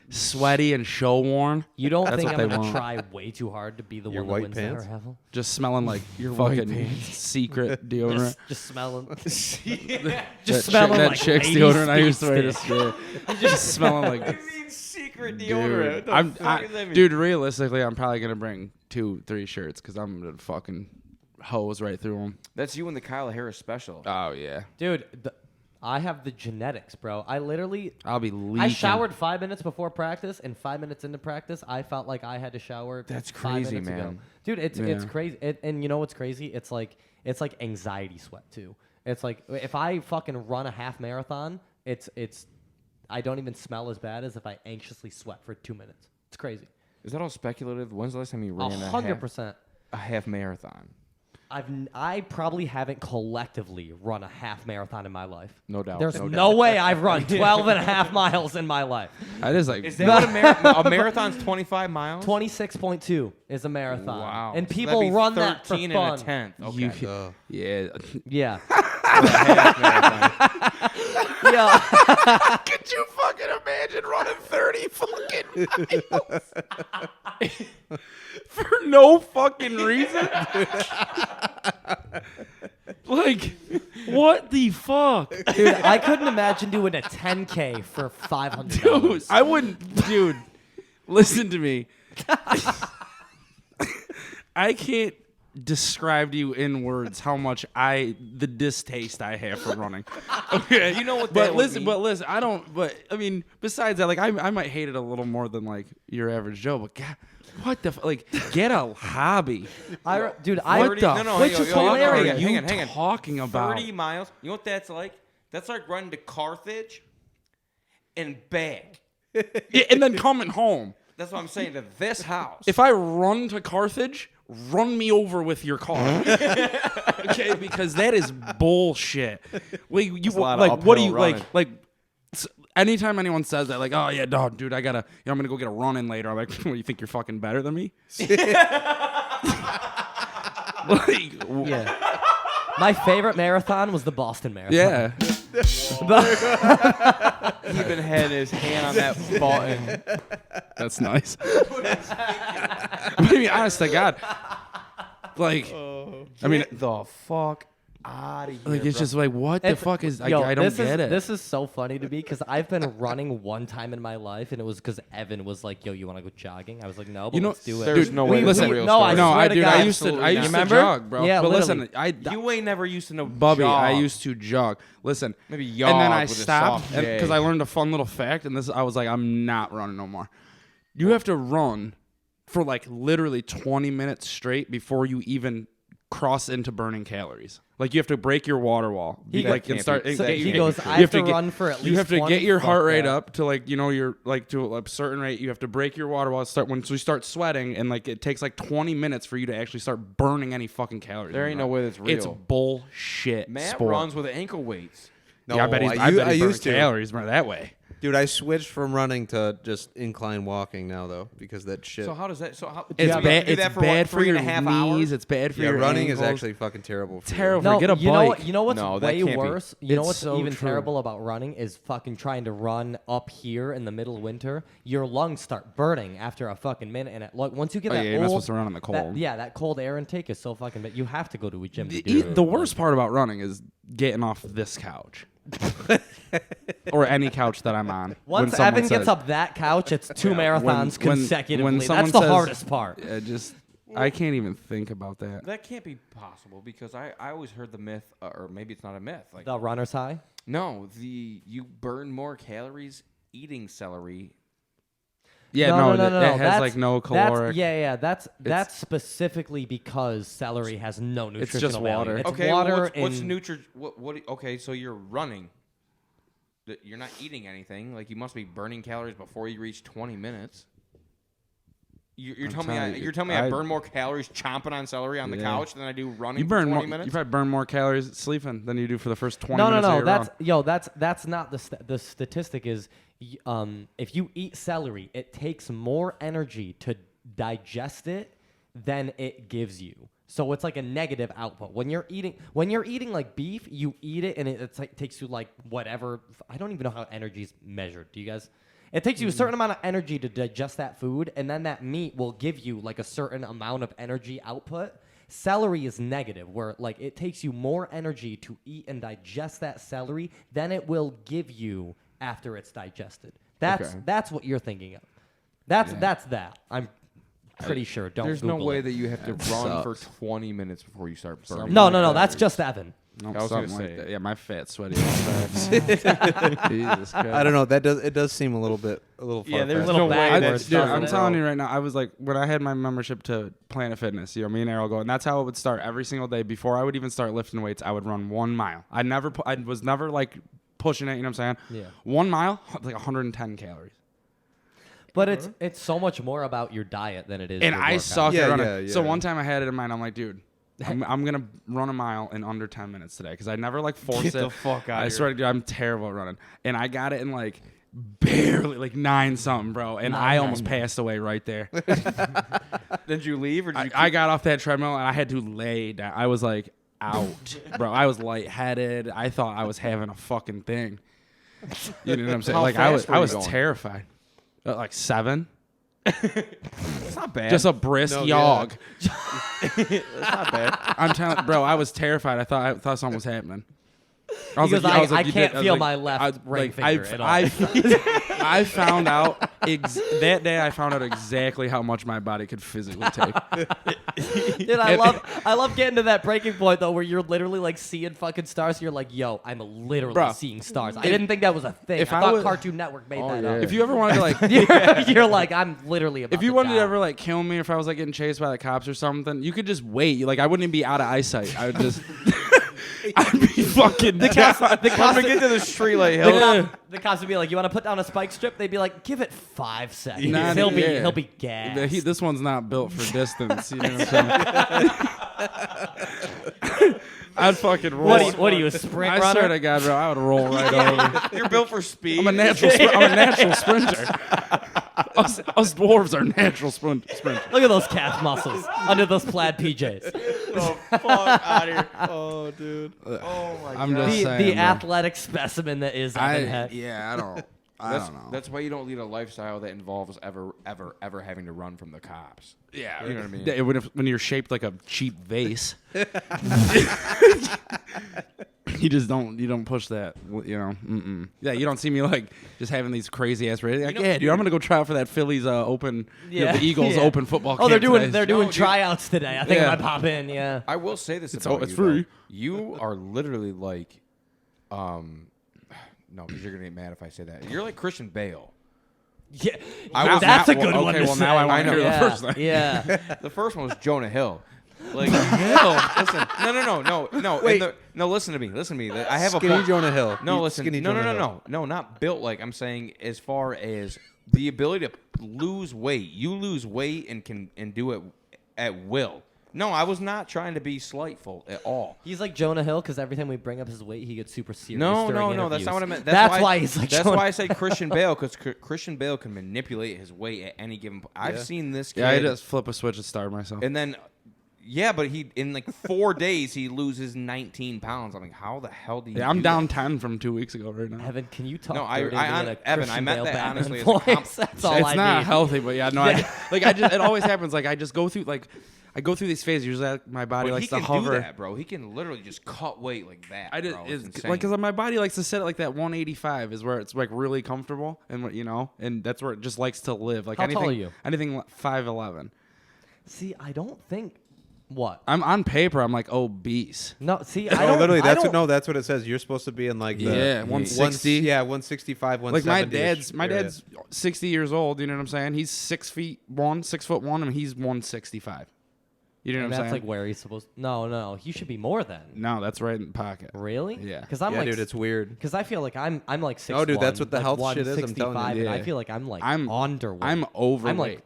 Sweaty and show worn. You don't That's think what I'm they gonna want. try way too hard to be the Your one that white wins pants? the raffle? Just smelling like your white fucking secret deodorant. Just smelling. That Just smelling that like chick's lady deodorant I used to wear to speed school. Just smelling like. secret Dude, dude, realistically, I'm probably gonna bring 2-3 shirts because I'm gonna fucking hose right through them. That's you and the Kyle Harris special. Oh yeah, Dude, I have the genetics, bro. I literally I'll be leaking. I showered 5 minutes before practice, and 5 minutes into practice, I felt like I had to shower. That's 5 crazy, minutes ago. man. Dude, it's Yeah. crazy. And you know what's crazy? It's like anxiety sweat too. It's like if I fucking run a half marathon, it's I don't even smell as bad as if I anxiously sweat for 2 minutes. It's crazy. Is that all speculative? When's the last time you ran 100%. a half marathon? I probably haven't collectively run a half marathon in my life. No doubt. There's no way I've run 12 and a half miles in my life. I just like. Is that what a marathon's 25 miles? 26.2 is a marathon. Wow. And So people that'd be run that for 13 fun. and a tenth. Okay. Yeah. Yeah. Half marathon. Yeah. Could you fucking imagine running 30 fucking miles for no fucking reason? Like, what the fuck? Dude, I couldn't imagine doing a 10K for $500. Dude, I wouldn't. Dude, listen to me. I can't describe to you in words how much the distaste I have for running. Okay, You know what but that would listen, mean? but listen, I don't. But I mean, besides that, like I might hate it a little more than like your average Joe. But God, what the like? Get a hobby. Dude, What the which is hilarious. are you hang on. talking about? 30 miles. You know what that's like? That's like running to Carthage and back. Yeah, and then coming home. That's what I'm saying, to this house. If I run to Carthage, run me over with your car. Okay, because that is bullshit. Like you a lot of like what do uphill you running. like anytime anyone says that, like, oh yeah, dog, dude, I'm gonna go get a run in later. I'm like, what, you think you're fucking better than me? Like, Yeah. My favorite marathon was the Boston Marathon. yeah. Even had his hand on that button. That's nice. I mean, honest to God, like, I mean, Get the fuck out of here. like it's bro. just like, what the fuck is? Yo, I don't this get it. This is so funny to me because I've been running one time in my life, and it was because Evan was like, "Yo, you want to go jogging?" I was like, "No, but You know, let's do it." There's Dude, no way listen, that's a real no, story. I no, swear I to dude, God. I used to Absolutely not. jog, bro. Yeah, but literally. listen, You ain't never used to know Bubby, I jog. used to jog. Listen, Maybe and jog then I with a stopped soft because J. I learned a fun little fact, and I was like, I'm not running no more. You have to run for like literally 20 minutes straight before you even cross into burning calories. Like you have to break your water wall. He like can't and start. be- and so get- he you- goes, I you have to run for at You least have to 20? get your heart Fuck rate that. up to like your like to a certain rate. You have to break your water wall. So you start sweating, and like it takes like 20 minutes for you to actually start burning any fucking calories. There in ain't your no run. way that's real. It's bullshit. Matt sport. runs with ankle weights. No, Yeah, I bet he's. I bet he's used to. burning calories more that way. Dude, I switched from running to just incline walking now, though, because that shit. So how does that? So how? It's do you have to bad. do It's that for bad what, for 3 your and a half knees. hours? It's bad for yeah, your running is ankles. actually fucking terrible. For you. Terrible. No, Get a you know bike. what? You know what's No, that way can't be. worse? You know It's what's so even true. terrible about running is fucking trying to run up here in the middle of winter. Your lungs start burning after a fucking minute, and once you get Oh, that yeah, you're not old, supposed to run in the cold. that cold air intake is so fucking bad. You have to go to a gym to do it. The worst part about running is getting off this couch. Or any couch that I'm on. Once When someone Evan gets says- up that couch, it's two marathons when consecutively. someone That's the says- hardest part. I can't even think about that. That can't be possible because I always heard the myth, or maybe it's not a myth. Like The runner's high. no, you burn more calories eating celery. Yeah, no. it has That's- like no that's- caloric. Yeah. That's specifically because celery has no nutritional just value. water. It's Okay, water what's and what? Okay, so you're running. You're not eating anything. Like you must be burning calories before you reach 20 minutes. You're telling me I burn more calories chomping on celery on the Yeah. couch than I do running You for burn 20 more. minutes? You probably burn more calories sleeping than you do for the first 20 no. minutes. of your run. That's not the statistic is if you eat celery, it takes more energy to digest it than it gives you. So it's like a negative output. When you're eating like beef, you eat it and it's like takes you like whatever. I don't even know how energy is measured. Do you guys? It takes you a certain amount of energy to digest that food, and then that meat will give you like a certain amount of energy output. Celery is negative, where like it takes you more energy to eat and digest that celery than it will give you after it's digested. That's what you're thinking of. That's that. I'm pretty sure. Don't. There's no Google way it. that you have to That run for sucks. 20 minutes before you start burning. No. calories. That's just Evan. No, I was something gonna like say. that. Yeah, my fat sweaty. Jesus Christ. I don't know. It does seem a little Yeah, there's far-fetched. no way backwards, Dude, doesn't I'm it? telling you right now, I was like, when I had my membership to Planet Fitness, me and Errol go, and that's how it would start every single day. Before I would even start lifting weights, I would run 1 mile. I was never like pushing it. You know what I'm saying? Yeah. 1 mile, like 110 calories. But it's so much more about your diet than it is. And your I workout. suck at running. Yeah. So one time I had it in mind. I'm like, dude, I'm gonna run a mile in under 10 minutes today because I never like force Get it. the fuck out I of swear to God, I'm terrible at running, and I got it in like barely like 9 something, bro, and I almost passed away right there. Did you leave or did you I got off that treadmill and I had to lay down. I was like out, bro. I was lightheaded. I thought I was having a fucking thing. You know what I'm saying? How Like I fast were was you going? terrified. Like 7. It's not bad. Just a brisk No, jog. It's not bad. I'm telling, bro. I was terrified. I thought something was happening. He goes, I "You can't did-" I was feel like- my left ring finger at all. I found out that day. I found out exactly how much my body could physically take. Dude, I love getting to that breaking point though, where you're literally like seeing fucking stars. You're like, yo, I'm literally Bro, seeing stars. I didn't think that was a thing. I if I thought was- Cartoon Network made that yeah. up. If you ever wanted to like, You're like, I'm literally about if you to wanted die. to ever like kill me, if I was like getting chased by the cops or something, you could just wait. Like I wouldn't even be out of eyesight. I would just, I'd be fucking. the cops I'm gonna get to the street like hell. the cops would be like, you want to put down a spike strip? They'd be like, give it 5 seconds. Nah, he'll yeah. be gassed. This one's not built for distance. You know what I'm saying? I'd fucking roll. What are you, a sprint I runner? swear to God, bro, I would roll right over. You're built for speed. I'm a natural sprinter. Us dwarves are natural sprinters. Look at those calf muscles under those plaid PJs. the fuck out of here. Oh, dude. Oh my I'm god. just The saying, bro. athletic specimen that is Evan Heck. I don't know. That's why you don't lead a lifestyle that involves ever having to run from the cops. Yeah, You know what I mean? Yeah, when you're shaped like a cheap vase, you don't push that. You know, yeah. You don't see me like just having these crazy ass ratings. Like, yeah, dude, I'm gonna go try out for that Phillies open, the Eagles open football. Oh, they're camp doing today. they're doing dude. tryouts today. I think Yeah. I might pop in. Yeah. I will say this It's about it's you, free. though. You are literally like, no, because you're gonna get mad if I say that. You're like Christian Bale. Yeah, I was that's a not- good okay, one to well, say. now I wanna hear the yeah. first thing. Yeah. The first one was Jonah Hill. Like Hill. Listen, no. Wait. No, listen to me. I have Skinny a point. Jonah Hill. No, Eat listen. skinny No, Jonah Hill. not built like. I'm saying as far as the ability to lose weight. You lose weight and do it at will. No, I was not trying to be slightful at all. He's like Jonah Hill because every time we bring up his weight, he gets super serious. No, during that's not what I interviews. meant. That's why he's like. That's Jonah. why I say Christian Bale, because Christian Bale can manipulate his weight at any given point. I've seen this kid. Yeah, I just flip a switch and starve myself. And then, yeah, but he in like 4 days he loses 19 pounds. I'm like, how the hell do you? Yeah, I'm do down that? 10 from 2 weeks ago right now. Evan, can you talk? No, I- dirty I- in a Evan, I Christian meant Bale that Batman honestly as a voice? compliment. That's all It's I not need. healthy, but yeah, no, it always happens. Like I just go through I go through these phases. Usually, my body But likes he to can hover. do that, bro. He can literally just cut weight like that. I just bro. It's it's insane. like because my body likes to sit at like that 185 is where it's like really comfortable and and that's where it just likes to live. Like How anything, tall are you? Anything 5'11". See, I don't think. What? I'm on paper. I'm like obese. No, see, No, I don't. literally, I that's don't, that's what it says. You're supposed to be in like the Yeah, 160. 165, Like my 170. my dad's 60 years old. You know what I'm saying? He's 6'1", and he's 165. You know And what I'm that's saying? like where he's supposed. No, he should be more than. No, that's right in the pocket. Really? Yeah. Because I'm Yeah, like, dude, it's weird. Because I feel like I'm like 6'1". No, dude, that's what the like health shit is, I'm telling you. 165, and I Yeah. feel like I'm like I'm underweight. I'm overweight. I'm like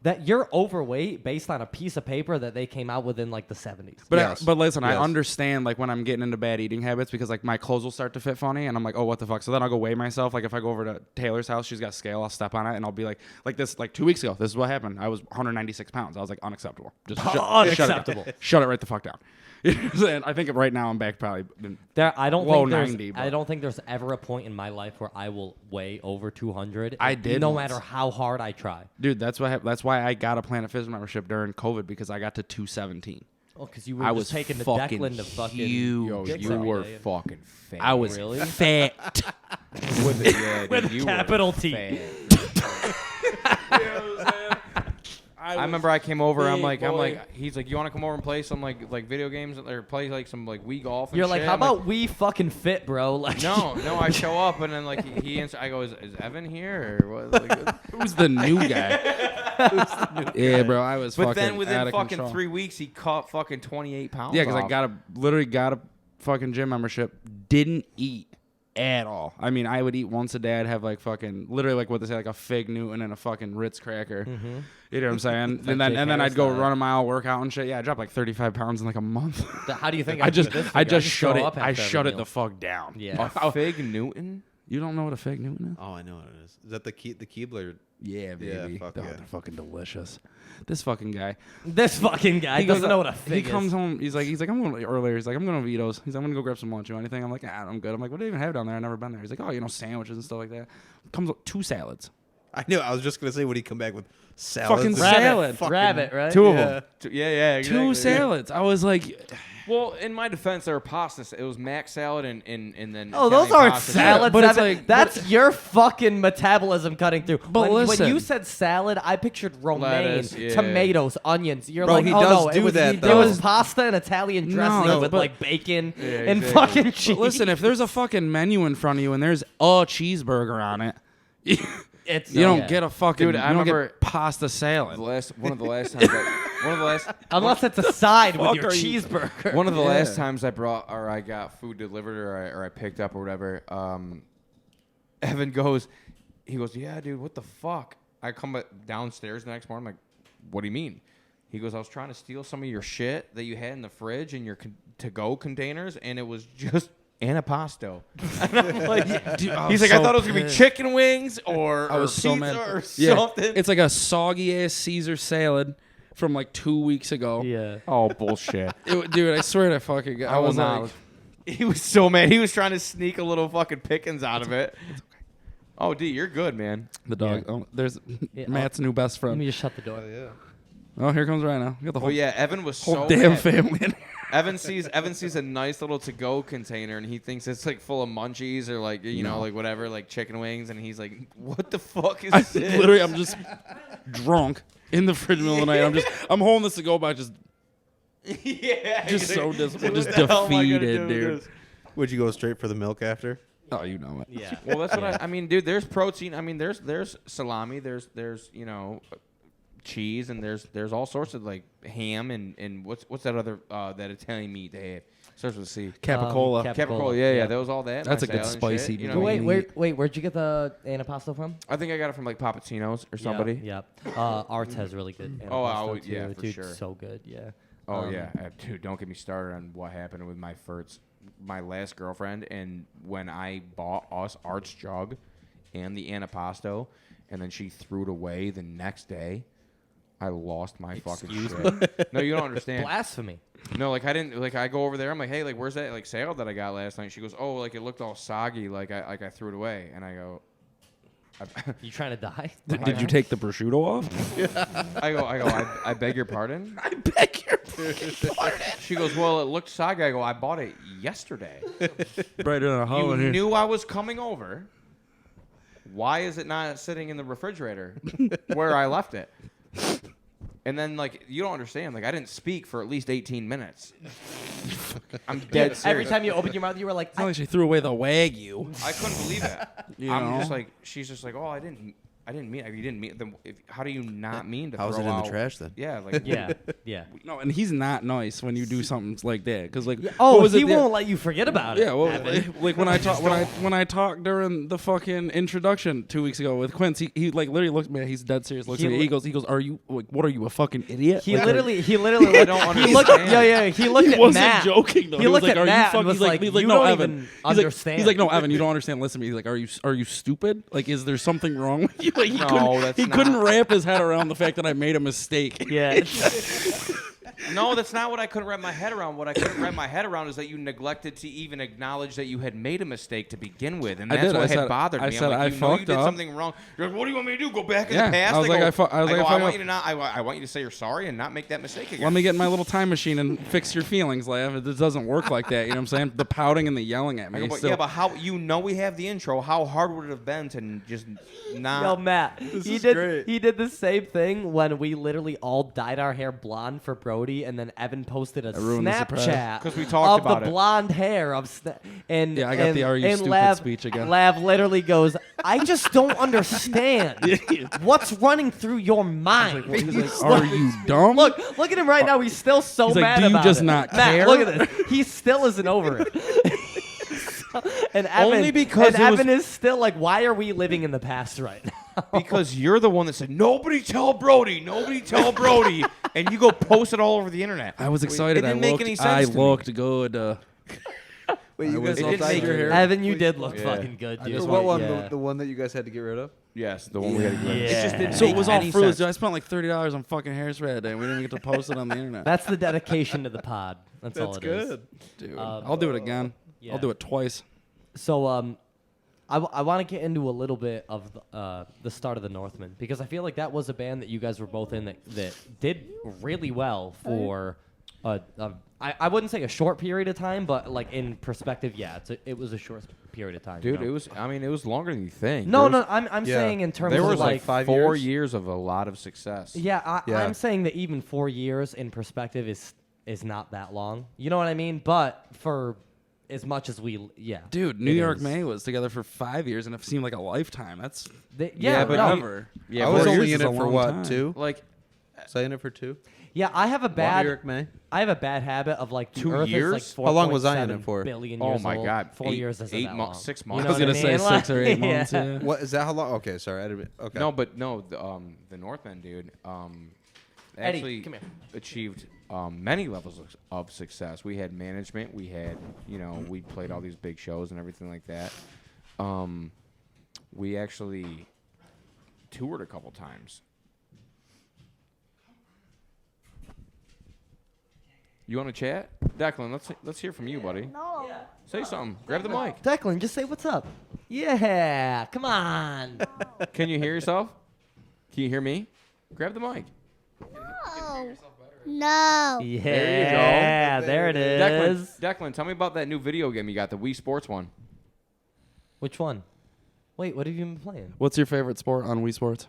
that you're overweight based on a piece of paper that they came out with in like the 70s. But Yes. but listen, I Yes. understand like when I'm getting into bad eating habits because like my clothes will start to fit funny and I'm like, oh, what the fuck? So then I'll go weigh myself. Like if I go over to Taylor's house, she's got a scale. I'll step on it and I'll be like 2 weeks ago. This is what happened. I was 196 pounds. I was like unacceptable. Just Unacceptable. Shut it right the fuck down. You know what I'm saying? I think right now I'm back probably. I don't Low think there's 90, but- I don't think there's ever a point in my life where I will weigh over 200. I did no once. matter how hard I try. Dude, that's why I got a Planet Fitness membership during COVID because I got to 217. Oh, because you were I just was taking the fucking Declan to fucking. huge. Yo, Dicks you up, were yeah. fucking fat. I was Really? fat. with it, yeah, dude, With you were capital T. fat. I remember I came over. I'm like, he's like, you want to come over and play some like video games or play like some like Wii golf? And You're like, shit? how I'm about we fucking fit, bro? Like, No, I show up and then like he answers. I go, is Evan here or what? Like, Who's the new guy? Yeah, bro, I was but fucking then within out of fucking control. 3 weeks, he caught fucking 28 pounds. Yeah, because I off. literally got a fucking gym membership, didn't eat at all. I mean, I would eat once a day. I'd have like fucking literally like what they say, like a Fig Newton and a fucking Ritz cracker. Mm-hmm. You know what I'm saying? Like and then I'd go Harris run a mile, workout and shit. Yeah, I dropped like 35 pounds in like a month. How do you think I just shut throw it. up I after shut every it the meal. fuck down. Yeah. A Fig Newton? You don't know what a Fig Newton is? Oh, I know what it is. Is that the Keebler? Yeah, baby. Yeah, fuck Oh, yeah. they're fucking delicious. This fucking guy. This fucking guy He goes, doesn't know what a fig He is. comes home. He's like, I'm going earlier. He's like, I'm going to Vito's. He's like, I'm going to go grab some lunch. You want anything? I'm like, I'm good. I'm like, what do you even have down there? I've never been there. He's like, oh, sandwiches and stuff like that. Comes with 2 salads. I knew. I was just gonna say, would he come back with salads? Fucking Rabbit, salad. rabbit, right? 2 of Yeah. them. Yeah, exactly. 2 salads. I was like, Well, in my defense, they were pasta. It was mac salad and then. Oh, those Italian aren't pasta. salads. but it's Evan. like- That's your fucking metabolism cutting through. But when listen. you said salad, I pictured romaine, Lettuce, yeah. tomatoes, onions. You're Bro, like, he oh does no, do it was, that, It though. was pasta and Italian dressing No, with but- like bacon Yeah, and exactly. fucking cheese. but listen, if there's a fucking menu in front of you and there's a cheeseburger on it, you it's don't get a fucking Dude, I you don't remember- get pasta salad. One of the last times. unless it's a side with fuck your are you- cheeseburger. One of the Yeah. last times I brought or I got food delivered or I picked up or whatever, Evan goes, yeah, dude, what the fuck? I come downstairs the next morning, I'm like, what do you mean? He goes, I was trying to steal some of your shit that you had in the fridge in your to-go containers, and it was just antipasto. And I'm like, Dude, I he's was like, I so thought it was gonna be pissed. chicken wings or I was so pizza mad. or Yeah, something. it's like a soggy ass Caesar salad from like 2 weeks ago. yeah. Oh bullshit. Dude, I swear to fucking God. I was like, He was so mad. He was trying to sneak a little fucking pickings out of it. Oh, D, you're good, man. the dog. Yeah. Oh, there's Yeah, Matt's new best Let friend. me just shut the door. yeah. Oh, here comes Rhino. We got the whole, Well, yeah, Evan was whole so damn mad. family in here. Evan sees a nice little to-go container, and he thinks it's like full of munchies or like you know like whatever like chicken wings, and he's like, "What the fuck is this?" Literally, I'm just drunk in the fridge in the middle of the night. I'm holding this to go by just yeah, Just so disappointed, just What the hell am I gonna defeated, do with dude. this? Would you go straight for the milk after? oh, you know it. Yeah. Well, that's what I mean, dude. There's protein. I mean, there's salami. There's cheese, and there's all sorts of like ham and what's that other that Italian meat they have? Starts with a C. Capicola. Capicola. Yeah. That was all that. That's my a good salad and spicy shit, you meat. know? Wait, where'd you get the antipasto from? I think I got it from like Papatino's or somebody. Yeah. Arts has really good antipasto Oh, too. yeah, for Dude, sure. so good. Yeah. Oh yeah, dude. Don't get me started on what happened with my last girlfriend, and when I bought us Art's jug and the antipasto, and then she threw it away the next day. I lost my fucking shit. No, you don't understand. Blasphemy. No, like I didn't. Like I go over there. I'm like, hey, like where's that like salad that I got last night? She goes, oh, like it looked all soggy. Like I threw it away, and I go. You trying to die? Did you take the prosciutto off? I beg your pardon. I beg your pardon. She goes, well, it looked soggy. I go, I bought it yesterday. Brighter than a hole You in here. knew I was coming over. Why is it not sitting in the refrigerator where I left it? And then, like, you don't understand. Like, I didn't speak for at least 18 minutes. I'm dead serious. Every time you opened your mouth, you were like, It's not like she threw away the Wagyu. I couldn't believe it. You I'm know? just like, she's just like, oh, I didn't mean. You didn't mean. Then how do you not mean to? How was throw it in out, the trash then? Yeah, like yeah. No, and he's not nice when you do something like that. Because like, Oh, what was he it won't let you forget about it. Yeah, well, Evan. like when I talk when I talked during the fucking introduction 2 weeks ago with Quince, he like literally looked at me. He's dead serious. Looks He at me. He goes, "Are you like what? Are you a fucking idiot?" He Like, literally I don't he looked understand. he looked He at wasn't Matt. joking though. He looked was at like, "Are Matt you and fucking?" was like, he's like, "You "No, don't Evan." even He's like, understand. he's like, "No, Evan, you don't understand. Listen to me." He's like, "Are you stupid? Like, is there something wrong with you?" Like, he couldn't wrap his head around the fact that I made a mistake. Yeah. No, that's not what I couldn't wrap my head around. What I couldn't wrap my head around is that you neglected to even acknowledge that you had made a mistake to begin with, and I that's did. what I had said- bothered me. I I'm said like, I you know you fucked did up. something wrong. You're like, what do you want me to do? Go back in Yeah, the past? I was like, I fucked I want up. you to not. I want you to say you're sorry and not make that mistake again. Let me get in my little time machine and fix your feelings, Lav. It doesn't work like that. You know what I'm saying? The pouting and the yelling at I me. go, but, still- yeah, but how we have the intro? How hard would it have been to just not? Yo, Matt, is he great. did the same thing when we literally all dyed our hair blonde for Brody Brody, and then Evan posted a ruined the surprise. Snapchat 'Cause we talked of about the it. blonde hair of and Yeah, I got and, the "Are you and stupid" Lav, speech again. Lav literally goes, "I just don't understand what's running through your mind." He's like, "Are you dumb?" Look at him right now. He's still so He's like, mad "Do you about just it." not Matt, care? look at this. He still isn't over it. And Evan, Only because and it was- Evan is still like, why are we living in the past right now? Because you're the one that said, nobody tell Brody, and you go post it all over the internet. I was excited. It didn't make any sense I to me. looked good. Wait, you I guys was all didn't dyed make your it- hair? Evan, you did look Yeah. fucking good, dude. just What want- one? Yeah. The one that you guys had to get rid of? Yes, the one we had to get. Yeah. It just didn't So make it was all any frozen. sense. I spent like $30 on fucking hairspray that day. And we didn't even get to post it on the internet. That's the dedication to the pod. That's all it is. Dude, I'll do it again. yeah. I'll do it twice. So, I want to get into a little bit of the start of the Northmen, because I feel like that was a band that you guys were both in that did really well for I wouldn't say a short period of time, but like in perspective, yeah, it was a short period of time. Dude, you know? it was longer than you think. No, There was- I'm Yeah. saying in terms There of was like 5 4 years? years of a lot of success. Yeah, Yeah. I'm saying that even 4 years in perspective is not that long. You know what I mean? But for as much as Dude, New it York is. May was together for 5 years, and it seemed like a lifetime. That's Yeah, but no, forever. Yeah, I was 4 only years in is it a for long what, time. 2? Like Was I in it for 2? yeah, I have a New bad York May. I have a bad habit of like the 2 Earth years? is like How long was I in 4.7 it for? billion Oh years my old. God, 4 years isn't 8 that months, long. 6 You months. know I was what gonna say mean? 6 or 8 months. Yeah. Yeah. What is that? How long? Okay, sorry. I didn't. Okay. no, but no, the Northmen, dude, Eddie, actually come here. achieved many levels of success. We had management. We had, we played all these big shows and everything like that. We actually toured a couple times. You want to chat, Declan? Let's hear from you, buddy. No. Say something. Grab the mic. Declan, just say what's up. Yeah, come on. Can you hear yourself? Can you hear me? Grab the mic. No. No. Yeah, there it is. Declan, tell me about that new video game you got, the Wii Sports one. Which one? Wait, what have you been playing? What's your favorite sport on Wii Sports?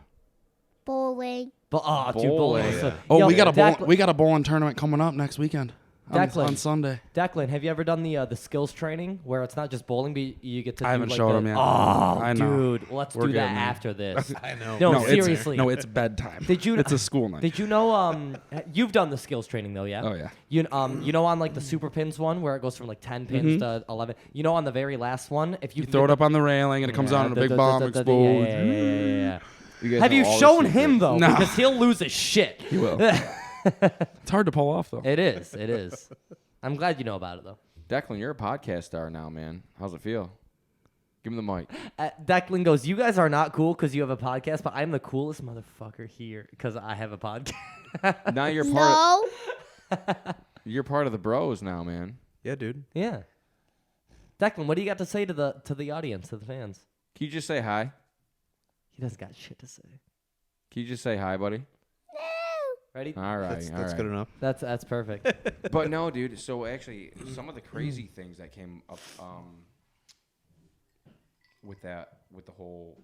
Bowling. Dude, bowling. Bowling. So, Oh, yo, we got Declan, a bowling tournament coming up next weekend. Declan. On Sunday. Declan, have you ever done the skills training where it's not just bowling, but you get to I do haven't like showed the, him yet. Oh, I know. dude, let's We're do that good, man. after this. I know. No, it's- seriously. No, it's bedtime. Did you? It's a school night. Did you know? You've done the skills training though, yeah? Oh, yeah. You know on like the super pins one where it goes from like 10 pins to 11. You know on the very last one, if you, You throw it up on the railing and it comes out and a big bomb explodes. Yeah. You guys Have know you all the shown secrets. him though? No. Because he'll lose his shit. He will. It's hard to pull off though. It is. It is. I'm glad you know about it though. Declan, you're a podcast star now, man. How's it feel? Give him the mic. Declan goes, "You guys are not cool because you have a podcast, but I'm the coolest motherfucker here because I have a podcast." Now you're part. No. You're part of the bros now, man. Yeah, dude. Yeah. Declan, what do you got to say to the audience, to the fans? Can you just say hi? He doesn't got shit to say. Can you just say hi, buddy? Ready? All right, That's all right. good enough. That's perfect. But no, dude. So actually, some of the crazy things that came up with the whole,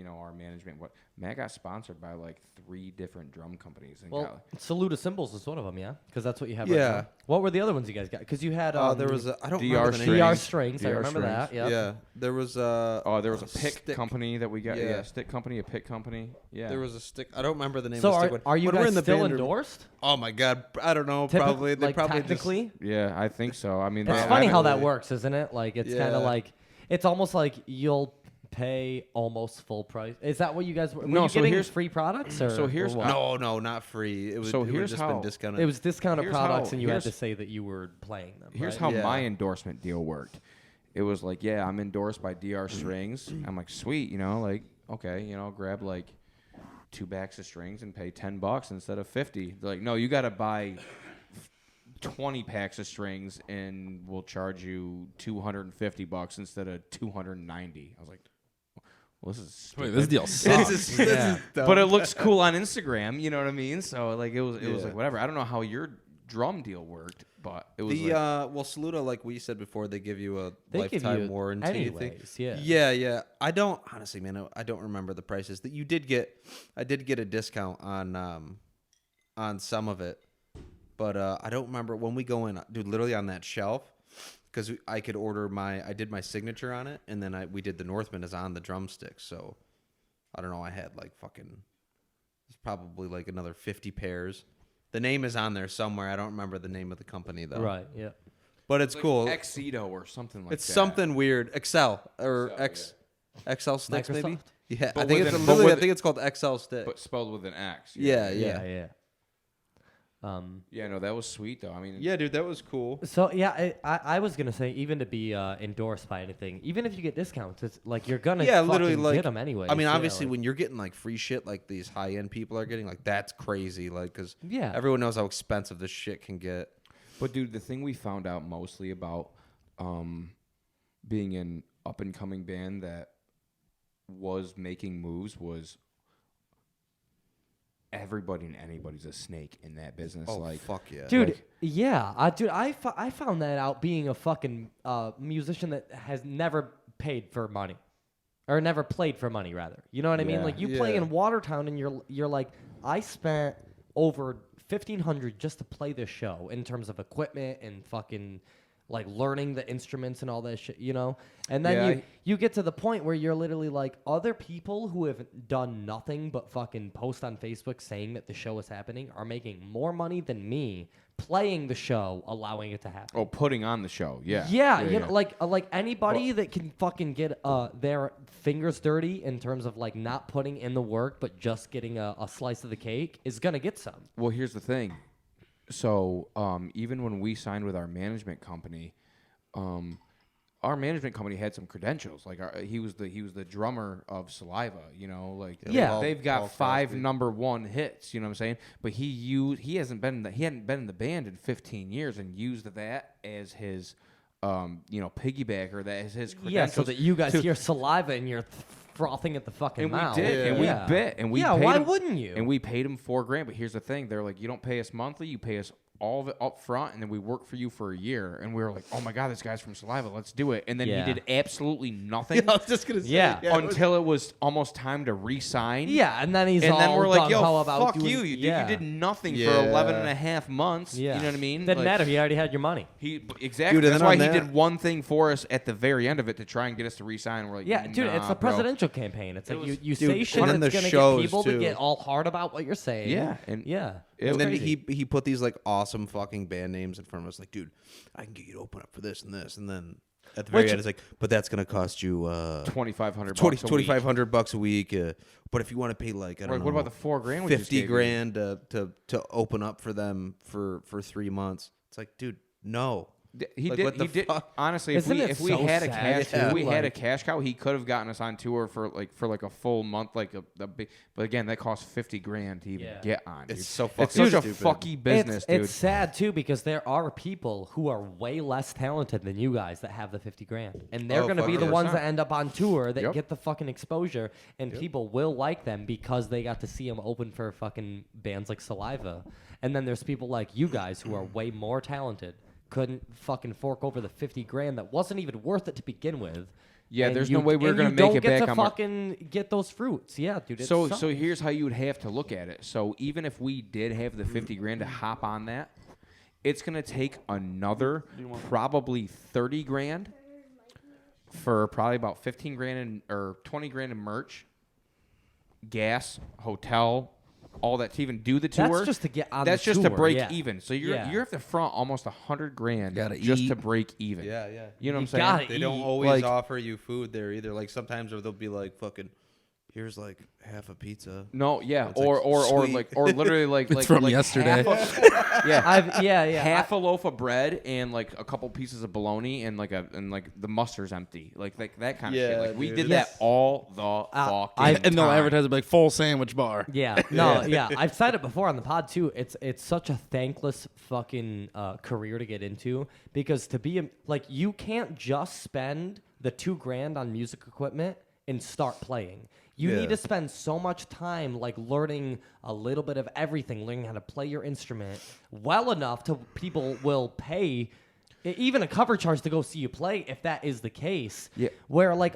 our management. What Matt got sponsored by like 3 different drum companies. And Well, Salute of Symbols is one of them, yeah? Because that's what you have right Yeah. now. What were the other ones you guys got? Because you had There was a. I don't DR remember the name. DR Strings. Strings. I DR remember Strings. that. Yep. Yeah. There was there was a pick stick. company that we got. Yeah. Yeah. Stick company, a pick company. Yeah. There was a stick. I don't remember the name So of the stick one. are you When we're guys in the still band, endorsed? Oh my god. I don't know. Typical- Probably. They like probably technically? Yeah, I think so. I mean, It's they- funny how that really- works, isn't it? Like it's kind of Yeah. like it's almost like you'll pay almost full price. Is that what you guys were? No, you so getting here's- free products or? so here's or what? how- No, not free. It was. So it here's was just how- been discounted. It was discounted Here's products, how- and you had here's- to say that you were playing them. Here's right? how Yeah. my endorsement deal worked. It was like, yeah, I'm endorsed by DR Strings. I'm like, sweet, like, okay, grab like 2 backs of strings and pay $10 instead of 50. They're like, no, you got to buy 20 packs of strings and we'll charge you $250 instead of $290. I was like, well, this is stupid. Wait, this deal sucks. This is dumb. But it looks cool on Instagram, you know what I mean? So like it was Yeah. like whatever. I don't know how your drum deal worked, but it was The like, Saluda, like we said before, they give you a They give lifetime you warranty. I think. anyways, yeah. Yeah. I don't honestly, man. I don't remember the prices. That I did get a discount on some of it. But I don't remember when we go in, dude. Literally on that shelf, because I could order I did my signature on it, and then we did the Northman is on the drumsticks. So I don't know. I had like fucking. It's probably like another 50 pairs. The name is on there somewhere. I don't remember the name of the company though. Right. Yeah. But it's like cool. Exito or something like It's that. something weird. Excel or Excel, XL sticks maybe. Microsoft? Yeah, But I think with it's an- but literally. I with- think it's called XL stick. but spelled with an X. Yeah. Yeah. Yeah, no, that was sweet though. I mean, Yeah, dude, that was cool. So yeah, I was gonna say even to be endorsed by anything, even if you get discounts, it's like you're gonna Literally fucking like get them anyway. I mean, obviously, when you're getting like free shit like these high end people are getting, like that's crazy. Like, because Yeah. everyone knows how expensive this shit can get. But dude, the thing we found out mostly about being an up and coming band that was making moves was everybody and anybody's a snake in that business. Oh like, fuck yeah, dude, like- yeah, I found that out being a fucking musician that has never paid for money. Or never played for money, rather. You know what I mean? Yeah. Like, you play Yeah. in Watertown, and you're like, I spent over $1,500 just to play this show in terms of equipment and fucking like learning the instruments and all that shit, you know? And then Yeah, you get to the point where you're literally like, other people who have done nothing but fucking post on Facebook saying that the show is happening are making more money than me playing the show, allowing it to happen. oh, putting on the show. Yeah. Yeah, you know, like anybody Well- that can fucking get their fingers dirty in terms of like not putting in the work but just getting a slice of the cake is gonna get some. Well, here's the thing. So, even when we signed with our management company, our management company had some credentials. Like, he was the drummer of Saliva. You know, like Yeah. they've got Paul 5 Crosby. #1 hits. You know what I'm saying? But he hadn't been in the band in 15 years and used that as his piggybacker. That is his credentials. Yeah, so that you guys to- hear saliva and you're frothing at the fucking And we mouth. did, and Yeah. we bit, and we Yeah, paid why him- wouldn't you? And we paid him $4,000. But here's the thing: they're like, you don't pay us monthly, you pay us all of it up front, and then we work for you for a year. And we were like, oh my god, this guy's from Saliva, let's do it. And then Yeah. he did absolutely nothing I was just gonna say. Yeah. until it was almost time to re-sign. Yeah, and then he's And all then we're like, yo, gung-ho about fuck doing, you. yeah. You did nothing for Yeah. 11 and a half months. Yeah. You know what I mean? Didn't Like, matter. He already had your money. Exactly. Dude, and That's then why on he that- did one thing for us at the very end of it to try and get us to re-sign. We're like, Yeah, dude, it's nah, a bro. presidential campaign. It's like was- you Dude, say shit and then that's the gonna get shows, people to too. get all hard about what you're saying. Yeah, and yeah. it- And then crazy. he put these like awesome fucking band names in front of us. Like, dude, I can get you to open up for this and this. And then at the very Which- end, it's like, but that's gonna cost you $2,500 $2,500 a week. But if you want to pay like I don't Right, know, what about the $4,000 we just 50 gave you? grand to open up for them for 3 months? It's like, dude, no. He Like, did. what the He did. fuck? Honestly, Isn't it if we so had a sad, cash, too? if we had a Like- cash cow, he could have gotten us on tour for a full month, like a big. But again, that costs $50,000 to even Yeah. get on. It's dude. so It's fucking such a stupid. fucky business, dude. It's sad too because there are people who are way less talented than you guys that have the $50,000, and they're Oh, gonna be fuck the yeah. ones that end up on tour that Yep. get the fucking exposure, and people will like them because they got to see them open for fucking bands like Saliva. And then there's people like you guys who are way more talented, couldn't fucking fork over the $50,000 that wasn't even worth it to begin with. Yeah, and there's you- no way we're and gonna you make don't it get back to on our- fucking get those fruits. Yeah, dude. It So sucks. here's how you would have to look at it. So even if we did have the $50,000 to hop on that, it's gonna take another probably $30,000 for probably about $15,000 or $20,000 in merch, gas, hotel, all that to even do the tour. That's just to get on That's the just to tour, break yeah. even. So Yeah. you're have to front almost $100,000 Gotta just eat. to break even. Yeah. You know what I'm You saying? gotta They don't eat. always Like- offer you food there either. Like sometimes they'll be like fucking, here's like half a pizza. No, yeah, It's or like, or sweet. like or literally like It's from like yesterday. yeah, yeah. half a loaf of bread and like a couple pieces of bologna and like the mustard's empty, like that kind of shit. Yeah, Like we dude. did Yes. that all the fucking And they'll time. advertise it like full sandwich bar. Yeah, no, yeah. I've said it before on the pod too. It's such a thankless fucking career to get into because to be like you can't just spend the $2,000 on music equipment and start playing. You Yeah. need to spend so much time like learning a little bit of everything, learning how to play your instrument well enough to people will pay even a cover charge to go see you play, if that is the case. Yeah. Where like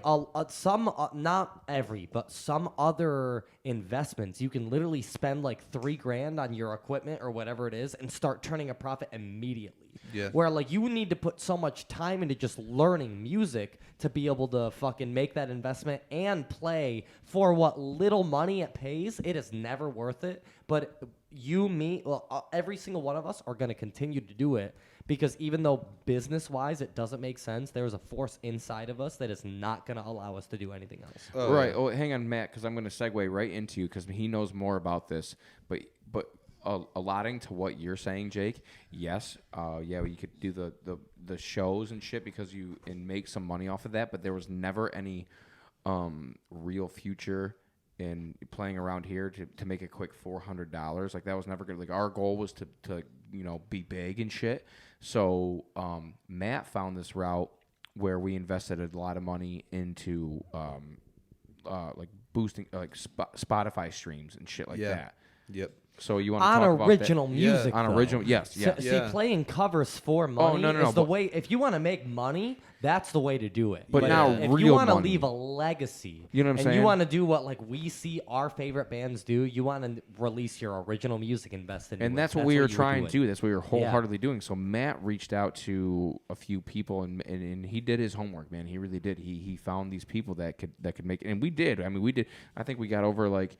some, not every, but some other investments, you can literally spend like $3,000 on your equipment or whatever it is and start turning a profit immediately. Yeah. Where like you need to put so much time into just learning music to be able to fucking make that investment and play for what little money it pays. It is never worth it. But every single one of us are going to continue to do it because even though business-wise it doesn't make sense, there is a force inside of us that is not going to allow us to do anything else. Right. Oh, hang on, Matt, because I'm going to segue right into you because he knows more about this. But allotting to what you're saying, Jake, yes, you could do the shows and shit because and make some money off of that. But there was never any real future in playing around here to make a quick $400. Like that was never good. Like our goal was to be big and shit. So Matt found this route where we invested a lot of money into like boosting like Spotify streams and shit like that. Yep. So you want to on talk about original that? music, on though. original, yes. See, playing covers for money no, is the but- way. If you want to make money, that's the way to do it. But now if real you want to money. leave a legacy, You know what I'm and saying? you want to do what like we see our favorite bands do, you want to release your original music, invest in it. And that's what we were trying to do. do. That's what we were wholeheartedly doing. So Matt reached out to a few people, and he did his homework, man. He really did. He found these people that could make it, and we did. I mean, we did. I think we got over like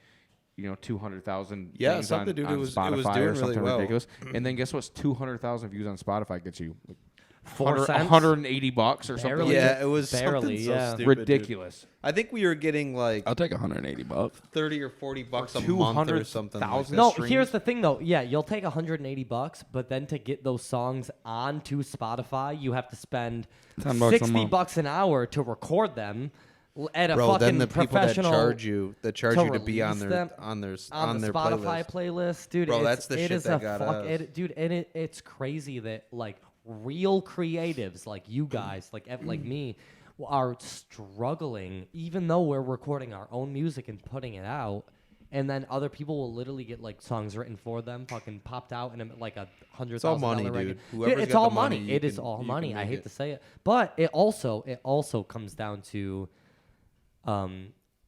200,000 Yeah, views something, on, dude. on It was Spotify doing or really something well. ridiculous. And then guess what's 200,000 views on Spotify gets you? 4 cents? $180 or something. Barely. Like Yeah, it was Barely, something so yeah. stupid, ridiculous. Dude. I think we were getting like I'll take $180. 30 or 40 bucks a month or something. Like 200,000 that. No, streams? here's the thing though. Yeah, you'll take $180, but then to get those songs onto Spotify, you have to spend $10 a $60 month. an hour to record them at a Bro, fucking then the people that professional charge you to be on release their them on their on the their Spotify playlist. dude. Bro, it's, that's the it shit is that a got fuck, us. dude. And it's crazy that like real creatives like you guys, like me, are struggling, even though we're recording our own music and putting it out. And then other people will literally get like songs written for them, fucking popped out, and like $100,000 all money, record. dude. Whoever's It's got all the money, money. you It is can- all you money. can I make hate it. to say it, but it also comes down to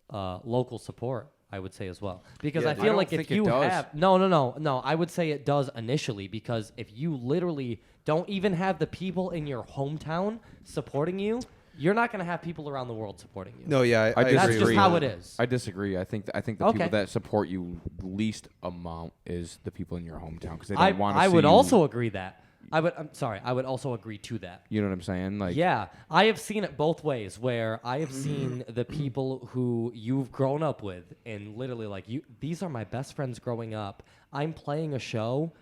local support. I would say as well, because Yeah, I dude. feel I like don't if think it you does. have no, I would say it does initially, because if you literally don't even have the people in your hometown supporting you, you're not going to have people around the world supporting you. No, yeah, I I agree. That's disagree. just with how you. it is. I disagree. I think the Okay. people that support you least amount is the people in your hometown because they I don't want to. I would you, also agree that. I would also agree to that. You know what I'm saying? Like, Yeah, I have seen it both ways, where I have seen the people who you've grown up with, and literally like these are my best friends growing up. I'm playing a show,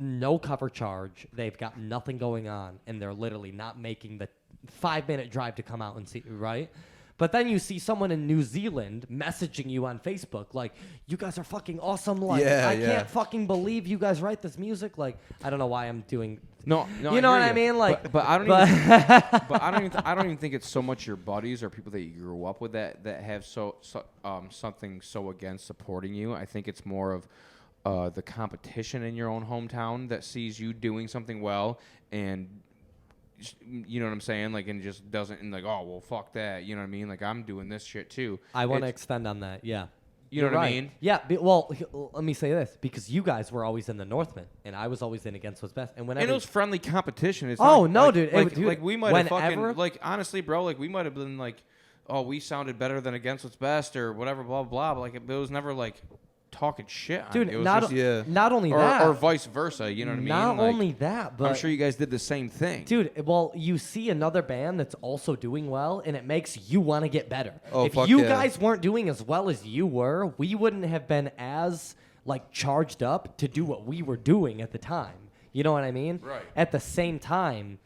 no cover charge. They've got nothing going on, and they're literally not making the 5-minute drive to come out and see, right? But then you see someone in New Zealand messaging you on Facebook like, "You guys are fucking awesome! Like, Yeah, I yeah. can't fucking believe you guys write this music." Like, I don't know why I'm doing. no, You know hear what I you. mean? Like, but I don't. but- Even, but I don't even think it's so much your buddies or people that you grew up with that have something so against supporting you. I think it's more of the competition in your own hometown that sees you doing something well and. You know what I'm saying? Like, and just doesn't, and like, oh, well, fuck that. You know what I mean? Like, I'm doing this shit too. I want to It's- extend on that. Yeah. You know You're what I right. mean? Yeah. Well, let me say this, because you guys were always in the Northman, and I was always in Against What's Best. And whenever And it was friendly competition. It's Oh, not, no, like, dude. Like, Dude, like we might have whenever- fucking, like, honestly, bro, like, we might have been like, oh, we sounded better than Against What's Best or whatever, blah, blah, blah. But, like, it was never, like, talking shit on dude, it. It was not just, Yeah. not only or, that, or vice versa. You know what I mean? not Like, only that, but I'm sure you guys did the same thing. dude, well, you see another band that's also doing well, and it makes you want to get better. Oh, if fuck you yeah. guys weren't doing as well as you were, we wouldn't have been as like charged up to do what we were doing at the time. You know what I mean? Right. At the same time,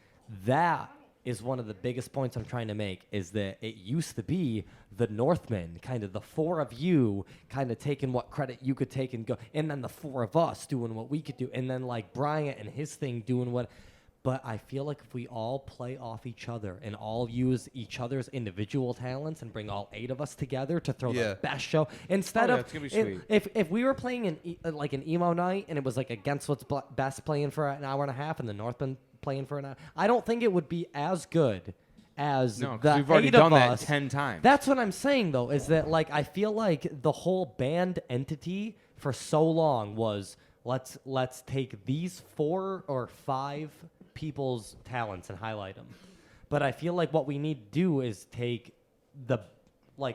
that is one of the biggest points I'm trying to make, is that it used to be the Northmen, kind of the four of you kind of taking what credit you could take and go, and then the four of us doing what we could do, and then like Bryant and his thing doing what. But I feel like if we all play off each other and all use each other's individual talents and bring all 8 of us together to throw Yeah. the best show, instead Oh, yeah, of it's gonna be sweet. if we were playing like an emo night and it was like Against What's Best playing for an hour and a half and the Northman playing for an hour. I don't think it would be as good as No, 'cause the we've already 8 done of that us. 10 times. That's what I'm saying, though, is that, like, I feel like the whole band entity for so long was let's take these 4 or 5 people's talents and highlight them. But I feel like what we need to do is take the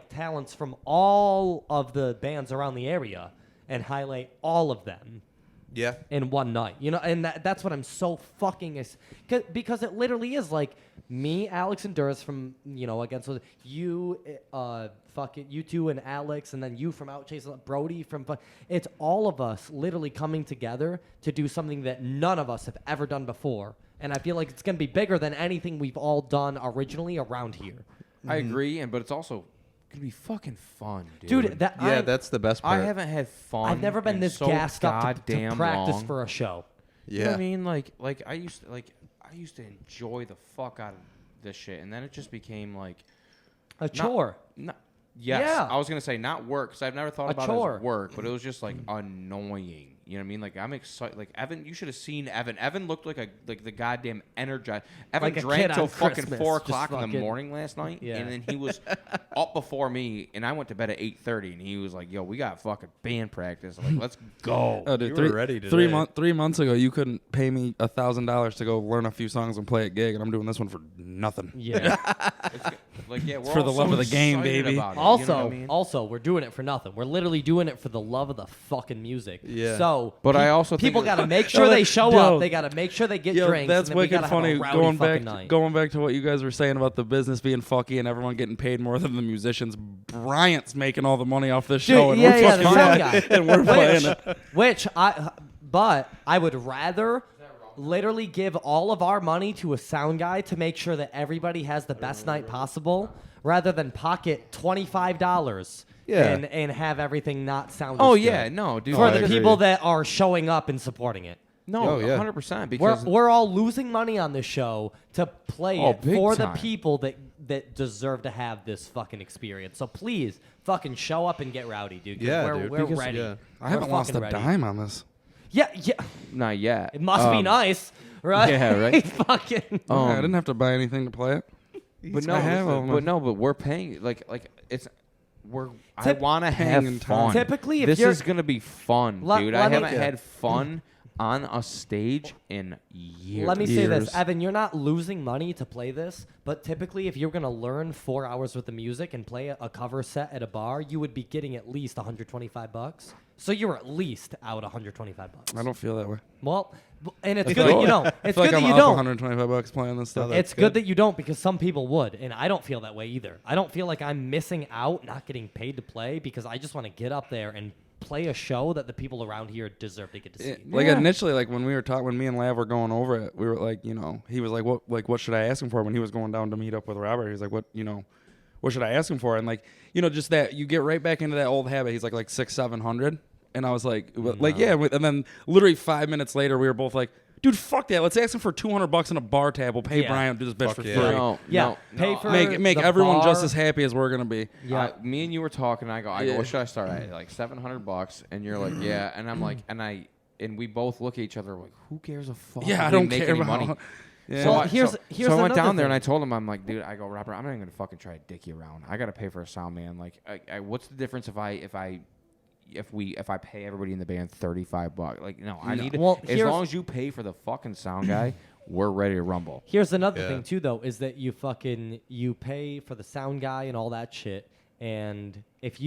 talents from all of the bands around the area and highlight all of them Yeah. in one night. You know, and that's what I'm so fucking because it literally is like me, Alex, and Duras from, you know, against you, you two and Alex, and then you from Outchase, Brody from it's all of us literally coming together to do something that none of us have ever done before. And I feel like it's going to be bigger than anything we've all done originally around here. I agree, but it's also gonna be fucking fun, dude. Dude, That's the best part. I haven't had fun. I've never been in this so gassed up to goddamn practice long. for a show. You know what I mean? Like I used to enjoy the fuck out of this shit, and then it just became like A chore. Yes, Yeah. I was gonna say not work, because I've never thought A about chore. it as work, but it was just like annoying. You know what I mean? Like I'm excited. Like Evan, you should have seen Evan. Evan looked like the goddamn energized. Evan Like a drank kid till on fucking Christmas, 4 just o'clock in the fucking- morning last night, Yeah. and then he was up before me, and I went to bed at 8:30, and he was like, "Yo, we got fucking band practice. Like, let's go." Oh, dude, You were ready today. 3 months ago, you couldn't pay me $1,000 to go learn a few songs and play a gig, and I'm doing this one for nothing. Yeah. Like, yeah, we're for all the love so of the game, excited baby. about it, Also, you know what I mean? also, we're doing it for nothing. We're literally doing it for the love of the fucking music. Yeah. So, But I also think people that- got to make sure they show Yo. up. They got to make sure they get Yo, drinks. that's and then we wicked gotta have a funny. rowdy Going fucking back, night. going back to what you guys were saying about the business being fucky and everyone getting paid more than the musicians. Bryant's making all the money off this show, and yeah, we're yeah, the fucking sound guy. and we're playing it. But I would rather literally give all of our money to a sound guy to make sure that everybody has the best night possible, rather than pocket $25 and have everything not sound. Oh as yeah, good. no, dude. For I the agree. people that are showing up and supporting it. No, Oh, yeah. 100%. Because We're all losing money on this show to play Oh, it big for time. the people that deserve to have this fucking experience. So please, fucking show up and get rowdy, dude. 'cause Yeah, we're, dude. We're Because- ready. yeah. I haven't We're lost a fucking ready. dime on this. Yeah. not yet. It must be nice, right? yeah, right? Fucking. I didn't have to buy anything to play it. But no, I have all my- but we're paying like it's I Tip- want to Paying have in fun. time. Typically, if this you're- is gonna be fun, Let- dude. let I me- haven't Yeah. had fun on a stage in years. Let me say this, Years. Evan. You're not losing money to play this, but typically, if you're gonna learn 4 hours worth of music and play a cover set at a bar, you would be getting at least $125. So you're at least out $125. I don't feel that way. Well, and it's I good feel that you like- don't. I It's feel good like that I'm you up don't. $125 playing this stuff. It's good that you don't, because some people would, and I don't feel that way either. I don't feel like I'm missing out not getting paid to play, because I just want to get up there and play a show that the people around here deserve to get to see. Like initially, like when we were talking, when me and Lav were going over it, we were like, you know, he was like, what should I ask him for? When he was going down to meet up with Robert, he was like, what should I ask him for? And like, you know, just that you get right back into that old habit. He's like 600-700, and I was like, yeah, and then literally 5 minutes later, we were both like, dude, fuck that. Let's ask him for $200 in a bar tab. We'll pay Yeah. Brian to do this bitch Fuck for yeah. free. No, Yeah, no, pay no. for Make the everyone just bar. as happy as we're gonna be. Yeah. Me and you were talking. I go, Yeah. what should I start at? Like $700, and you're like, yeah, and I'm like, and we both look at each other like, who cares a fuck? Yeah, if I we don't make care any about. money. Yeah. So, Well, I, here's so, here's so I went another down there and I thing. told him, I'm like, dude, I go, Robert, I'm not even gonna fucking try to dick you around. I gotta pay for a sound man. Like, what's the difference if I pay everybody in the band $35? Like, no, I need Well, as here's- long as you pay for the fucking sound guy, we're ready to rumble. Here's another Yeah. thing too, though, is that you pay for the sound guy and all that shit, and if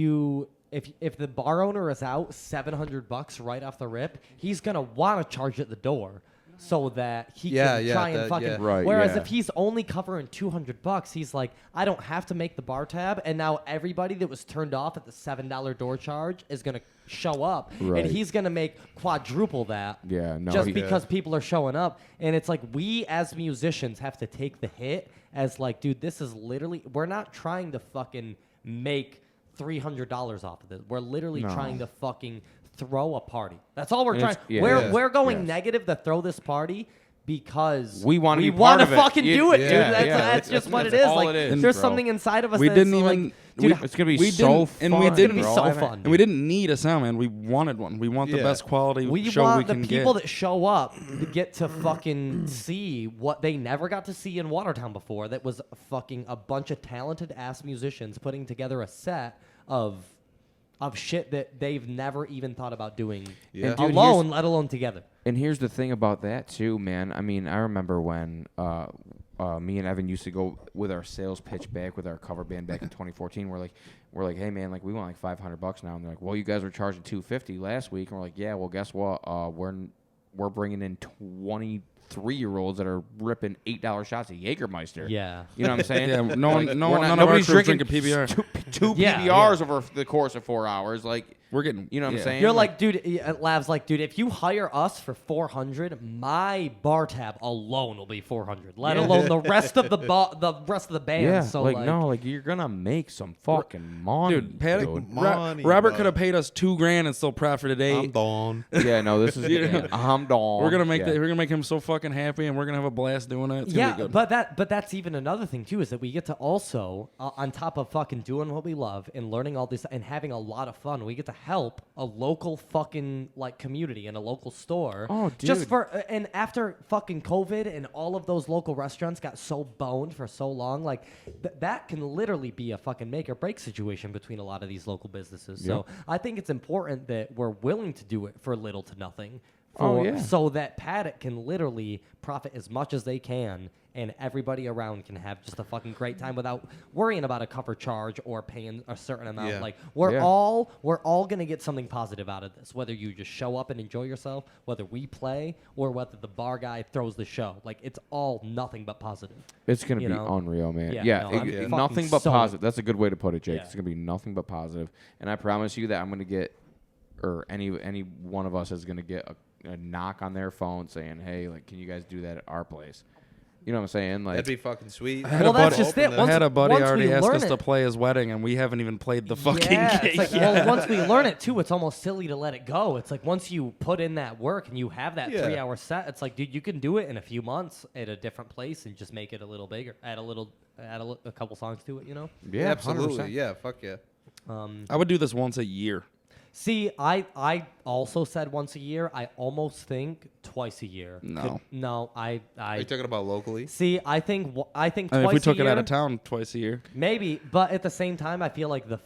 the bar owner is out $700 right off the rip, he's gonna want to charge at the door, so that he Yeah, can yeah, try and that- fucking. yeah. Right, Whereas yeah. if he's only covering $200, he's like, I don't have to make the bar tab, and now everybody that was turned off at the $7 door charge is gonna show up, Right. and he's gonna make quadruple that. Yeah, no, just he- because people are showing up, and it's like we as musicians have to take the hit as like, dude, this is literally, we're not trying to fucking make $300 off of this. We're literally No. trying to fucking throw a party. That's all we're And trying. it's- yeah. we're Yeah. we're going Yes. negative to throw this party because We wanna be part wanna of it. fucking Yeah, do it, yeah, dude. That's, yeah. that's just what it That's is. all Like, it is, there's bro. something inside of us. We that's didn't like, even- it's gonna be we so didn't- fun. and we It's gonna be didn't- so bro. I haven't- fun. And we didn't need a sound man. We wanted one. We want the best quality We show want we the can people get. that show up to get to fucking see what they never got to see in Watertown before. That was fucking a bunch of talented ass musicians putting together a set of shit that they've never even thought about doing Yeah. Dude, alone, let alone together. And here's the thing about that too, man. I mean, I remember when me and Evan used to go with our sales pitch back with our cover band back in 2014. We're like, hey man, like we want like $500 now, and they're like, well, you guys were charging $250 last week, and we're like, yeah, well, guess what? We're bringing in 23-year-olds that are ripping $8 shots of Jägermeister. Yeah. You know what I'm saying? Yeah, Like, none of our nobody's crew's drinking drinking PBR. two Yeah, PBRs over the course of 4 hours. Like, We're getting, you know what I'm saying? You're like, dude, Lav's like, dude, if you hire us for $400, my bar tab alone will be $400. Let alone the rest of the band. yeah, So like no, like you're gonna make some fucking money, dude, Paddock, dude. Money, Robert bro. could have paid us $2,000 and still profited I'm $8. done. Yeah, no, this is. I'm done. We're gonna make yeah. we're gonna make him so fucking happy, and we're gonna have a blast doing it. It's gonna be Yeah, good. but that's even another thing too, is that we get to also on top of fucking doing what we love and learning all this and having a lot of fun, we get to help a local fucking like community and a local store. Oh, Just dude. for and after fucking COVID and all of those local restaurants got so boned for so long, like that can literally be a fucking make or break situation between a lot of these local businesses. So I think it's important that we're willing to do it for little to nothing. So that Paddock can literally profit as much as they can, and everybody around can have just a fucking great time without worrying about a cover charge or paying a certain amount. Yeah. Like we're Yeah. all gonna get something positive out of this, whether you just show up and enjoy yourself, whether we play, or whether the bar guy throws the show. Like it's all nothing but positive. It's gonna you be know? unreal, man. Yeah, Yeah, no, I'm fucking nothing but so- positive. That's a good way to put it, Jake. Yeah. It's gonna be nothing but positive, and I promise you that I'm gonna get, or any one of us is gonna get a knock on their phone saying, "Hey, like, can you guys do that at our place?" You know what I'm saying? Like, That'd be fucking sweet. Well, that's just it. I Once- had a buddy once already we ask learn us to it- play his wedding, and we haven't even played the fucking Yeah, game. it's like, well, once we learn it too, it's almost silly to let it go. It's like once you put in that work and you have that Yeah. 3-hour set, it's like, dude, you can do it in a few months at a different place and just make it a little bigger. Add a couple songs to it, you know. yeah, absolutely. 100%. Yeah, fuck yeah. I would do this once a year. See, I also said once a year. I almost think twice a year. No. Are you talking about locally? See, I think twice I mean, if we took a it year, out of town twice a year. maybe. But at the same time, I feel like the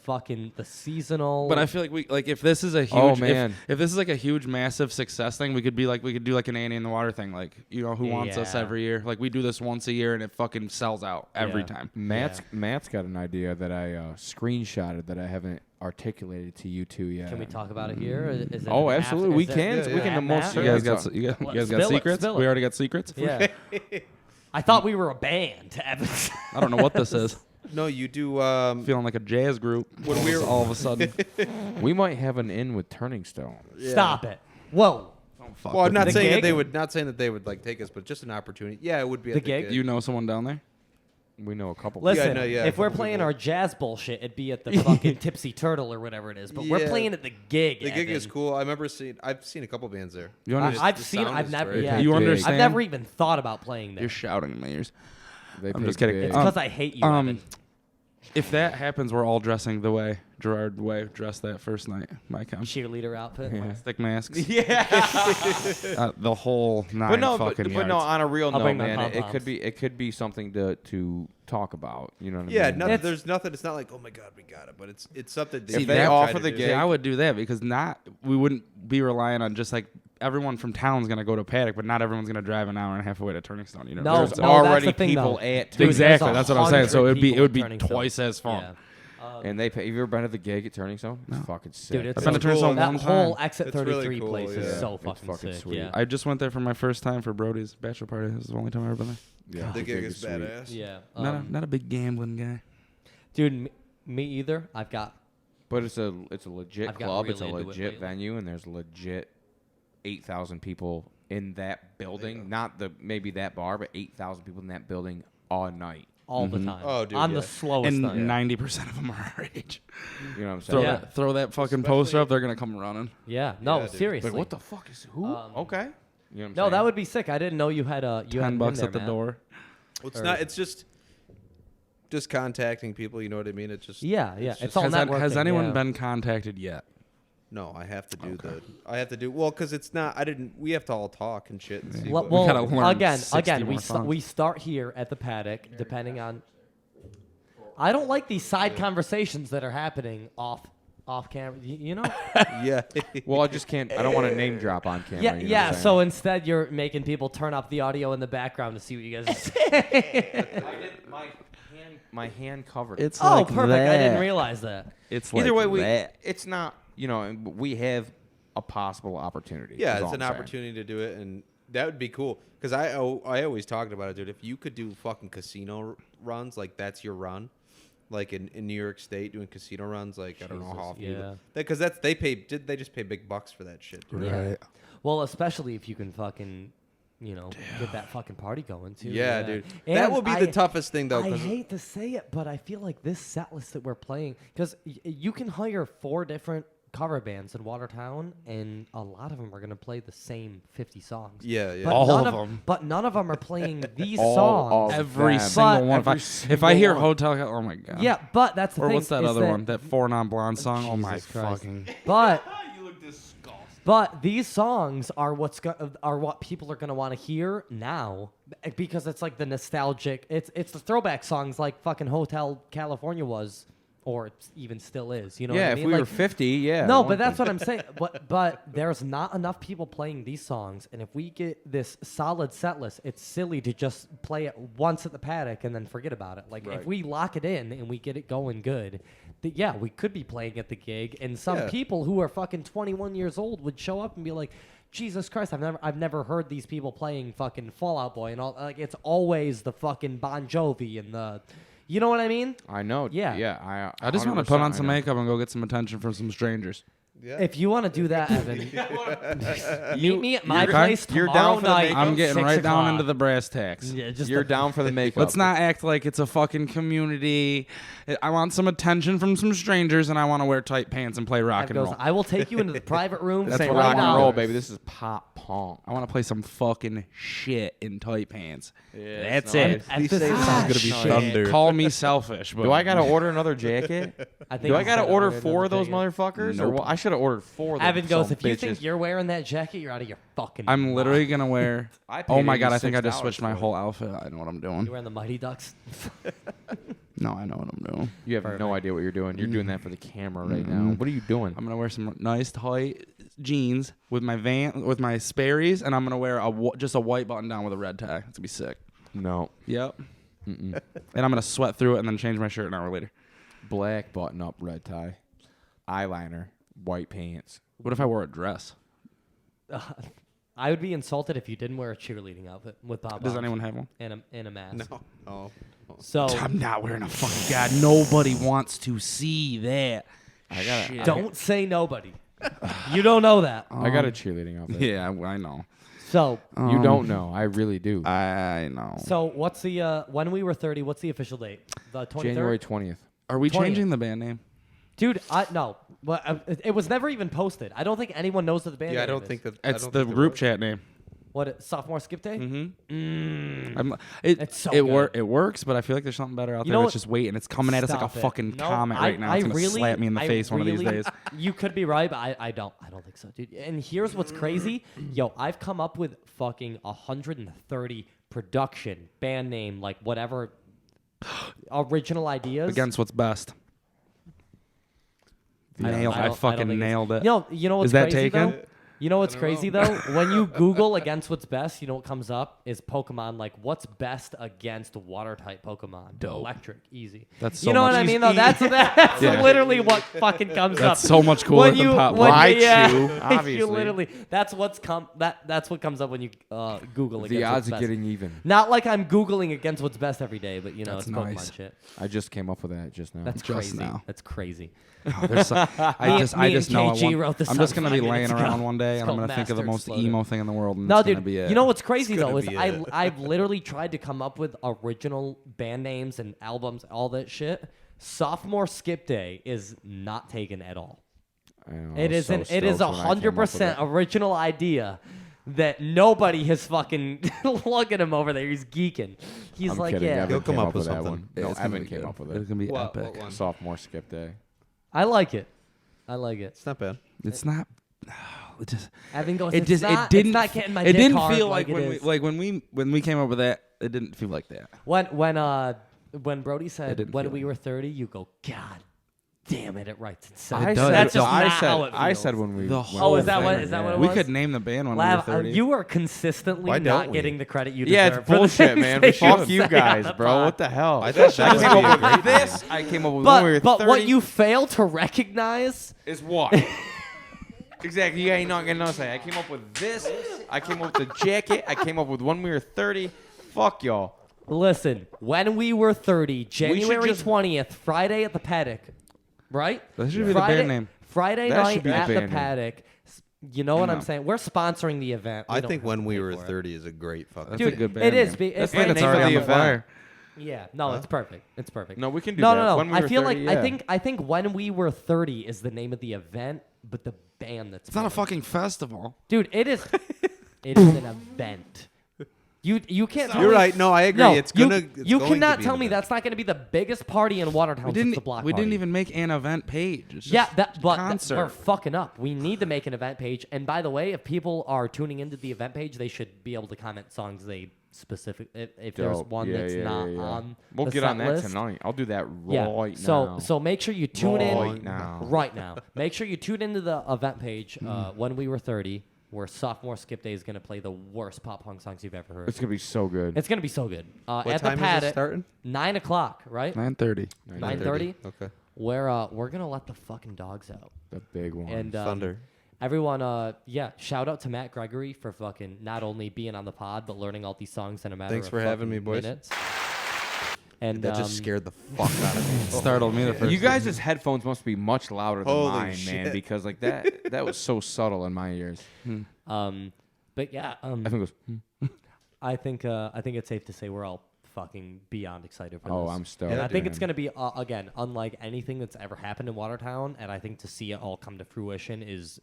seasonal. But I feel like if this is a huge, Oh, man. if this is like a huge, massive success thing, we could do like an Annie in the Water thing, like who wants us Yeah. every year? Like we do this once a year and it fucking sells out every Yeah. time. Matt's got an idea that I screenshotted that I haven't articulated to you two yet. Can we talk about it here? Is it Oh, an absolutely. after- We is it- can. Yeah, We yeah. can the Matt? most. You guys got you guys got Spill it, secrets? spill it. We already got secrets. Yeah. I thought we were a band, Evan. I don't know what this is. No, you do. Feeling like a jazz group. When we were- all of a sudden. We might have an in with Turning Stone. Stop it. Whoa. Fuck Well, I'm with not The saying that gig? they would. Not saying that they would like take us, but just an opportunity. Yeah, it would be The at gig? you know someone down there? We know a couple. Listen, no, yeah, if we're couple playing people. our jazz bullshit, it'd be at the fucking Tipsy Turtle or whatever it is. But we're Yeah. playing at the gig. The gig is Evan. cool. I've seen a couple bands there. You understand? I've the seen. sound I've is never. great. Yeah, You dude, understand? I've never even thought about playing there. You're shouting in my ears. They I'm pay just kidding. big. It's because I hate you, Evan. If that happens, we're all dressing the way Gerard Way dressed that first night. My count. Cheerleader outfit. Yeah. Stick masks. Yeah. The whole nine but no, fucking but yards. no. On a real I'll note, bring my man, it pom-poms. could be something to talk about. You know what I Yeah, mean? nothing, there's nothing. It's not like, oh my god, we got it, but it's something. That If you they try offer to the do. gig- See, I would do that because we wouldn't be relying on just like everyone from town's gonna go to Paddock, but not everyone's gonna drive an hour and a half away to Turning Stone. You know, No, There's that's already the thing, people though. at Dude, exactly. there's That's what I'm saying. So 100 it would people be at Turning Stone. twice as fun. Yeah. And they pay. Have you ever been to the gig at Turning Stone? It's fucking sick. Dude, it's I've been to so Turning Stone cool. one That whole time. Exit It's really 33 cool, place yeah. is so It's fucking fucking sick. sweet. Yeah. I just went there for my first time for Brody's bachelor party. This is the only time I've ever been there. Yeah, The gig is sweet. badass. Yeah. Not a big gambling guy. Dude, me either. I've got. But it's a legit I've got club. It's a really into it legit lately. venue, and there's legit 8,000 people in that building. Not maybe that bar, but 8,000 people in that building all night. All the time. Oh, dude, On yeah. the slowest And night. 90% of them are our age. You know what I'm Throw saying? Yeah. that fucking poster up. They're gonna come running. Yeah. No, Yeah, dude. seriously. But what the fuck is who? Okay. You know what I'm No, saying? that would be sick. I didn't know you had a. You hadn't been $10 there, at the Matt. door. Well, it's not. It's just. just contacting people. You know what I mean? It's just Yeah. It's all Has, networking. has anyone yeah. been contacted yet? no. I have to do well because it's not. I didn't. We have to all talk and shit. And see Well, what- gotta learn again, 60 more we songs. start here at the paddock, depending on. I don't like these side conversations that are happening off camera. You know? yeah. Well, I just can't. I don't want to name drop on camera. Yeah, you know what yeah. I'm saying? So instead, you're making people turn up the audio in the background to see what you guys are saying. my hand covered. It's Oh, perfect. I didn't realize that. It's Either like way, that. it's not. We have a possible opportunity. Yeah, is it's all an I'm saying. opportunity to do it, and that would be cool. Because I always talked about it, dude. If you could do fucking casino runs, like that's your run, like in New York State doing casino runs, like I don't know how often. yeah. Because they just pay big bucks for that shit, dude. Yeah. Well, especially if you can fucking, get that fucking party going too. Yeah, dude. And That will be the toughest thing, though. I 'cause- hate to say it, but I feel like this set list that we're playing, because you can hire 4 different cover bands in Watertown, and a lot of them are going to play the same 50 songs. Yeah, yeah. But All none of them. But none of them are playing these All songs. of Every them. single one. Every If I hear single one. Hotel, oh my god. Yeah, but that's the Or thing. what's that is other one? That 4 Non-Blonde song. Oh my Jesus Christ. fucking. But You look disgusting. But these songs are what people are gonna want to hear now, because it's like the nostalgic. It's the throwback songs like fucking Hotel California was, or it even still is. You know? Yeah, what I if mean? we Like, were 50, yeah. no, one but that's thing. what I'm saying. But there's not enough people playing these songs, and if we get this solid set list, it's silly to just play it once at the paddock and then forget about it. Like if we lock it in and we get it going good, yeah, we could be playing at the gig, and some Yeah. people who are fucking 21 years old would show up and be like, Jesus Christ, I've never heard these people playing fucking Fall Out Boy and all. Like it's always the fucking Bon Jovi and the, you know what I mean? I know. Yeah. Yeah. I just want to put on 100% some I know. makeup and go get some attention from some strangers. Yeah. If you want to do that, Evan, meet me at my you're- place you're tomorrow down for the night. makeup? I'm getting 6 right down o'clock. into the brass tacks. Yeah, just You're the- down for the makeup. Let's not act like it's a fucking community. I want some attention from some strangers, and I want to wear tight pants and play rock Ev and goes, roll. I will take you into the private room. This That's ain't what I rock and want. roll, baby. This is pop punk. I want to play some fucking shit in tight pants. Yeah, That's nice. it. At These this things time. are gonna be Shit. thunder. Call me selfish, but Do I gotta order another jacket? I think Do I you gotta said order another 4 of those jacket. motherfuckers? Or Nope. I should have ordered 4 of them. Evan goes, some if you bitches. think you're wearing that jacket, you're out of your fucking I'm mind. literally gonna wear. I paid Oh my god! I think I just $86 switched my for it. whole outfit. I know what I'm doing. You're wearing the Mighty Ducks. No, I know what I'm doing. You have Perfect. no idea what you're doing. You're doing that for the camera right now. What are you doing? I'm gonna wear some nice tight jeans with my Sperry's, and I'm gonna wear just a white button down with a red tie. It's gonna be sick. No. Yep. And I'm gonna sweat through it and then change my shirt an hour later. Black button up, red tie, eyeliner, white pants. What if I wore a dress? I would be insulted if you didn't wear a cheerleading outfit with Bob. Does anyone have one? and a mask? No. Oh. So I'm not wearing a fucking god. Nobody wants to see that. I got. Shit. don't say nobody. You don't know that. I got a cheerleading outfit. Yeah, I know. So You don't know. I really do. I know. so what's the when we were 30? What's the official date? The 23rd. January 20th. Are we 20th. changing the band name? Dude, no. But it was never even posted. I don't think anyone knows what the band. Yeah, I name don't is. think that. It's the group chat name. What sophomore skip day? Mm-hmm. It's so it good. It works, but I feel like there's something better out You there know that's what? just waiting. It's coming at us like a Stop it. fucking No, comet right now. It's gonna slap me in the face one of these days. You could be right, but I don't think so, dude. And here's what's crazy. Yo, I've come up with fucking 130 production, band name, like whatever original ideas. Against what's best. I fucking think it's- nailed it. You know what's Is that crazy taken? though? You know what's crazy though? When you Google against what's best, you know what comes up is Pokemon. Like, what's best against water type Pokemon? Dope. Electric, easy. That's you so know much what I mean though. That's Yeah. literally what fucking comes up. That's so much cooler when than you, Pop. when, Raichu, yeah, obviously. you literally. That's what's that's what comes up when you Google against The what's odds of best. getting even. Not like I'm Googling against what's best every day, but you know, That's it's Pokemon nice. shit. I just came up with that just now. That's Just crazy. now. That's crazy. Oh, there's some- I Me just and know KG wrote this I'm just song gonna be 5 laying minutes ago. around one day It's and I'm called gonna think of the Master most Exploder. emo thing in the world. And No, it's gonna dude. be it. You know what's crazy It's though gonna is be I've literally tried to come up with original band names and albums, all that shit. Sophomore Skip Day is not taken at all. I know, It I was is so an it is stoked when I came up with 100% it. original idea that nobody has fucking look at him over there. He's geeking. He's I'm like, kidding. yeah. Evan He'll come came up with that something. one. Yeah, No, it's gonna Evan be came good. up with It's it. gonna be What epic. one? Sophomore skip day. I like it. I like it. It's not bad. It's not. It just. Evan goes, It just. it's It didn't. not getting my It dick didn't hard feel like it when we is. when we came up with that. It didn't feel like that. When Brody said didn't when feel we like were 30, you go, God damn it, it writes itself. I does. said, That's just I not said, how it I feels. said when we. The when whole we is that were what- there, is that what yeah. it We was? could name the band when Lav, we were 30. you are consistently Why not don't we? getting the credit you Yeah, deserve. it's for the bullshit, things man. they Fuck should you say on guys, the bro. pod. What the hell? I thought that I was came gonna be up a great with this. I came up with when we were But 30. what you fail to recognize is what? Exactly. You ain't not gonna know. Say I came up with this. I came up with the jacket. I came up with when we were 30. Fuck y'all. Listen, when we were 30, January just- 20th, Friday at the Paddock, right? That should be the Friday, band name. Friday That night should be the at the band name. Paddock. You know what I'm No. saying? We're sponsoring the event. We I don't think have when to we pay were for it. 30 is a great fucking. That's Dude, a good band it is. name. It's That's the the It's name already of on the the event. flyer. Yeah, no, it's perfect. It's perfect. No, we can do No, that. no, no. When we I were feel 30, like yeah. I think when we were 30 is the name of the event, but the band that's It's not a playing. fucking festival. Dude, it is. It is an event. You can't. tell You're me- right. No, I agree. No, It's you, gonna. It's you going to cannot be tell an me event. that's not going to be the biggest party in Watertown We since didn't. the block We party. didn't even make an event page. It's just Yeah, but concert. we're fucking up. We need to make an event page. And by the way, if people are tuning into the event page, they should be able to comment songs they specific. If there's Dope. one Yeah, that's yeah, not yeah, yeah. on, We'll the get set on that list. tonight. I'll do that Yeah. right So now. so make sure you tune Right in now. right now. Make sure you tune into the event page. When we were 30, where sophomore skip day is going to play the worst pop punk songs you've ever heard. It's gonna be so good. It's going to be so good. What At time the is it Paddock, starting? 9:00, right? 9:30. 9:30. Okay. Where we're gonna let the fucking dogs out. The big one. And Thunder. everyone, shout out to Matt Gregory for fucking not only being on the pod but learning all these songs in a matter Thanks of for having fucking me, boys. minutes. And That just scared the fuck out of me. Startled me the first. you guys' headphones must be much louder than Holy mine, man, shit. because like that was so subtle in my ears. But yeah, I think it was. I think it's safe to say we're all fucking beyond excited for Oh, this. I'm stoked. And I think man. it's going to be, again, unlike anything that's ever happened in Watertown. And I think to see it all come to fruition is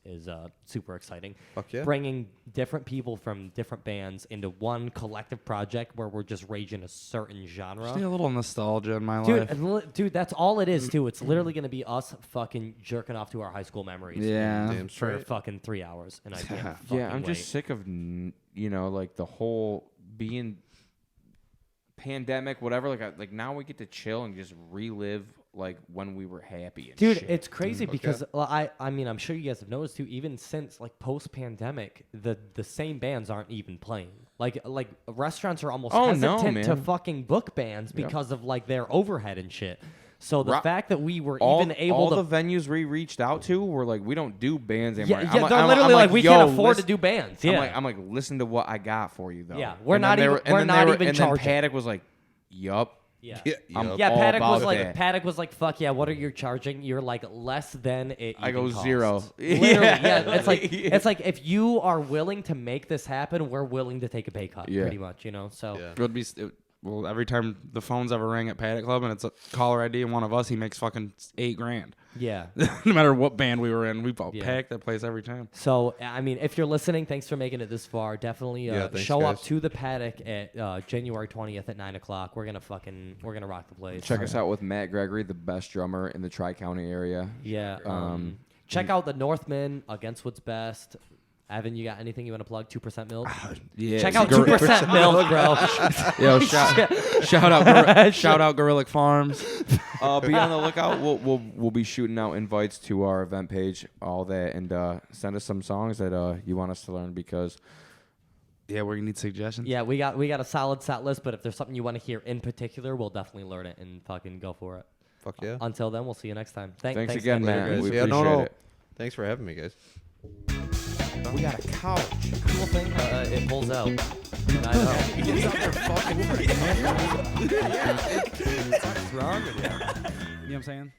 super exciting. Fuck yeah. Bringing different people from different bands into one collective project where we're just raging a certain genre. Just need a little nostalgia in my Dude, life. dude, that's all it is, too. It's literally going to be us fucking jerking off to our high school memories. Yeah. Damn For straight. fucking 3 hours. And I can't Yeah, fucking I'm wait. just sick of like the whole being pandemic, whatever. Like now we get to chill and just relive like when we were happy. And Dude, shit. it's crazy because I mean I'm sure you guys have noticed too. Even since like post pandemic, the same bands aren't even playing. Like restaurants are almost Oh, no, hesitant to man. fucking book bands Yep. because of like their overhead and shit. So the fact that we were all, even able all to the venues we reached out to were like, we don't do bands anymore. yeah, I'm like- they're I'm literally like we yo, can't afford listen- to do bands. I'm Yeah, like, listen to what I got for you though. Yeah, we're And not then they even- were- and we're then not they were- even and then charging. Paddock was like, yup. yeah. I'm yup. Yeah, all Paddock was about like that. Paddock was like, fuck yeah, what are you charging? You're like less than it. I even go costs. 0. Literally, yeah. It's like Yeah. it's like if you are willing to make this happen, we're willing to take a pay cut, Yeah. pretty much, you know. So Yeah. It would be. Well, every time the phones ever ring at Paddock Club and it's a caller ID and one of us, he makes fucking $8,000. yeah. No matter what band we were in, we Yeah. packed that place every time. So I mean, if you're listening, thanks for making it this far. Definitely Yeah, thanks, show up guys. to the Paddock at January 20th at 9:00. We're gonna rock the place. Check us out with Matt Gregory, the best drummer in the Tri-County area. Yeah. Check out the Northmen against what's best. Evan, you got anything you want to plug? 2% milk. Yeah. Check out 2% milk, bro. Yo, shout out Gorilla Farms. Be on the lookout. We'll be shooting out invites to our event page, all that, and send us some songs that you want us to learn because Yeah, where you need suggestions. Yeah, we got a solid set list, but if there's something you want to hear in particular, we'll definitely learn it and fucking go for it. Fuck yeah. Until then, we'll see you next time. thanks again, Evan. man. guys. We Yeah, appreciate no. it. Thanks for having me, guys. We got a couch. Cool thing, it pulls out. I know. You know what I'm saying?